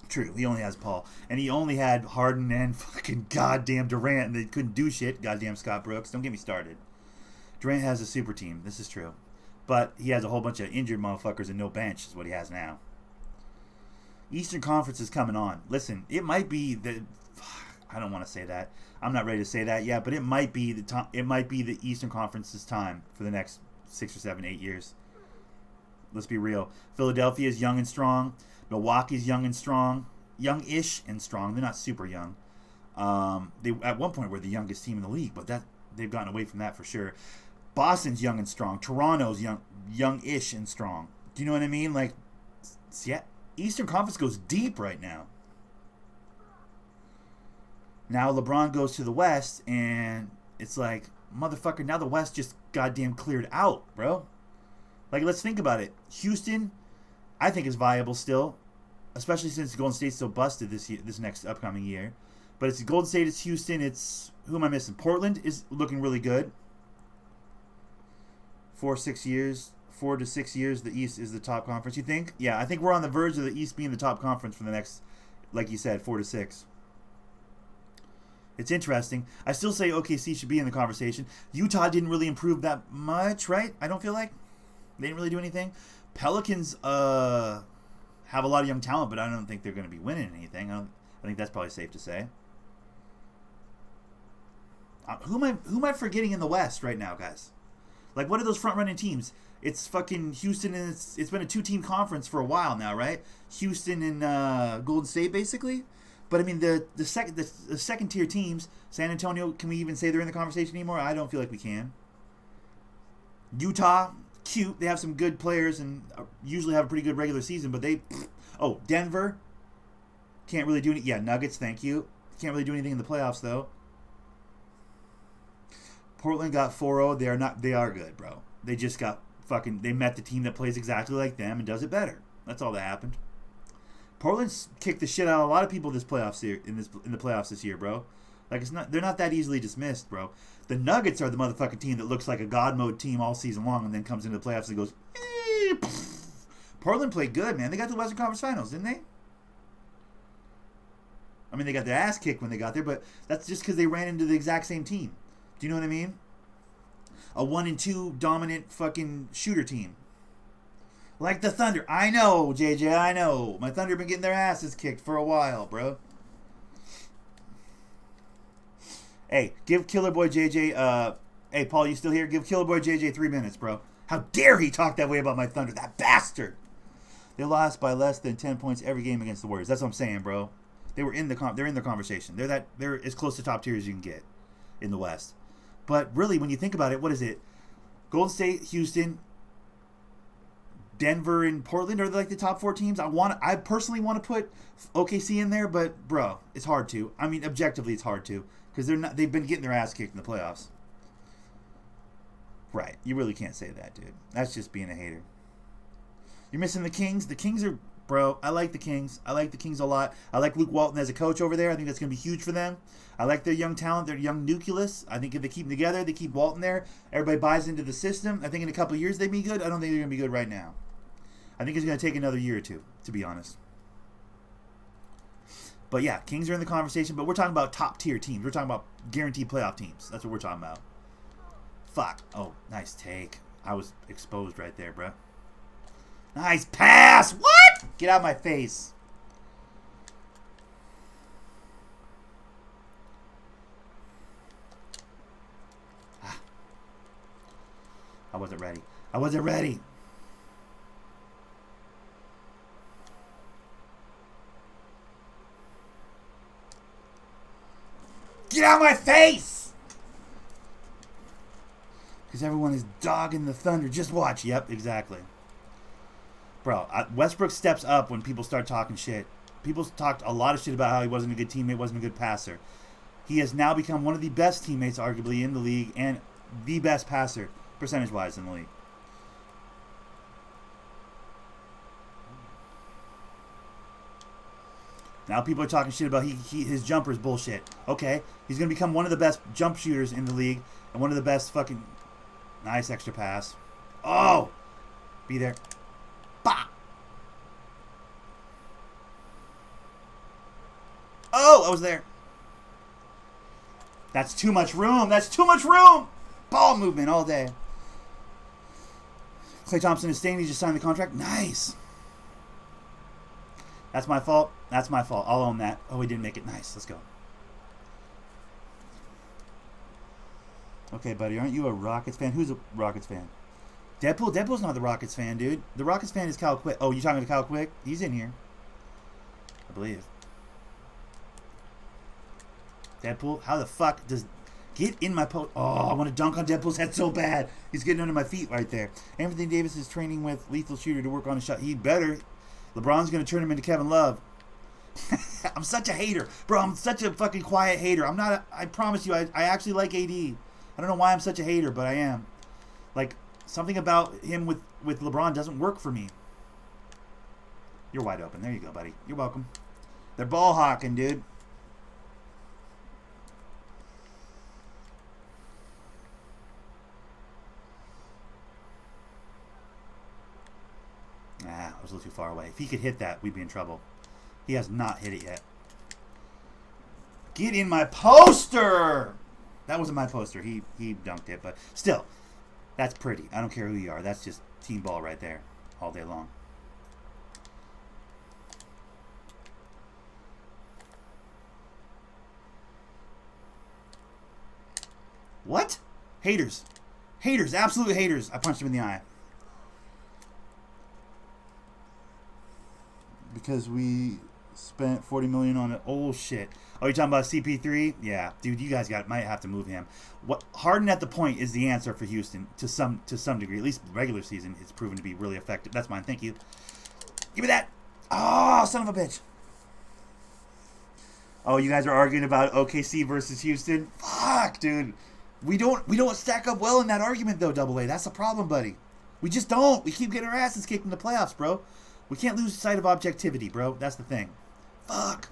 True, he only has Paul. And he only had Harden and fucking goddamn Durant, and they couldn't do shit. Goddamn Scott Brooks. Don't get me started. Durant has a super team. This is true. But he has a whole bunch of injured motherfuckers and no bench is what he has now. Eastern Conference is coming on. Listen, it might be the... I don't want to say that. I'm not ready to say that yet, but it might be the Eastern Conference's time for the next 6 or 7, 8 years. Let's be real. Philadelphia is young and strong. Milwaukee's young and strong. Young-ish and strong. They're not super young. They at one point were the youngest team in the league, but they've gotten away from that for sure. Boston's young and strong. Toronto's young-ish and strong. Do you know what I mean? Like, yeah, Eastern Conference goes deep right now. Now LeBron goes to the West, and it's like, motherfucker, now the West just goddamn cleared out, bro. Like, let's think about it. Houston, I think, is viable still, especially since Golden State's so busted this next upcoming year. But it's Golden State, it's Houston, it's... Who am I missing? Portland is looking really good. 4 to 6 years, the East is the top conference, you think? Yeah, I think we're on the verge of the East being the top conference for the next, like you said, 4 to 6. It's interesting. I still say OKC should be in the conversation. Utah didn't really improve that much, right? I don't feel like. They didn't really do anything. Pelicans have a lot of young talent, but I don't think they're going to be winning anything. I think that's probably safe to say. Who am I forgetting in the West right now, guys? Like, what are those front-running teams? It's fucking Houston, and it's been a 2-team conference for a while now, right? Houston and Golden State, basically. But I mean, the second tier teams, San Antonio, can we even say they're in the conversation anymore? I don't feel like we can. Utah, cute. They have some good players and usually have a pretty good regular season, but Denver can't really do anything. Yeah, Nuggets, thank you. Can't really do anything in the playoffs though. Portland got 4-0. They are good, bro. They just got they met the team that plays exactly like them and does it better. That's all that happened. Portland's kicked the shit out of a lot of people in the playoffs this year, bro. Like, they're not that easily dismissed, bro. The Nuggets are the motherfucking team that looks like a god mode team all season long and then comes into the playoffs and goes, Portland played good, man. They got to the Western Conference Finals, didn't they? I mean, they got their ass kicked when they got there, but that's just because they ran into the exact same team. Do you know what I mean? A 1-2 dominant fucking shooter team. Like the Thunder. I know, JJ, I know. My Thunder been getting their asses kicked for a while, bro. Hey, give Killer Boy JJ, hey, Paul, you still here? Give Killer Boy JJ 3 minutes, bro. How dare he talk that way about my Thunder, that bastard. They lost by less than 10 points every game against the Warriors. That's what I'm saying, bro. They're in the conversation. They're as close to top tier as you can get in the West. But really, when you think about it, what is it? Golden State, Houston, Denver and Portland are like the top 4 teams. I personally want to put OKC in there, but bro, it's hard to. I mean, objectively, it's hard to because they've been getting their ass kicked in the playoffs. Right? You really can't say that, dude. That's just being a hater. You're missing the Kings. The Kings are, bro. I like the Kings. I like the Kings a lot. I like Luke Walton as a coach over there. I think that's gonna be huge for them. I like their young talent, their young nucleus. I think if they keep them together, they keep Walton there. Everybody buys into the system. I think in a couple of years they'd be good. I don't think they're gonna be good right now. I think it's going to take another year or two, to be honest. But yeah, Kings are in the conversation, but we're talking about top-tier teams. We're talking about guaranteed playoff teams. That's what we're talking about. Fuck. Oh, nice take. I was exposed right there, bro. Nice pass. What? Get out of my face. I wasn't ready. I wasn't ready. Get out of my face! Because everyone is dogging the Thunder. Just watch. Yep, exactly. Bro, Westbrook steps up when people start talking shit. People talked a lot of shit about how he wasn't a good teammate, wasn't a good passer. He has now become one of the best teammates, arguably, in the league, and the best passer, percentage-wise, in the league. Now people are talking shit about his jumper is bullshit. Okay, he's going to become one of the best jump shooters in the league, and one of the best fucking... Nice extra pass. Oh! Be there. Bah! Oh, I was there. That's too much room. That's too much room. Ball movement all day. Klay Thompson is staying. He just signed the contract. Nice. That's my fault. That's my fault. I'll own that. Oh, he didn't make it. Nice. Let's go. Okay, buddy. Aren't you a Rockets fan? Who's a Rockets fan? Deadpool? Deadpool's not the Rockets fan, dude. The Rockets fan is Cal Quick. Oh, you talking to Cal Quick? He's in here. I believe. Deadpool? How the fuck does... Get in my post... Oh, I want to dunk on Deadpool's head so bad. He's getting under my feet right there. Anthony Davis is training with Lethal Shooter to work on his shot. He better. LeBron's going to turn him into Kevin Love. I'm such a hater. Bro, I'm such a fucking quiet hater. I'm not... I promise you, I actually like AD. I don't know why I'm such a hater, but I am. Like, something about him with LeBron doesn't work for me. You're wide open. There you go, buddy. You're welcome. They're ball hawking, dude. I was a little too far away. If he could hit that, we'd be in trouble. He has not hit it yet. Get in my poster! That wasn't my poster. He dunked it, but still, that's pretty. I don't care who you are. That's just team ball right there all day long. What? Haters. Haters. Absolute haters. I punched him in the eye. Because we spent $40 million on it. Oh, shit. Oh, you're talking about CP3? Yeah. Dude, you guys might have to move him. What Harden at the point is the answer for Houston to some degree. At least regular season, it's proven to be really effective. That's mine. Thank you. Give me that. Oh, son of a bitch. Oh, you guys are arguing about OKC versus Houston? Fuck, dude. We don't stack up well in that argument, though, Double A. That's the problem, buddy. We just don't. We keep getting our asses kicked in the playoffs, bro. We can't lose sight of objectivity, bro. That's the thing. Fuck.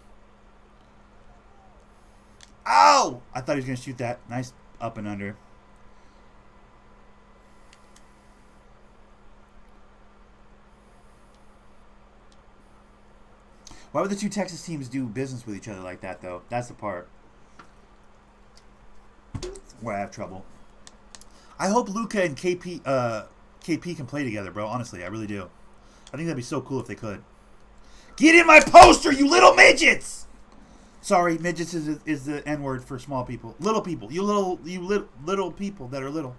Ow! I thought he was going to shoot that. Nice up and under. Why would the two Texas teams do business with each other like that, though? That's the part where I have trouble. I hope Luka and KP can play together, bro. Honestly, I really do. I think that'd be so cool if they could. Get in my poster, you little midgets! Sorry, midgets is the N-word for small people. Little people. You little people that are little.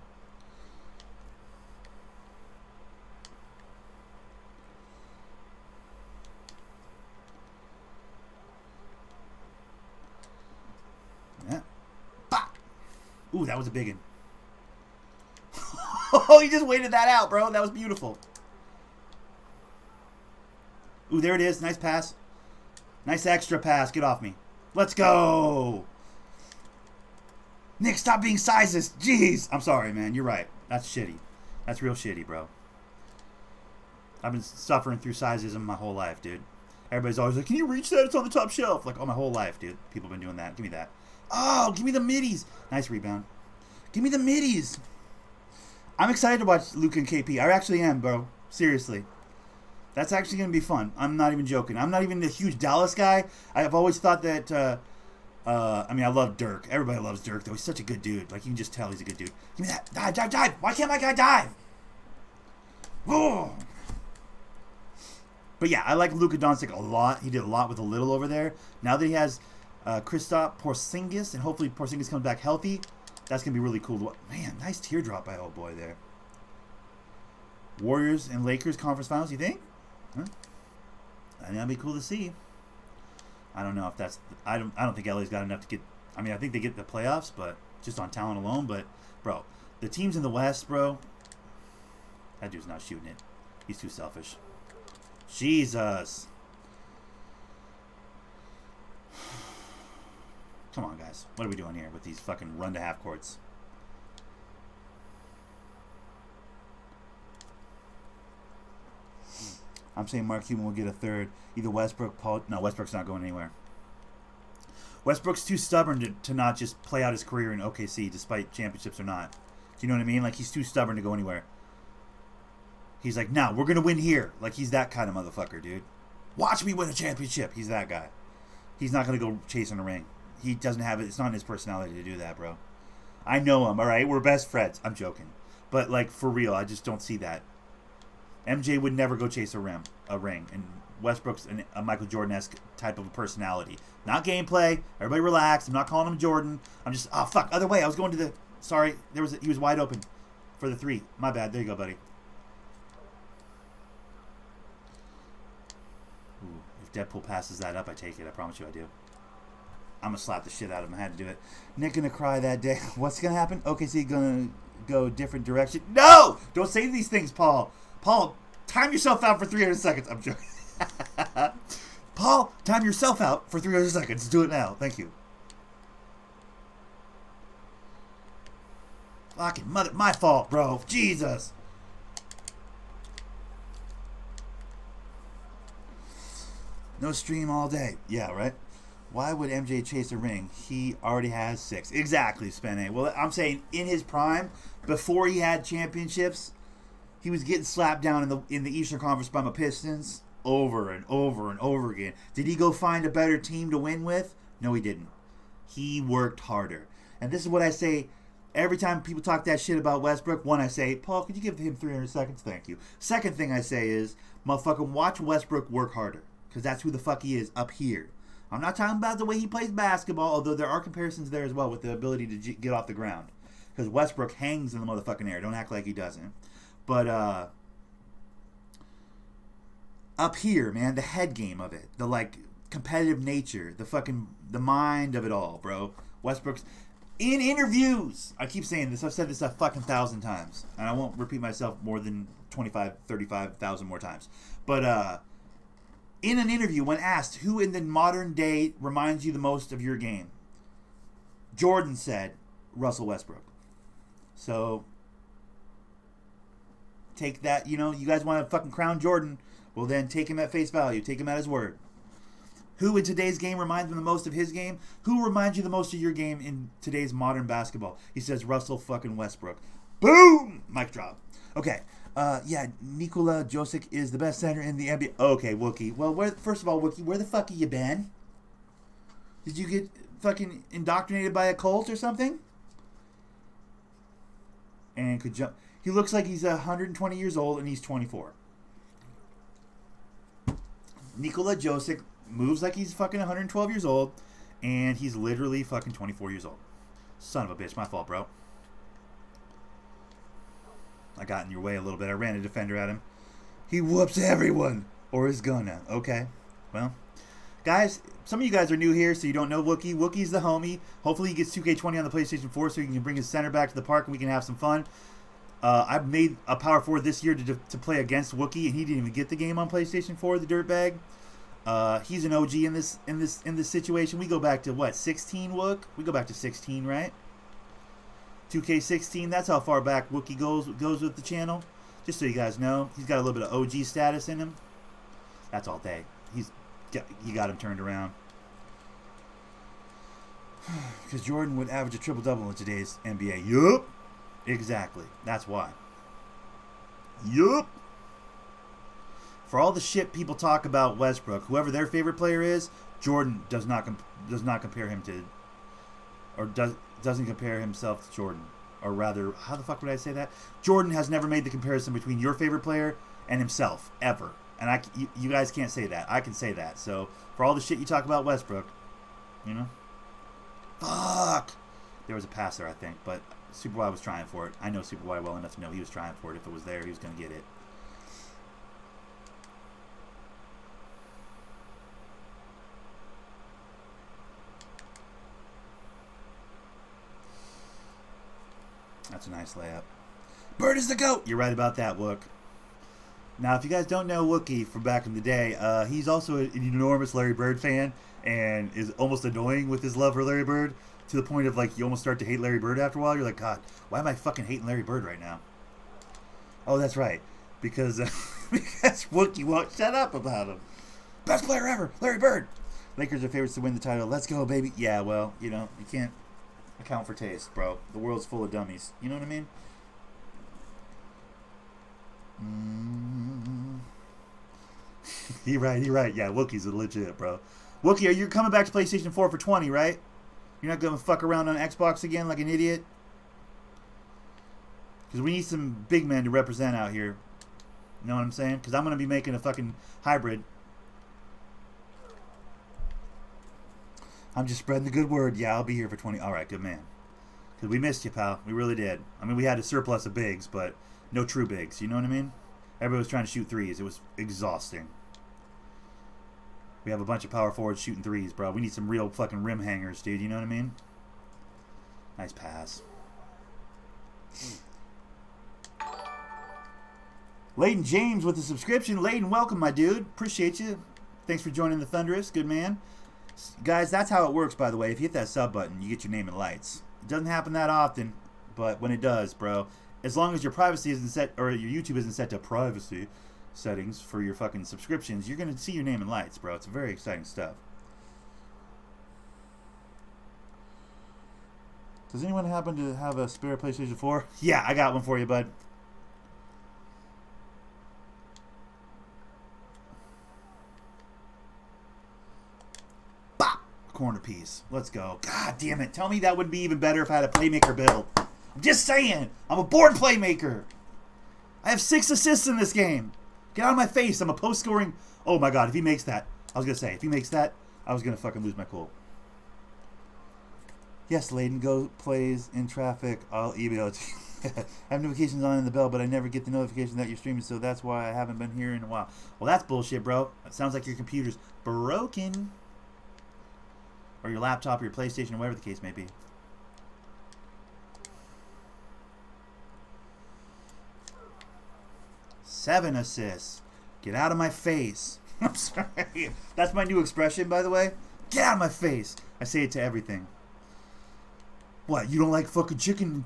Yeah. Bah! Ooh, that was a big one. Oh, you just waited that out, bro. That was beautiful. Ooh, there it is. Nice pass. Nice extra pass. Get off me. Let's go. Nick, stop being sizes. Jeez. I'm sorry, man. You're right. That's shitty. That's real shitty, bro. I've been suffering through sizism my whole life, dude. Everybody's always like, can you reach that? It's on the top shelf. Like, oh, my whole life, dude. People have been doing that. Give me that. Oh, give me the middies. Nice rebound. Give me the middies. I'm excited to watch Luka and KP. I actually am, bro. Seriously. That's actually going to be fun. I'm not even joking. I'm not even a huge Dallas guy. I've always thought that, I mean, I love Dirk. Everybody loves Dirk, though. He's such a good dude. Like, you can just tell he's a good dude. Give me that. Dive, dive, dive. Why can't my guy dive? Whoa. But yeah, I like Luka Doncic a lot. He did a lot with a little over there. Now that he has Kristaps Porzingis, and hopefully Porzingis comes back healthy, that's going to be really cool. Man, nice teardrop by old boy there. Warriors and Lakers conference finals, you think? Huh? I think that'd be cool to see. I don't know if that's... I don't think LA's got enough to get... I mean, I think they get the playoffs, but just on talent alone. But, bro, the teams in the West, bro, that dude's not shooting it. He's too selfish. Jesus. Come on, guys. What are we doing here with these fucking run to half courts? I'm saying Mark Cuban will get a third. Either Westbrook, Paul... No, Westbrook's not going anywhere. Westbrook's too stubborn to not just play out his career in OKC, despite championships or not. Do you know what I mean? Like, he's too stubborn to go anywhere. He's like, no, we're going to win here. Like, he's that kind of motherfucker, dude. Watch me win a championship. He's that guy. He's not going to go chasing a ring. He doesn't have it. It's not in his personality to do that, bro. I know him, all right? We're best friends. I'm joking. But, like, for real, I just don't see that. MJ would never go chase a ring. And Westbrook's a Michael Jordan-esque type of a personality. Not gameplay. Everybody relax. I'm not calling him Jordan. I'm just, oh, fuck. Other way. I was going to the, sorry. He was wide open for the three. My bad. There you go, buddy. Ooh, if Deadpool passes that up, I take it. I promise you I do. I'm going to slap the shit out of him. I had to do it. Nick going to cry that day. What's going to happen? OKC going to go a different direction. No! Don't say these things, Paul. Paul, time yourself out for 300 seconds. I'm joking. Paul, time yourself out for 300 seconds. Do it now. Thank you. Fucking mother. My fault, bro. Jesus. No stream all day. Yeah, right? Why would MJ chase a ring? He already has 6. Exactly, Spene. Well, I'm saying in his prime, before he had championships, he was getting slapped down in the Eastern Conference by my Pistons over and over and over again. Did he go find a better team to win with? No, he didn't. He worked harder. And this is what I say every time people talk that shit about Westbrook. One, I say, Paul, could you give him 300 seconds? Thank you. Second thing I say is, motherfucker, watch Westbrook work harder. Because that's who the fuck he is up here. I'm not talking about the way he plays basketball, although there are comparisons there as well with the ability to get off the ground. Because Westbrook hangs in the motherfucking air. Don't act like he doesn't. But up here, man, the head game of it, the like competitive nature, the mind of it all, bro. Westbrook's in interviews. I keep saying this. I've said this a fucking 1,000 times, and I won't repeat myself more than 25, 35,000 more times. But in an interview, when asked who in the modern day reminds you the most of your game, Jordan said Russell Westbrook. So take that, you guys want to fucking crown Jordan, well then take him at face value. Take him at his word. Who in today's game reminds him the most of his game? Who reminds you the most of your game in today's modern basketball? He says Russell fucking Westbrook. Boom! Mic drop. Okay. Yeah, Nikola Jokic is the best center in the NBA. Okay, Wookie. Well, first of all, Wookie, where the fuck have you been? Did you get fucking indoctrinated by a cult or something? And could jump. He looks like he's 120 years old and he's 24. Nikola Jokic moves like he's fucking 112 years old and he's literally fucking 24 years old. Son of a bitch, my fault, bro. I got in your way a little bit. I ran a defender at him. He whoops everyone. Or is gonna. Okay. Well, guys, some of you guys are new here, so you don't know Wookie. Wookie's the homie. Hopefully he gets 2K20 on the PlayStation 4 so he can bring his center back to the park and we can have some fun. I've made a power forward this year to play against Wookie, and he didn't even get the game on PlayStation 4, the dirtbag. He's an OG in this situation. We go back to what, 16, Wook? We go back to 16, right? 2K16, that's how far back Wookie goes with the channel. Just so you guys know, he's got a little bit of OG status in him. That's all day. You got him turned around. Because Jordan would average a triple-double in today's NBA. Yup. Exactly. That's why. Yup. For all the shit people talk about Westbrook, whoever their favorite player is, Jordan does not compare him to, or doesn't compare himself to Jordan. Or rather, how the fuck would I say that? Jordan has never made the comparison between your favorite player and himself, ever. And you guys can't say that. I can say that. So for all the shit you talk about Westbrook, you know, fuck. There was a pass there, I think, but Super Y was trying for it. I know Super Y well enough to know he was trying for it. If it was there, he was going to get it. That's a nice layup. Bird is the GOAT! You're right about that, Wook. Now, if you guys don't know Wookie from back in the day, he's also an enormous Larry Bird fan and is almost annoying with his love for Larry Bird to the point of, like, you almost start to hate Larry Bird after a while. You're like, God, why am I fucking hating Larry Bird right now? Oh, that's right. Because, because Wookie won't shut up about him. Best player ever, Larry Bird! Lakers are favorites to win the title. Let's go, baby. Yeah, well, you know, you can't account for taste, bro. The world's full of dummies. You know what I mean? You're right. Yeah, Wookie's a legit, bro. Wookie, are you coming back to PlayStation 4 for 20, right? You're not going to fuck around on Xbox again like an idiot? Because we need some big men to represent out here. You know what I'm saying? Because I'm going to be making a fucking hybrid. I'm just spreading the good word. Yeah, I'll be here for 20. All right, good man. Because we missed you, pal. We really did. I mean, we had a surplus of bigs, but no true bigs. You know what I mean? Everybody was trying to shoot threes. It was exhausting. We have a bunch of power forwards shooting threes, bro. We need some real fucking rim hangers, dude. You know what I mean? Nice pass. Layden James with the subscription. Layden, welcome, my dude. Appreciate you. Thanks for joining the Thunderous. Good man. Guys, that's how it works, by the way. If you hit that sub button, you get your name in lights. It doesn't happen that often, but when it does, bro, as long as your privacy isn't set, or your YouTube isn't set to privacy settings for your fucking subscriptions, you're going to see your name in lights, bro. It's very exciting stuff. Does anyone happen to have a spare PlayStation 4? Yeah, I got one for you, bud. Bop! Corner piece. Let's go. God damn it. Tell me that would be even better if I had a playmaker build. I'm just saying. I'm a born playmaker. I have 6 assists in this game. Get out of my face. I'm a post-scoring... Oh, my God. If he makes that... I was going to say, if he makes that, I was going to fucking lose my cool. Yes, Layden, go plays in traffic. I'll email it to you. I have notifications on in the bell, but I never get the notification that you're streaming, so that's why I haven't been here in a while. Well, that's bullshit, bro. It sounds like your computer's broken. Or your laptop or your PlayStation or whatever the case may be. Seven assists. Get out of my face. I'm sorry. That's my new expression, by the way. Get out of my face. I say it to everything. What, you don't like fucking chicken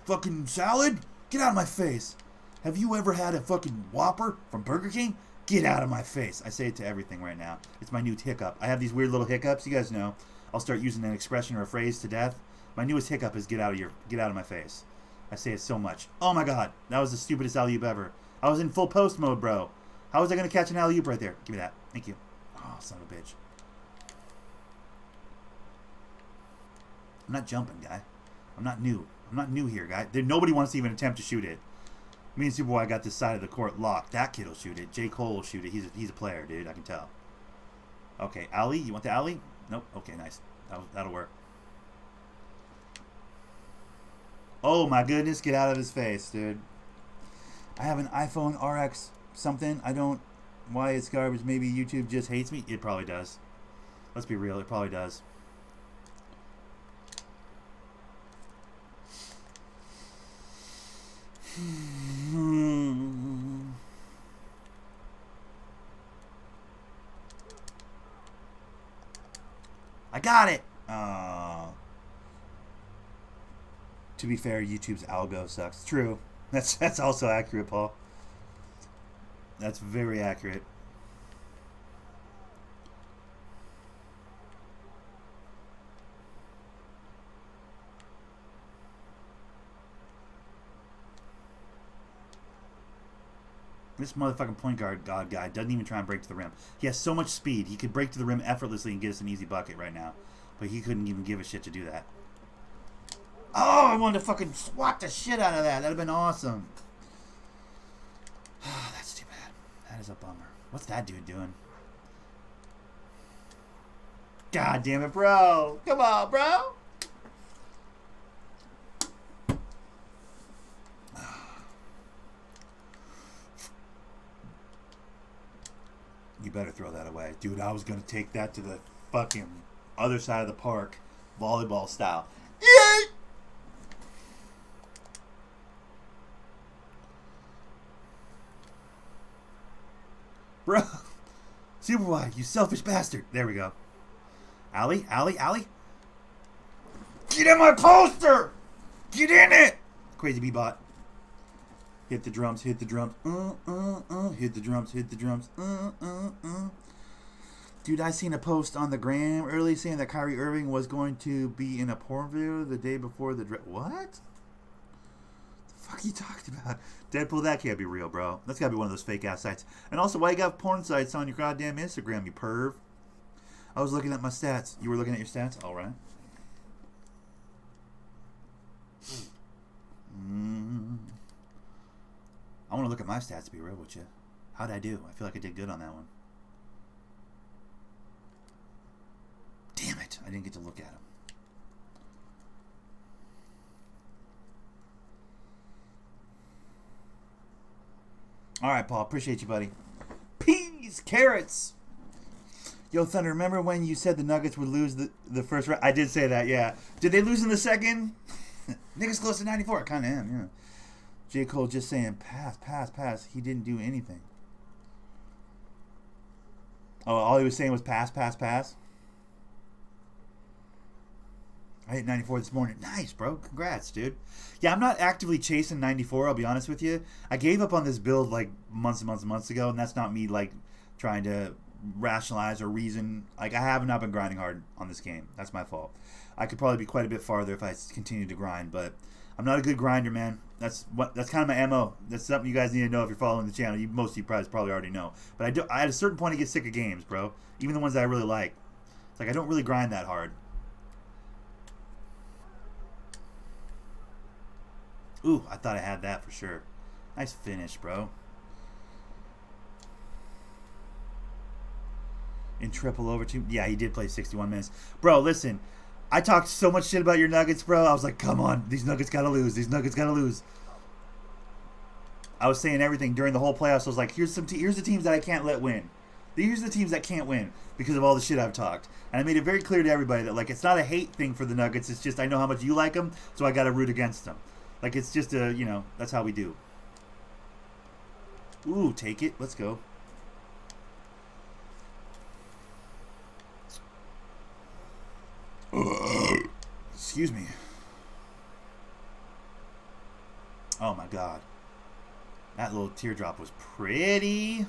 fucking salad? Get out of my face. Have you ever had a fucking Whopper from Burger King? Get out of my face. I say it to everything right now. It's my new hiccup. I have these weird little hiccups. You guys know. I'll start using an expression or a phrase to death. My newest hiccup is get out of my face. I say it so much. Oh my God. That was the stupidest alley-oop ever. I was in full post mode, bro. How was I going to catch an alley-oop right there? Give me that. Thank you. Oh, son of a bitch. I'm not jumping, guy. I'm not new. I'm not new here, guy. Nobody wants to even attempt to shoot it. Me and Superboy got this side of the court locked. That kid will shoot it. J. Cole will shoot it. He's a player, dude. I can tell. Okay, alley. You want the alley? Nope. Okay, nice. That'll work. Oh, my goodness. Get out of his face, dude. I have an iPhone RX something. I don't... Why it's garbage. Maybe YouTube just hates me. It probably does. Let's be real. It probably does. I got it. To be fair, YouTube's algo sucks. True. That's also accurate, Paul. That's very accurate. This motherfucking point guard god guy doesn't even try and break to the rim. He has so much speed. He could break to the rim effortlessly and get us an easy bucket right now. But he couldn't even give a shit to do that. Oh, I wanted to fucking swat the shit out of that. That'd have been awesome. That's too bad. That is a bummer. What's that dude doing? God damn it, bro. Come on, bro. You better throw that away. Dude, I was going to take that to the fucking other side of the park, volleyball style. Yay! Bro. Super wide, you selfish bastard. There we go. Allie. Get in my poster! Get in it! Crazy B-bot. Hit the drums. Hit the drums. Hit the drums. Dude, I seen a post on the gram early saying that Kyrie Irving was going to be in a porn video the day before the draft. What? The fuck you talking about? Deadpool, that can't be real, bro. That's gotta be one of those fake ass sites. And also, why you got porn sites on your goddamn Instagram, you perv? I was looking at my stats. You were looking at your stats? Alright. I want to look at my stats to be real with you. How'd I do? I feel like I did good on that one. Damn it. I didn't get to look at them. Alright, Paul. Appreciate you, buddy. Peas! Carrots! Yo, Thunder, remember when you said the Nuggets would lose the first round? I did say that, yeah. Did they lose in the second? Niggas close to 94. I kind of am, yeah. J. Cole just saying, pass. He didn't do anything. Oh, all he was saying was pass. I hit 94 this morning. Nice, bro. Congrats, dude. Yeah, I'm not actively chasing 94, I'll be honest with you. I gave up on this build like months ago, and that's not me like trying to rationalize or reason. Like, I have not been grinding hard on this game. That's my fault. I could probably be quite a bit farther if I continued to grind, but I'm not a good grinder, man. That's kind of my MO. That's something you guys need to know if you're following the channel. Most of you probably already know. But I at a certain point I get sick of games, bro. Even the ones that I really like. It's like I don't really grind that hard. Ooh, I thought I had that for sure. Nice finish, bro. In triple overtime. Yeah, he did play 61 minutes. Bro, listen. I talked so much shit about your Nuggets, bro. I was like, come on. These Nuggets got to lose. I was saying everything during the whole playoffs. I was like, here's the teams that I can't let win. Here's the teams that can't win because of all the shit I've talked. And I made it very clear to everybody that, like, it's not a hate thing for the Nuggets. It's just I know how much you like them, so I got to root against them. Like, it's just a, that's how we do. Ooh, take it. Let's go. Excuse me. Oh my god. That little teardrop was pretty.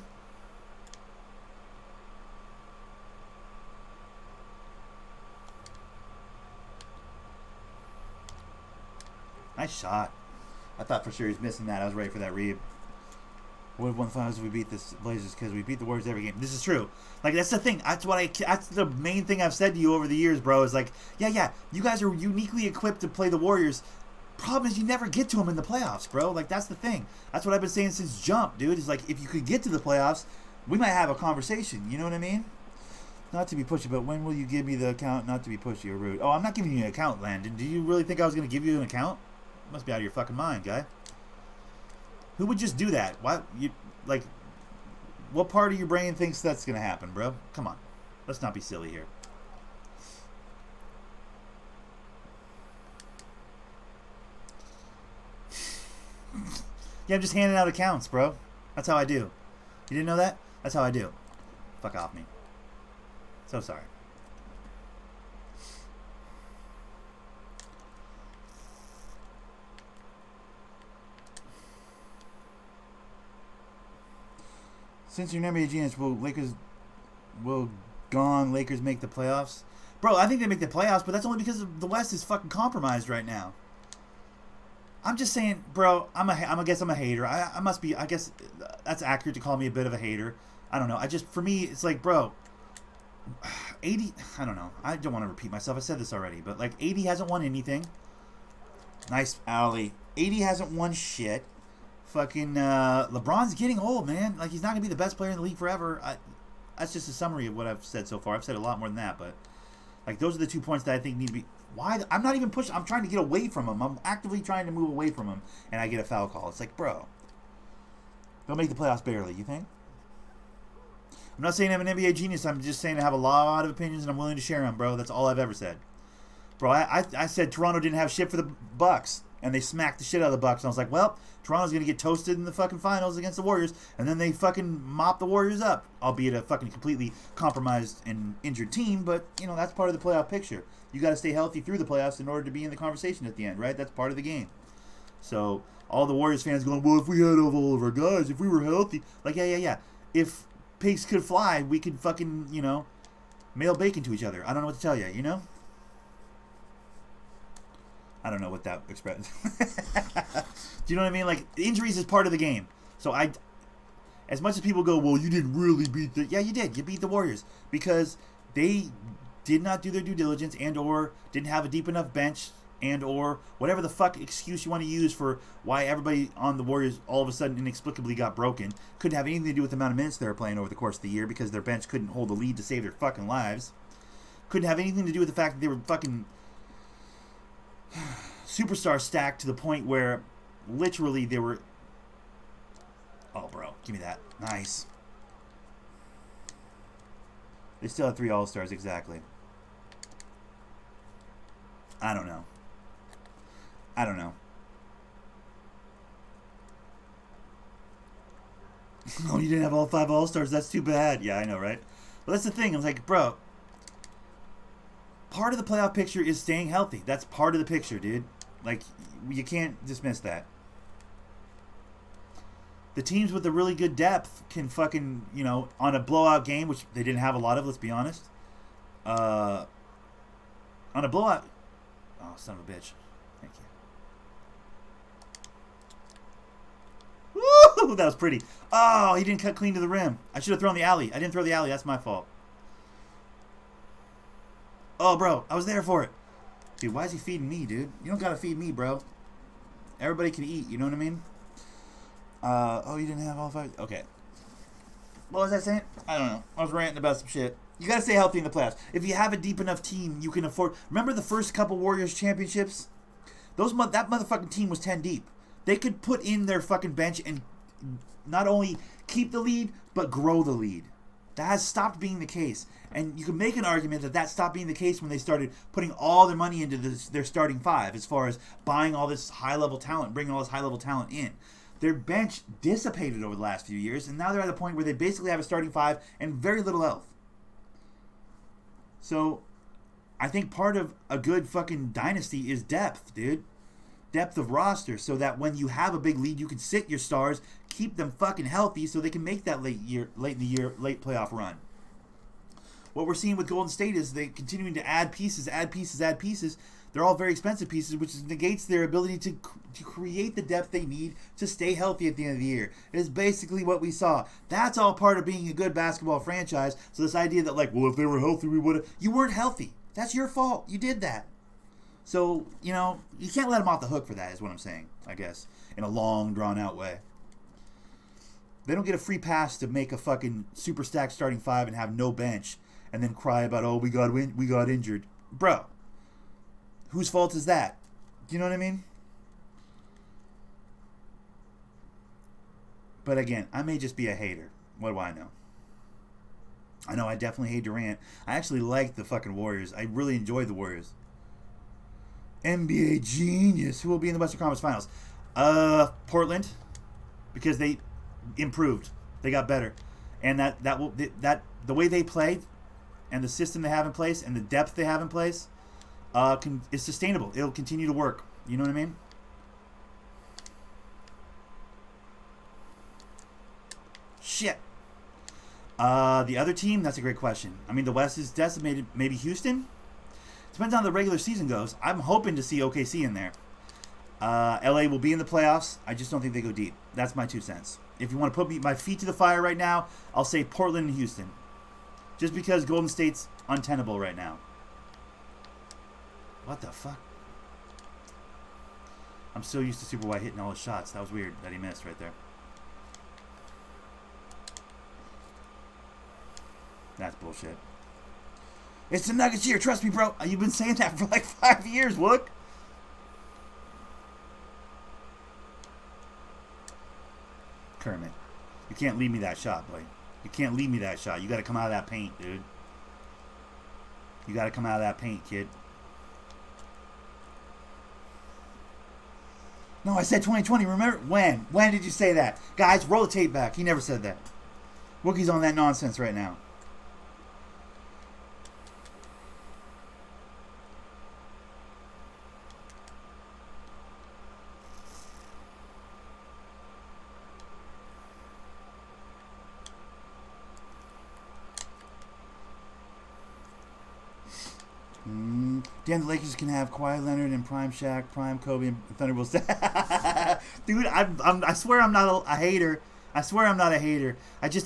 Nice shot. I thought for sure he was missing that. I was ready for that read. Would have won the finals if we beat the Blazers because we beat the Warriors every game. This is true. Like, that's the thing. That's the main thing I've said to you over the years, bro. Is like, yeah, you guys are uniquely equipped to play the Warriors. Problem is, you never get to them in the playoffs, bro. Like, that's the thing. That's what I've been saying since jump, dude. Is like, if you could get to the playoffs, we might have a conversation. You know what I mean? Not to be pushy, but when will you give me the account? Not to be pushy or rude. Oh, I'm not giving you an account, Landon. Do you really think I was going to give you an account? You must be out of your fucking mind, guy. Who would just do that? Why like? What part of your brain thinks that's gonna happen, bro? Come on, let's not be silly here. Yeah, I'm just handing out accounts, bro. That's how I do. You didn't know that? That's how I do. Fuck off me. So sorry. Since you're an NBA genius, will Lakers make the playoffs? Bro, I think they make the playoffs, but that's only because the West is fucking compromised right now. I'm just saying, bro, I guess I'm a hater. I must be, I guess that's accurate to call me a bit of a hater. I don't know. For me, it's like, bro, 80, I don't know. I don't want to repeat myself. I said this already, but like 80 hasn't won anything. Nice alley. 80 hasn't won shit. Fucking LeBron's getting old, man. Like, he's not going to be the best player in the league forever. That's just a summary of what I've said so far. I've said a lot more than that, but like those are the 2 points that I think need to be. Why? I'm not even pushing. I'm trying to get away from him. I'm actively trying to move away from him, and I get a foul call. It's like, bro, they'll make the playoffs barely. You think? I'm not saying I'm an NBA genius. I'm just saying I have a lot of opinions, and I'm willing to share them, bro. That's all I've ever said. Bro, I said Toronto didn't have shit for the Bucks, and they smacked the shit out of the Bucks. And I was like, well, Toronto's going to get toasted in the fucking finals against the Warriors, and then they fucking mop the Warriors up, albeit a fucking completely compromised and injured team, but, you know, that's part of the playoff picture. You got to stay healthy through the playoffs in order to be in the conversation at the end, right? That's part of the game. So, all the Warriors fans going, well, if we had all of our guys, if we were healthy, like, yeah. If pigs could fly, we could fucking, you know, mail bacon to each other. I don't know what to tell you, you know? I don't know what that expression. Do you know what I mean? Like, injuries is part of the game. So as much as people go, well, you didn't really beat the. Yeah, you did. You beat the Warriors because they did not do their due diligence and or didn't have a deep enough bench and or whatever the fuck excuse you want to use for why everybody on the Warriors all of a sudden inexplicably got broken. Couldn't have anything to do with the amount of minutes they were playing over the course of the year because their bench couldn't hold the lead to save their fucking lives. Couldn't have anything to do with the fact that they were fucking superstar stacked to the point where literally they were. Oh, bro, give me that. Nice. They still had 3 All-Stars, exactly. I don't know. Oh, you didn't have all 5 All-Stars? That's too bad. Yeah, I know, right? But that's the thing. I was like, bro, part of the playoff picture is staying healthy. That's part of the picture, dude. Like, you can't dismiss that. The teams with the really good depth can fucking, you know, on a blowout game, which they didn't have a lot of, let's be honest. On a blowout. Oh, son of a bitch. Thank you. Woo! That was pretty. Oh, he didn't cut clean to the rim. I should have thrown the alley. I didn't throw the alley. That's my fault. Oh, bro, I was there for it. Dude, why is he feeding me, dude? You don't gotta feed me, bro. Everybody can eat, you know what I mean? Oh, you didn't have all 5? Okay. What was I saying? I don't know. I was ranting about some shit. You gotta stay healthy in the playoffs. If you have a deep enough team, you can afford. Remember the first couple Warriors championships? That motherfucking team was 10 deep. They could put in their fucking bench and not only keep the lead, but grow the lead. That has stopped being the case. And you can make an argument that stopped being the case when they started putting all their money into their starting 5 as far as buying all this high-level talent, bringing all this high-level talent in. Their bench dissipated over the last few years, and now they're at the point where they basically have a starting 5 and very little health. So, I think part of a good fucking dynasty is depth, dude. Depth of roster, so that when you have a big lead, you can sit your stars, keep them fucking healthy, so they can make that late in the year playoff run. What we're seeing with Golden State is they continuing to add pieces. They're all very expensive pieces, which negates their ability to create the depth they need to stay healthy at the end of the year. It is basically what we saw. That's all part of being a good basketball franchise. So this idea that, like, well, if they were healthy, we would have. You weren't healthy. That's your fault. You did that. So, you know, you can't let them off the hook for that, is what I'm saying, I guess, in a long, drawn-out way. They don't get a free pass to make a fucking super stacked starting 5 and have no bench and then cry about, oh, we got injured. Bro, whose fault is that? Do you know what I mean? But again, I may just be a hater. What do I know? I know I definitely hate Durant. I actually like the fucking Warriors. I really enjoy the Warriors. NBA genius. Who will be in the Western Conference Finals? Portland, because they improved. They got better, and that the way they play, and the system they have in place, and the depth they have in place, is sustainable. It'll continue to work. You know what I mean? Shit. The other team, that's a great question. I mean, the West is decimated. Maybe Houston? Depends on how the regular season goes. I'm hoping to see OKC in there. LA will be in the playoffs. I just don't think they go deep. That's my 2 cents. If you want to put my feet to the fire right now, I'll say Portland and Houston. Just because Golden State's untenable right now. What the fuck? I'm so used to Super White hitting all his shots. That was weird that he missed right there. That's bullshit. It's the Nuggets here. Trust me, bro. You've been saying that for like 5 years, look. Kermit. You can't leave me that shot, boy. You can't leave me that shot. You got to come out of that paint, dude. You got to come out of that paint, kid. No, I said 2020. Remember? When? When did you say that? Guys, roll the tape back. He never said that. Wookie's on that nonsense right now. Damn, the Lakers can have Kawhi Leonard and Prime Shaq, Prime Kobe, and Thunderbolts. Dude, I swear I'm not a hater. I swear I'm not a hater.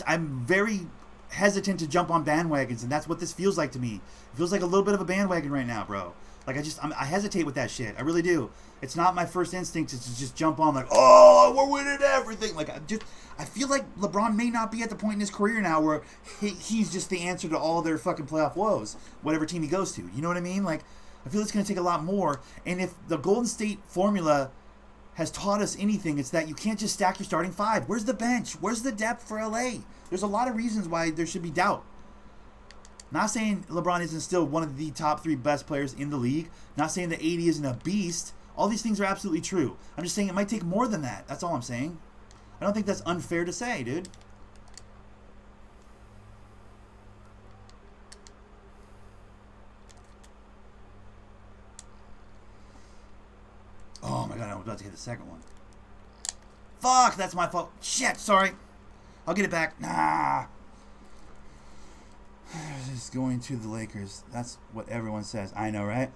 I'm very hesitant to jump on bandwagons, and that's what this feels like to me. It feels like a little bit of a bandwagon right now, bro. Like, I hesitate with that shit. I really do. It's not my first instinct to just jump on like, oh, we're winning everything. Like, I feel like LeBron may not be at the point in his career now where he's just the answer to all their fucking playoff woes, whatever team he goes to. You know what I mean? Like, I feel it's going to take a lot more. And if the Golden State formula has taught us anything, it's that you can't just stack your starting five. Where's the bench? Where's the depth for LA? There's a lot of reasons why there should be doubt. Not saying LeBron isn't still one of the top 3 best players in the league. Not saying that AD isn't a beast. All these things are absolutely true. I'm just saying it might take more than that. That's all I'm saying. I don't think that's unfair to say, dude. Oh my god, I was about to hit the second one. Fuck, that's my fault. Shit, sorry. I'll get it back. Nah. Just going to the Lakers. That's what everyone says. I know, right?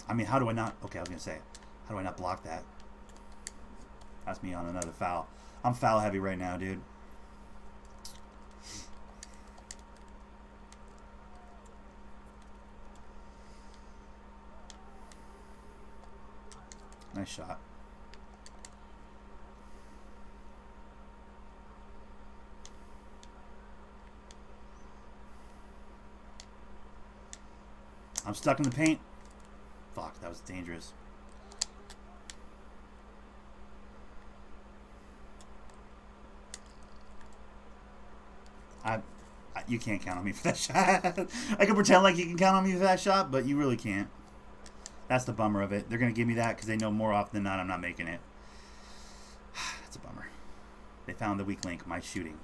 I mean, how do I not... Okay, I was going to say, how do I not block that? That's me on another foul. I'm foul heavy right now, dude. Nice shot. I'm stuck in the paint. Fuck, that was dangerous. You can't count on me for that shot. I can pretend like you can count on me for that shot, but you really can't. That's the bummer of it. They're going to give me that because they know more often than not I'm not making it. That's a bummer. They found the weak link, my shooting.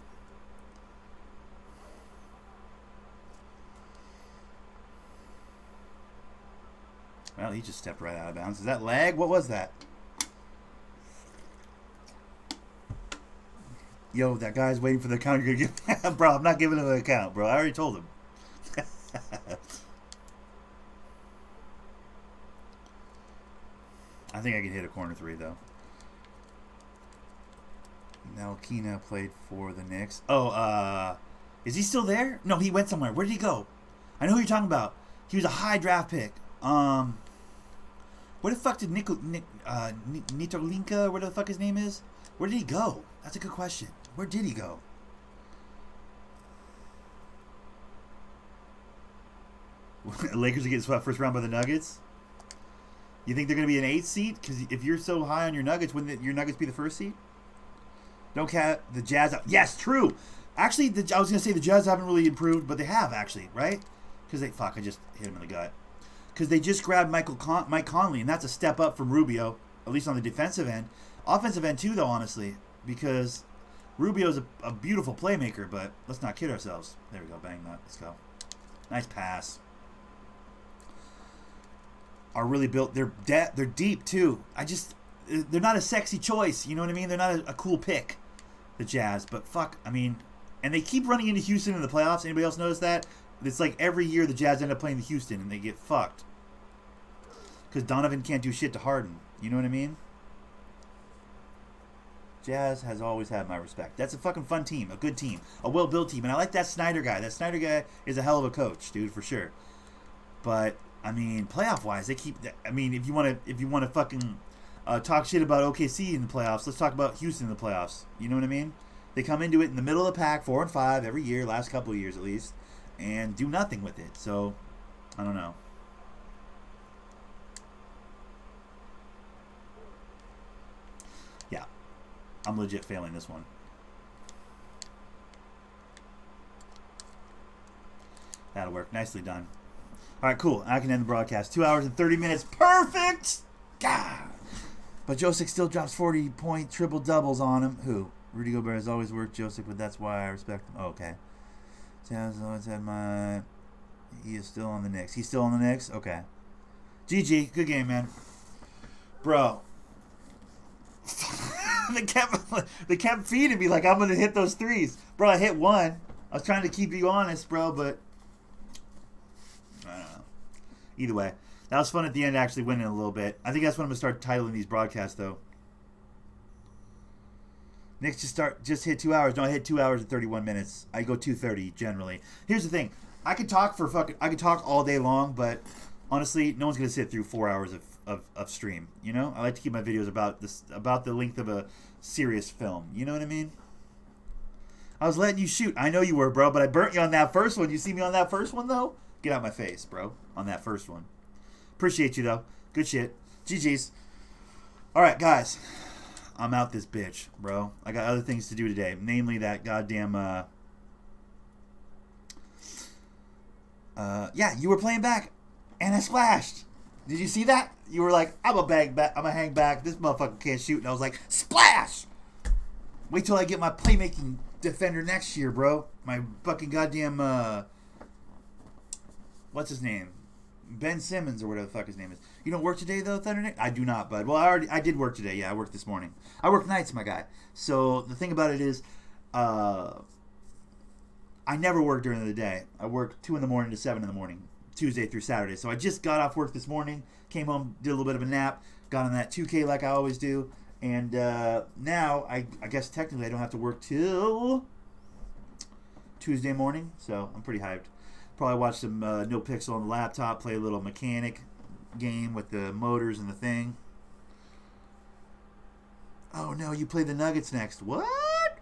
Well, he just stepped right out of bounds. Is that lag? What was that? Yo, that guy's waiting for the account you're going to give. Bro, I'm not giving him the account, bro. I already told him. I think I can hit a corner 3, though. Ntilikina played for the Knicks. Oh, is he still there? No, he went somewhere. Where did he go? I know who you're talking about. He was a high draft pick. Where the fuck did Nitolinka, where the fuck his name is? Where did he go? That's a good question. Where did he go? Lakers are getting swept first round by the Nuggets? You think they're going to be an 8th seed? Because if you're so high on your Nuggets, wouldn't your Nuggets be the 1st seed? Don't count the Jazz out. Yes, true. Actually, I was going to say the Jazz haven't really improved, but they have, actually, right? Because they... Fuck, I just hit him in the gut. Because they just grabbed Mike Conley, and that's a step up from Rubio, at least on the defensive end. Offensive end, too, though, honestly, because Rubio's a beautiful playmaker, but let's not kid ourselves. There we go, bang that. Let's go. Nice pass. Are really built. They're deep, too. They're not a sexy choice, you know what I mean? They're not a cool pick, the Jazz, but fuck, I mean, and they keep running into Houston in the playoffs. Anybody else notice that? It's like every year the Jazz end up playing the Houston, and they get fucked. Because Donovan can't do shit to Harden. You know what I mean? Jazz has always had my respect. That's a fucking fun team, a good team, a well-built team, and I like that Snyder guy. That Snyder guy is a hell of a coach, dude, for sure. But I mean, playoff-wise, they keep. I mean, if you want to fucking talk shit about OKC in the playoffs, let's talk about Houston in the playoffs. You know what I mean? They come into it in the middle of the pack, 4-5 every year, last couple of years at least, and do nothing with it. So, I don't know. Yeah, I'm legit failing this one. That'll work. Nicely done. All right, cool. I can end the broadcast. 2 hours and 30 minutes. Perfect! God. But Josic still drops 40-point triple-doubles on him. Who? Rudy Gobert has always worked Josic, but that's why I respect him. Oh, okay. Sam's always had my... He is still on the Knicks. He's still on the Knicks? Okay. GG. Good game, man. Bro. they kept feeding me like I'm going to hit those threes. Bro, I hit one. I was trying to keep you honest, bro, but... I don't know. Either way. That was fun at the end, actually winning a little bit. I think that's when I'm going to start titling these broadcasts, though. Knicks just hit 2 hours. No, I hit 2 hours and 31 minutes. I go 2:30 generally. Here's the thing. I could talk all day long, but honestly, no one's going to sit through 4 hours of stream. You know? I like to keep my videos about the length of a serious film. You know what I mean? I was letting you shoot. I know you were, bro, but I burnt you on that first one. You see me on that first one, though? Get out my face, bro, on that first one. Appreciate you, though. Good shit. GG's. All right, guys. I'm out this bitch, bro. I got other things to do today. Namely that goddamn, yeah, you were playing back, and I splashed. Did you see that? You were like, I'm gonna hang back. This motherfucker can't shoot. And I was like, splash! Wait till I get my playmaking defender next year, bro. My fucking goddamn, what's his name? Ben Simmons or whatever the fuck his name is. You don't work today though, Thundernick? I do not, bud. Well, I did work today. Yeah, I worked this morning. I work nights, my guy. So the thing about it is, I never work during the day. I work 2 in the morning to 7 in the morning, Tuesday through Saturday. So I just got off work this morning, came home, did a little bit of a nap, got on that 2K like I always do, and now I guess technically I don't have to work till Tuesday morning. So I'm pretty hyped. Probably watch some No Pixel on the laptop, play a little mechanic game with the motors and the thing. Oh no, you play the Nuggets next. What?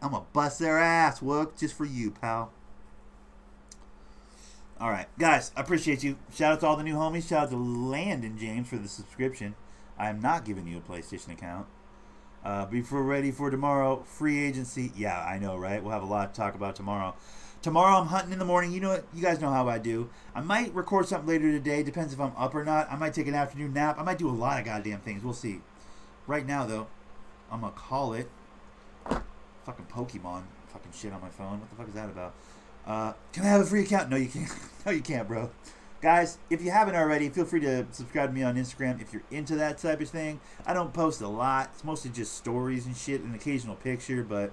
I'm gonna bust their ass, Wook, just for you, pal. Alright, guys, I appreciate you. Shout out to all the new homies. Shout out to Landon James for the subscription. I am not giving you a PlayStation account. Be ready for tomorrow. Free agency. Yeah, I know, right? We'll have a lot to talk about tomorrow. Tomorrow I'm hunting in the morning. You know what? You guys know how I do. I might record something later today. Depends if I'm up or not. I might take an afternoon nap. I might do a lot of goddamn things. We'll see. Right now, though, I'm going to call it. Fucking Pokemon. Fucking shit on my phone. What the fuck is that about? Can I have a free account? No, you can't. No, you can't, bro. Guys, if you haven't already, feel free to subscribe to me on Instagram if you're into that type of thing. I don't post a lot. It's mostly just stories and shit, an occasional picture, but...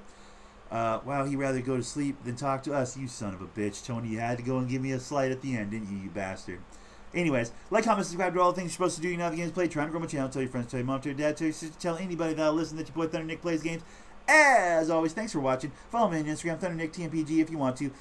wow, he'd rather go to sleep than talk to us, you son of a bitch. Tony, you had to go and give me a slight at the end, didn't you, you bastard? Anyways, like, comment, subscribe to all the things you're supposed to do. You know how the game's played. Trying to grow my channel. Tell your friends, tell your mom, tell your dad, tell your sister, tell anybody that'll listen that your boy Thundernick plays games. As always, thanks for watching. Follow me on Instagram, Thundernick TMPG, if you want to.